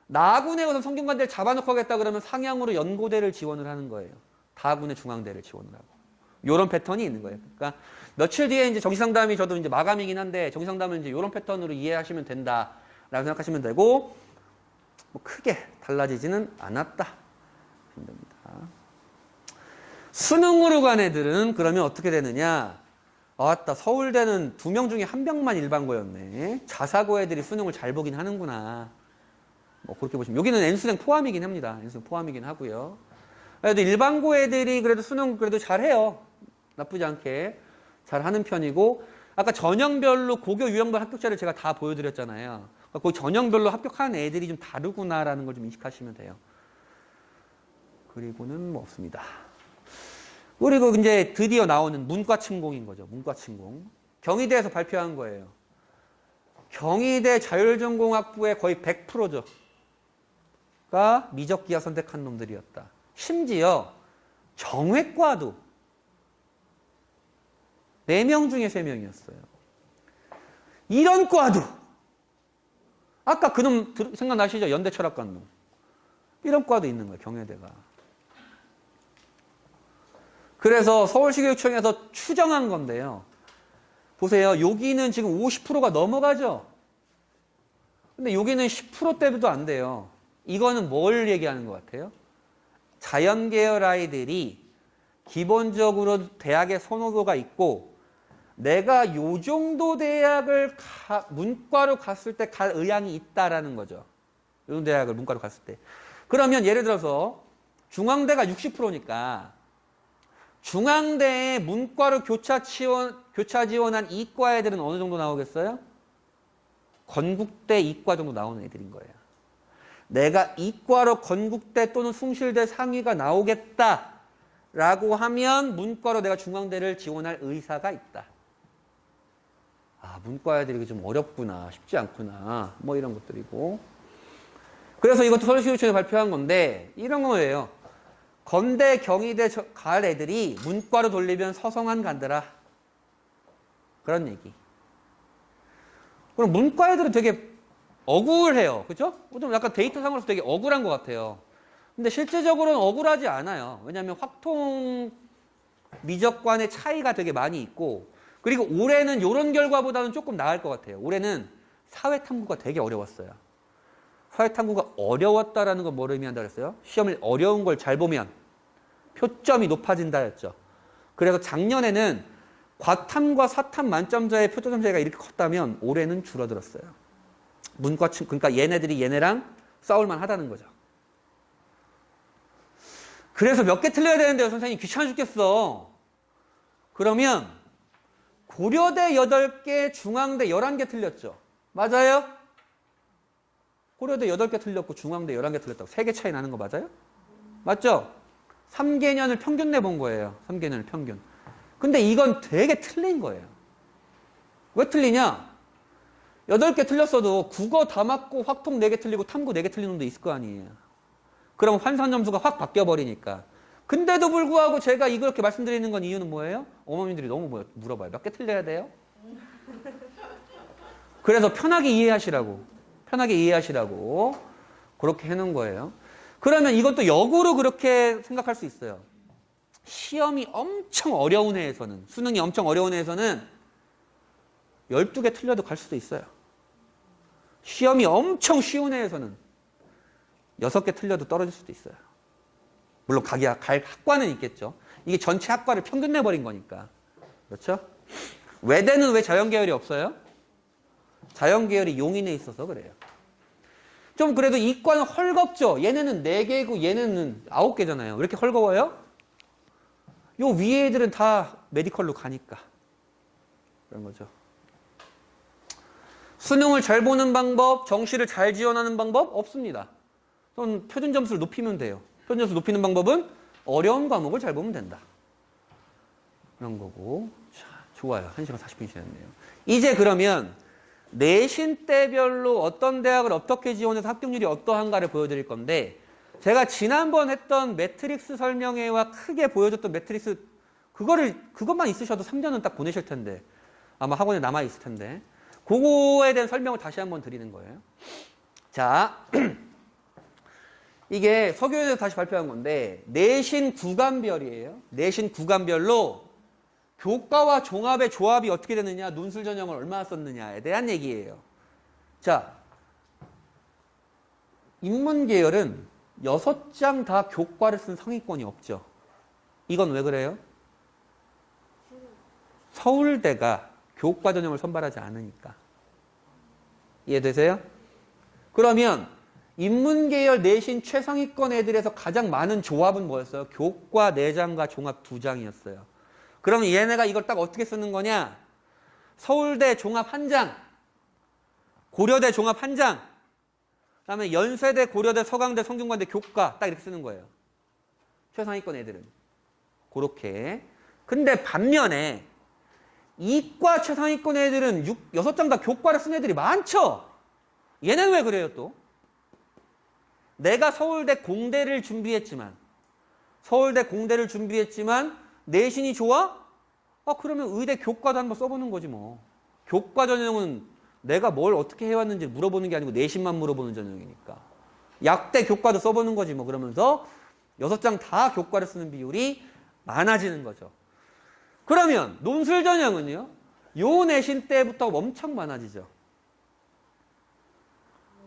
나군에 우선 성균관대를 잡아놓고 하겠다 그러면 상향으로 연고대를 지원을 하는 거예요. 다군의 중앙대를 지원을 하고. 요런 패턴이 있는 거예요. 그러니까 며칠 뒤에 이제 정시상담이 저도 이제 마감이긴 한데 정시상담은 이제 요런 패턴으로 이해하시면 된다라고 생각하시면 되고 뭐 크게 달라지지는 않았다. 됩니다. 수능으로 간 애들은 그러면 어떻게 되느냐? 아따 서울대는 2명 중에 1명만 일반고였네. 자사고 애들이 수능을 잘 보긴 하는구나. 뭐 그렇게 보시면 여기는 N수생 포함이긴 합니다. N수생 포함이긴 하고요. 그래도 일반고 애들이 그래도 수능 그래도 잘해요. 나쁘지 않게 잘하는 편이고 아까 전형별로 고교 유형별 합격자를 제가 다 보여드렸잖아요. 그 전형별로 합격하는 애들이 좀 다르구나라는 걸 좀 인식하시면 돼요. 그리고는 뭐 없습니다. 그리고 이제 드디어 나오는 문과 침공인 거죠. 문과 침공. 경희대에서 발표한 거예요. 경희대 자율전공학부의 거의 100%죠. 가 미적기하 선택한 놈들이었다. 심지어 정외과도 4명 중에 3명이었어요. 이런 과도 아까 그놈 생각나시죠? 연대철학관 놈. 이런 과도 있는 거예요. 경희대가. 그래서 서울시교육청에서 추정한 건데요. 보세요. 여기는 지금 50%가 넘어가죠. 근데 여기는 10%대도 안 돼요. 이거는 뭘 얘기하는 것 같아요? 자연계열 아이들이 기본적으로 대학의 선호도가 있고 내가 요 정도 대학을 문과로 갔을 때 갈 의향이 있다라는 거죠. 요 대학을 문과로 갔을 때. 그러면 예를 들어서 중앙대가 60%니까 중앙대에 문과로 교차 지원한 이과 애들은 어느 정도 나오겠어요? 건국대 이과 정도 나오는 애들인 거예요. 내가 이과로 건국대 또는 숭실대 상위가 나오겠다라고 하면 문과로 내가 중앙대를 지원할 의사가 있다. 아, 문과 애들이 좀 어렵구나, 쉽지 않구나, 뭐 이런 것들이고. 그래서 이것도 서울시교육청에서 발표한 건데 이런 거예요. 건대, 경희대 갈 애들이 문과로 돌리면 서성한 간더라. 그런 얘기. 그럼 문과 애들은 되게 억울해요. 그죠? 좀 약간 데이터상으로서 되게 억울한 것 같아요. 근데 실제적으로는 억울하지 않아요. 왜냐하면 확통 미적관의 차이가 되게 많이 있고 그리고 올해는 이런 결과보다는 조금 나을 것 같아요. 올해는 사회탐구가 되게 어려웠어요. 사회탐구가 어려웠다라는 건 뭘 의미한다 그랬어요? 시험을 어려운 걸 잘 보면 표점이 높아진다 했죠. 그래서 작년에는 과탐과 사탐 만점자의 표점 차이가 이렇게 컸다면 올해는 줄어들었어요. 문과층, 그러니까 얘네들이 얘네랑 싸울만 하다는 거죠. 그래서 몇 개 틀려야 되는데요. 선생님 귀찮아 죽겠어. 그러면 고려대 8개, 중앙대 11개 틀렸죠. 맞아요? 고려대 8개 틀렸고 중앙대 11개 틀렸다고 3개 차이 나는 거 맞아요? 맞죠? 3개년을 평균 내본 거예요. 3개년을 평균. 근데 이건 되게 틀린 거예요. 왜 틀리냐? 8개 틀렸어도 국어 다 맞고 확통 4개 틀리고 탐구 4개 틀린 놈도 있을 거 아니에요. 그럼 환산 점수가 확 바뀌어버리니까. 근데도 불구하고 제가 이렇게 말씀드리는 건 이유는 뭐예요? 어머님들이 너무 물어봐요. 몇 개 틀려야 돼요? 그래서 편하게 이해하시라고. 편하게 이해하시라고. 그렇게 해놓은 거예요. 그러면 이것도 역으로 그렇게 생각할 수 있어요. 시험이 엄청 어려운 해에서는, 수능이 엄청 어려운 해에서는 12개 틀려도 갈 수도 있어요. 시험이 엄청 쉬운 해에서는 6개 틀려도 떨어질 수도 있어요. 물론 갈 학과는 있겠죠. 이게 전체 학과를 평균 내버린 거니까. 그렇죠? 외대는 왜 자연계열이 없어요? 자연계열이 용인에 있어서 그래요. 좀 그래도 이과는 헐겁죠. 얘네는 4개고 얘네는 9개잖아요. 왜 이렇게 헐거워요? 요 위에 애들은 다 메디컬로 가니까. 그런 거죠. 수능을 잘 보는 방법, 정시를 잘 지원하는 방법 없습니다. 그럼 표준 점수를 높이면 돼요. 표준 점수 높이는 방법은 어려운 과목을 잘 보면 된다. 그런 거고. 자, 좋아요. 1시간 40분이 지났네요. 이제 그러면 내신 때별로 어떤 대학을 어떻게 지원해서 합격률이 어떠한가를 보여드릴 건데 제가 지난번 했던 매트릭스 설명회와 크게 보여줬던 매트릭스 그것만 있으셔도 3년은 딱 보내실 텐데 아마 학원에 남아있을 텐데. 그거에 대한 설명을 다시 한번 드리는 거예요. 자, 이게 서교에서 다시 발표한 건데 내신 구간별이에요. 내신 구간별로 교과와 종합의 조합이 어떻게 되느냐, 논술 전형을 얼마나 썼느냐에 대한 얘기예요. 자, 인문계열은 6장 다 교과를 쓴 상위권이 없죠. 이건 왜 그래요? 서울대가 교과 전형을 선발하지 않으니까. 이해되세요? 그러면 인문계열 내신 최상위권 애들에서 가장 많은 조합은 뭐였어요? 교과 4장과 종합 2장이었어요. 그러면 얘네가 이걸 딱 어떻게 쓰는 거냐? 서울대 종합 1장, 고려대 종합 1장, 그다음에 연세대, 고려대, 서강대, 성균관대 교과 딱 이렇게 쓰는 거예요. 최상위권 애들은. 그렇게. 근데 반면에 이과 최상위권 애들은 6장 다 교과를 쓴 애들이 많죠? 얘는 왜 그래요 또? 내가 서울대 공대를 준비했지만 내신이 좋아? 그러면 의대 교과도 한번 써보는 거지 뭐. 교과 전형은 내가 뭘 어떻게 해왔는지 물어보는 게 아니고 내신만 물어보는 전형이니까. 약대 교과도 써보는 거지 뭐. 그러면서 6장 다 교과를 쓰는 비율이 많아지는 거죠. 그러면 논술 전형은요. 요 내신 때부터 엄청 많아지죠.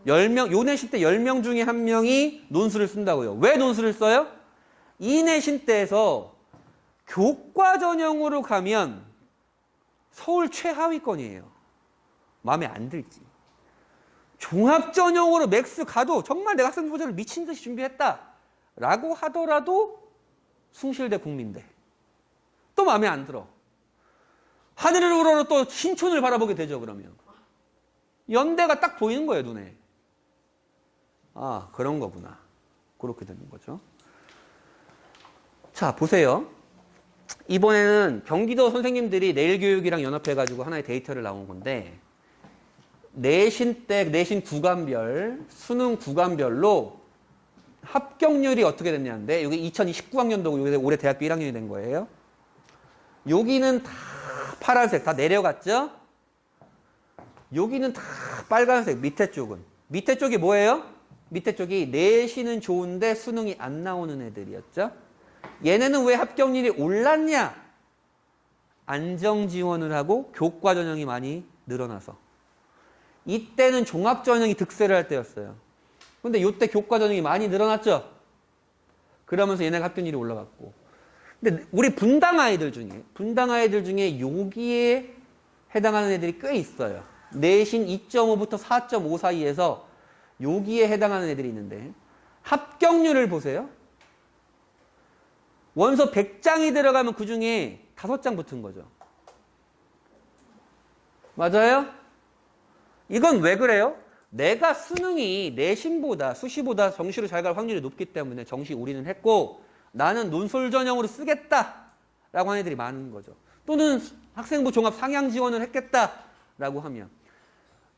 10명, 요 내신 때 10명 중에 1명이 논술을 쓴다고요. 왜 논술을 써요? 이 내신 때에서 교과 전형으로 가면 서울 최하위권이에요. 마음에 안 들지. 종합 전형으로 맥스 가도 정말 내가 학생 보전을 미친 듯이 준비했다 라고 하더라도 숭실대 국민대. 또 마음에 안 들어. 하늘을 우러러 또 신촌을 바라보게 되죠. 그러면 연대가 딱 보이는 거예요. 눈에. 아, 그런 거구나. 그렇게 되는 거죠. 자, 보세요. 이번에는 경기도 선생님들이 내일교육이랑 연합해가지고 하나의 데이터를 나온 건데 내신 때, 내신 구간별, 수능 구간별로 합격률이 어떻게 됐냐인데 여기 2019학년도고 올해 대학교 1학년이 된 거예요. 여기는 다 파란색, 다 내려갔죠? 여기는 다 빨간색, 밑에 쪽은. 밑에 쪽이 뭐예요? 밑에 쪽이 내신은 좋은데 수능이 안 나오는 애들이었죠? 얘네는 왜 합격률이 올랐냐? 안정 지원을 하고 교과 전형이 많이 늘어나서. 이때는 종합 전형이 득세를 할 때였어요. 근데 이때 교과 전형이 많이 늘어났죠? 그러면서 얘네가 합격률이 올라갔고. 근데 우리 분당 아이들 중에 여기에 해당하는 애들이 꽤 있어요. 내신 2.5부터 4.5 사이에서 여기에 해당하는 애들이 있는데 합격률을 보세요. 원서 100장이 들어가면 그 중에 5장 붙은 거죠. 맞아요? 이건 왜 그래요? 내가 수능이 내신보다 수시보다 정시로 잘 갈 확률이 높기 때문에 정시 올인을 했고 나는 논술 전형으로 쓰겠다라고 하는 애들이 많은 거죠. 또는 학생부 종합 상향 지원을 했겠다라고 하면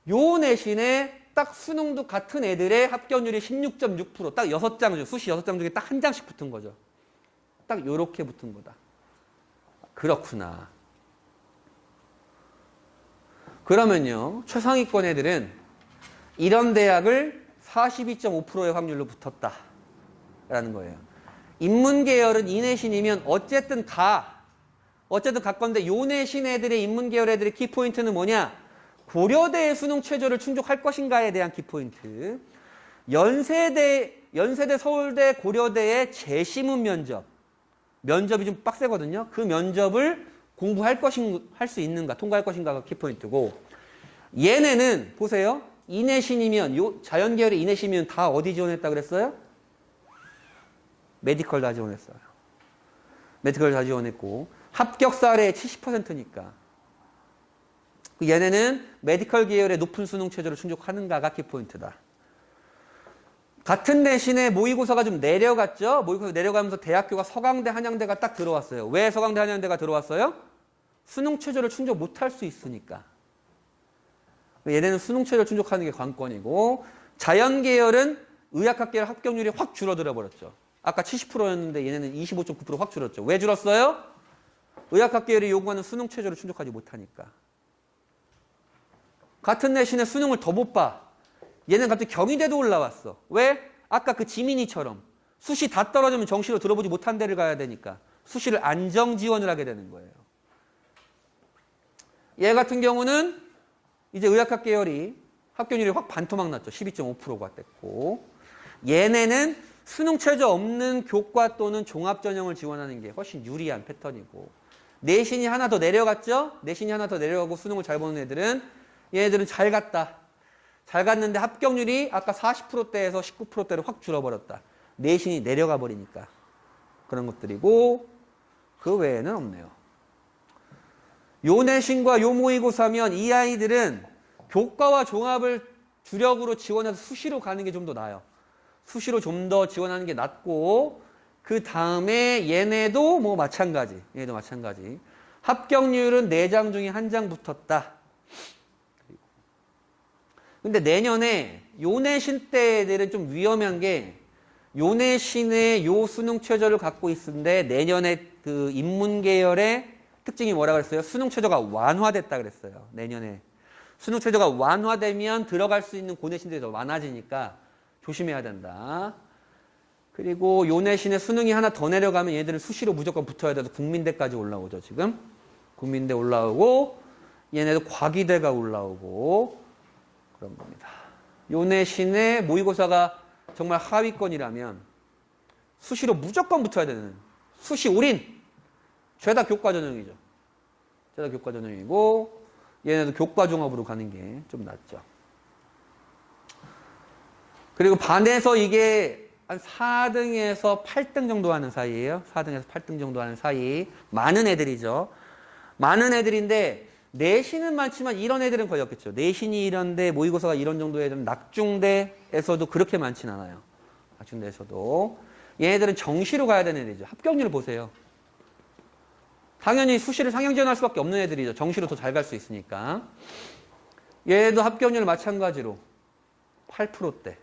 요 내신에 딱 수능도 같은 애들의 합격률이 16.6%, 딱 6장 중, 수시 6장 중에 딱 1장씩 붙은 거죠. 딱 요렇게 붙은 거다. 그렇구나. 그러면요, 최상위권 애들은 이런 대학을 42.5%의 확률로 붙었다라는 거예요. 인문계열은 이 내신이면 어쨌든 갔건데 요 내신 애들의 인문계열 애들의 키포인트는 뭐냐? 고려대의 수능 최저를 충족할 것인가에 대한 키포인트. 연세대, 서울대, 고려대의 재시문 면접이 좀 빡세거든요. 그 면접을 할 수 있는가, 통과할 것인가가 키포인트고, 얘네는 보세요. 이 내신이면, 자연계열의 이 내신이면 다 어디 지원했다 그랬어요? 메디컬 다 지원했어요. 메디컬 다 지원했고, 합격사례의 70%니까. 얘네는 메디컬 계열의 높은 수능 최저를 충족하는가가 키포인트다. 같은 내신에 모의고사가 좀 내려갔죠? 모의고사 내려가면서 대학교가 서강대, 한양대가 딱 들어왔어요. 왜 서강대, 한양대가 들어왔어요? 수능 최저를 충족 못할 수 있으니까. 얘네는 수능 최저를 충족하는 게 관건이고, 자연계열은 의학학 계열 합격률이 확 줄어들어 버렸죠. 아까 70%였는데 얘네는 25.9% 확 줄었죠. 왜 줄었어요? 의학학 계열이 요구하는 수능 최저를 충족하지 못하니까. 같은 내신에 수능을 더 못 봐. 얘는 갑자기 경희대도 올라왔어. 왜? 아까 그 지민이처럼 수시 다 떨어지면 정시로 들어보지 못한 데를 가야 되니까 수시를 안정 지원을 하게 되는 거예요. 얘 같은 경우는 이제 의학학 계열이 합격률이 확 반토막 났죠. 12.5%가 됐고, 얘네는 수능 최저 없는 교과 또는 종합전형을 지원하는 게 훨씬 유리한 패턴이고, 내신이 하나 더 내려갔죠? 내신이 하나 더 내려가고 수능을 잘 보는 애들은 얘네들은 잘 갔다. 잘 갔는데 합격률이 아까 40%대에서 19%대로 확 줄어버렸다. 내신이 내려가 버리니까 그런 것들이고, 그 외에는 없네요. 요 내신과 요 모의고사면 이 아이들은 교과와 종합을 주력으로 지원해서 수시로 가는 게 좀 더 나아요. 수시로 좀 더 지원하는 게 낫고, 그 다음에 얘네도 뭐 마찬가지. 얘네도 마찬가지. 합격률은 4장 중에 1장 붙었다. 근데 내년에 요 내신 때 애들은 좀 위험한 게, 요 내신에 요 수능 최저를 갖고 있는데 내년에 그 인문 계열의 특징이 뭐라 그랬어요? 수능 최저가 완화됐다 그랬어요. 내년에. 수능 최저가 완화되면 들어갈 수 있는 고내신들이 더 많아지니까 조심해야 된다. 그리고 요 내신에 수능이 하나 더 내려가면 얘들은 수시로 무조건 붙어야 돼서 국민대까지 올라오죠. 지금. 국민대 올라오고, 얘네도 과기대가 올라오고 그런 겁니다. 요 내신에 모의고사가 정말 하위권이라면 수시로 무조건 붙어야 되는 수시 올인! 죄다 교과 전형이죠. 죄다 교과 전형이고, 얘네도 교과 종합으로 가는 게 좀 낫죠. 그리고 반에서 이게 한 4등에서 8등 정도 하는 사이예요. 4등에서 8등 정도 하는 사이. 많은 애들이죠. 많은 애들인데 내신은 많지만 이런 애들은 거의 없겠죠. 내신이 이런데 모의고사가 이런 정도의 애들은 낙중대에서도 그렇게 많진 않아요. 낙중대에서도. 얘네들은 정시로 가야 되는 애들이죠. 합격률을 보세요. 당연히 수시를 상향 지원할 수밖에 없는 애들이죠. 정시로 더 잘 갈 수 있으니까. 얘도 합격률 마찬가지로 8%대.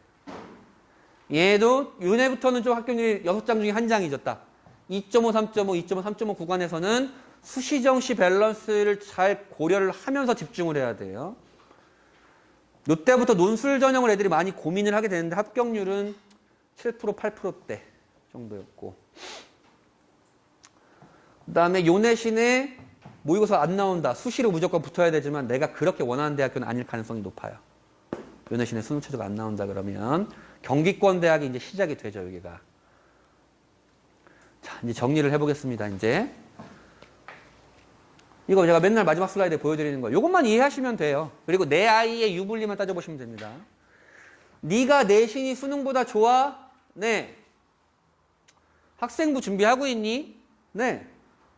얘도 요내부터는 좀 합격률이 6장 중에 1장이죠. 딱 2.5, 3.5, 2.5, 3.5 구간에서는 수시 정시 밸런스를 잘 고려를 하면서 집중을 해야 돼요. 요때부터 논술 전형을 애들이 많이 고민을 하게 되는데 합격률은 7%, 8%대 정도였고, 그 다음에 요 내신에 모의고사 안 나온다. 수시로 무조건 붙어야 되지만 내가 그렇게 원하는 대학교는 아닐 가능성이 높아요. 요 내신에 수능 최저가 안 나온다 그러면 경기권 대학이 이제 시작이 되죠, 여기가. 자, 이제 정리를 해보겠습니다, 이제. 이거 제가 맨날 마지막 슬라이드에 보여드리는 거. 이것만 이해하시면 돼요. 그리고 내 아이의 유불리만 따져보시면 됩니다. 네가 내신이 수능보다 좋아? 네. 학생부 준비하고 있니? 네.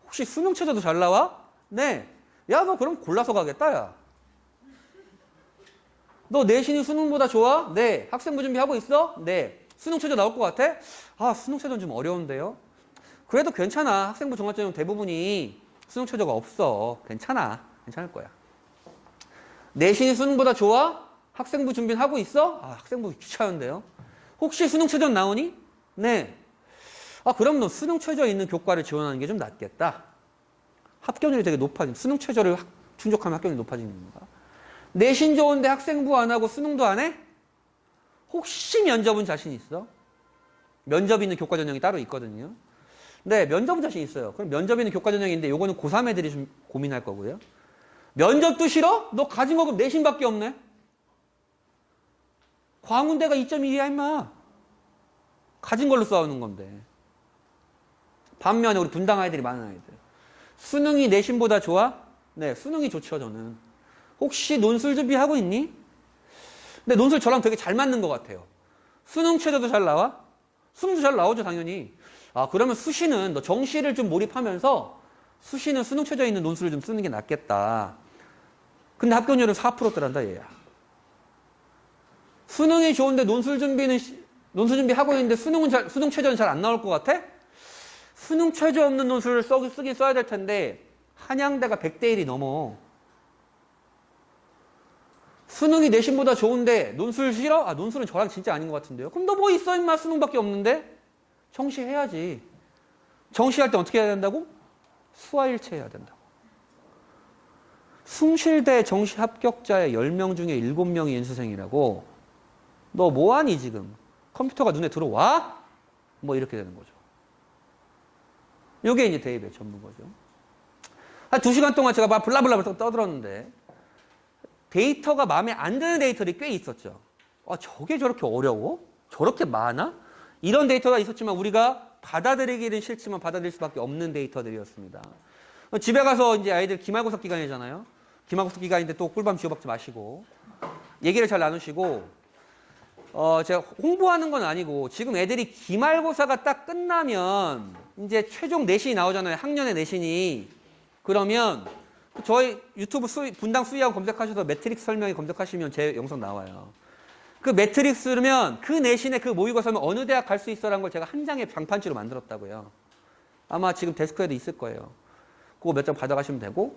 혹시 수능 최저도 잘 나와? 네. 야, 너 그럼 골라서 가겠다, 야. 너 내신이 수능보다 좋아? 네. 학생부 준비하고 있어? 네. 수능 최저 나올 것 같아? 아, 수능 최저는 좀 어려운데요? 그래도 괜찮아. 학생부 종합전형 대부분이 수능 최저가 없어. 괜찮아. 괜찮을 거야. 내신이 수능보다 좋아? 학생부 준비는 하고 있어? 아, 학생부 귀찮은데요? 혹시 수능 최저 나오니? 네. 아, 그럼 너 수능 최저 있는 교과를 지원하는 게 좀 낫겠다. 합격률이 되게 높아진, 수능 최저를 충족하면 합격률이 높아지는 겁니다. 내신 좋은데 학생부 안 하고 수능도 안 해? 혹시 면접은 자신 있어? 면접 있는 교과 전형이 따로 있거든요. 네, 면접은 자신 있어요. 그럼 면접 있는 교과 전형인데 요거는 고3 애들이 좀 고민할 거고요. 면접도 싫어? 너 가진 거 그럼 내신밖에 없네? 광운대가 2.2야 임마. 가진 걸로 싸우는 건데. 반면에 우리 분당 아이들이 많은 아이들. 수능이 내신보다 좋아? 네, 수능이 좋죠, 저는. 혹시 논술 준비하고 있니? 근데 논술 저랑 되게 잘 맞는 것 같아요. 수능 최저도 잘 나와? 수능도 잘 나오죠, 당연히. 아, 그러면 수시는 너 정시를 좀 몰입하면서 수시는 수능 최저 있는 논술을 좀 쓰는 게 낫겠다. 근데 합격률은 4%더란다, 얘야. 수능이 좋은데 논술 준비하고 있는데 수능 최저는 잘 안 나올 것 같아? 수능 최저 없는 논술을 쓰긴 써야 될 텐데 한양대가 100대 1이 넘어. 수능이 내신보다 좋은데 논술 싫어? 아, 논술은 저랑 진짜 아닌 것 같은데요. 그럼 너 뭐 있어 임마, 수능밖에 없는데? 정시해야지. 정시할 때 어떻게 해야 된다고? 수화일체 해야 된다고. 숭실대 정시 합격자의 10명 중에 7명이 연수생이라고? 너 뭐하니 지금? 컴퓨터가 눈에 들어와? 뭐 이렇게 되는 거죠. 이게 이제 대입의 전부인 거죠. 한 2시간 동안 제가 막 블라블라 떠들었는데 데이터가 마음에 안 드는 데이터들이 꽤 있었죠. 아, 저게 저렇게 어려워? 저렇게 많아? 이런 데이터가 있었지만 우리가 받아들이기는 싫지만 받아들일 수밖에 없는 데이터들이었습니다. 집에 가서 이제 아이들 기말고사 기간이잖아요. 기말고사 기간인데 또 꿀밤 쥐어박지 마시고 얘기를 잘 나누시고 제가 홍보하는 건 아니고 지금 애들이 기말고사가 딱 끝나면 이제 최종 내신이 나오잖아요. 학년의 내신이. 그러면 저희 유튜브 분당 수의학 검색하셔서 매트릭스 설명이 검색하시면 제 영상 나와요. 그 매트릭스면 그 내신에 그 모의고사면 어느 대학 갈 수 있어라는 걸 제가 한 장의 장판지로 만들었다고요. 아마 지금 데스크에도 있을 거예요. 그거 몇 장 받아가시면 되고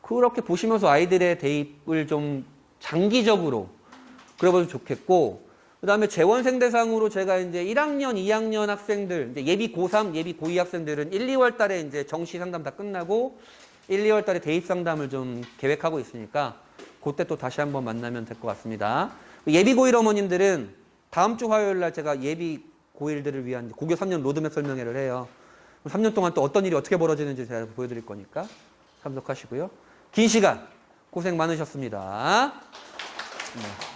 그렇게 보시면서 아이들의 대입을 좀 장기적으로 그려보면 좋겠고 그 다음에 재원생 대상으로 제가 이제 1학년, 2학년 학생들 이제 예비 고3, 예비 고2 학생들은 1, 2월 달에 이제 정시 상담 다 끝나고 1, 2월 달에 대입 상담을 좀 계획하고 있으니까 그때 또 다시 한번 만나면 될 것 같습니다. 예비 고1 어머님들은 다음 주 화요일 날 제가 예비 고1들을 위한 고교 3년 로드맵 설명회를 해요. 3년 동안 또 어떤 일이 어떻게 벌어지는지 제가 보여드릴 거니까 참석하시고요. 긴 시간 고생 많으셨습니다. 네.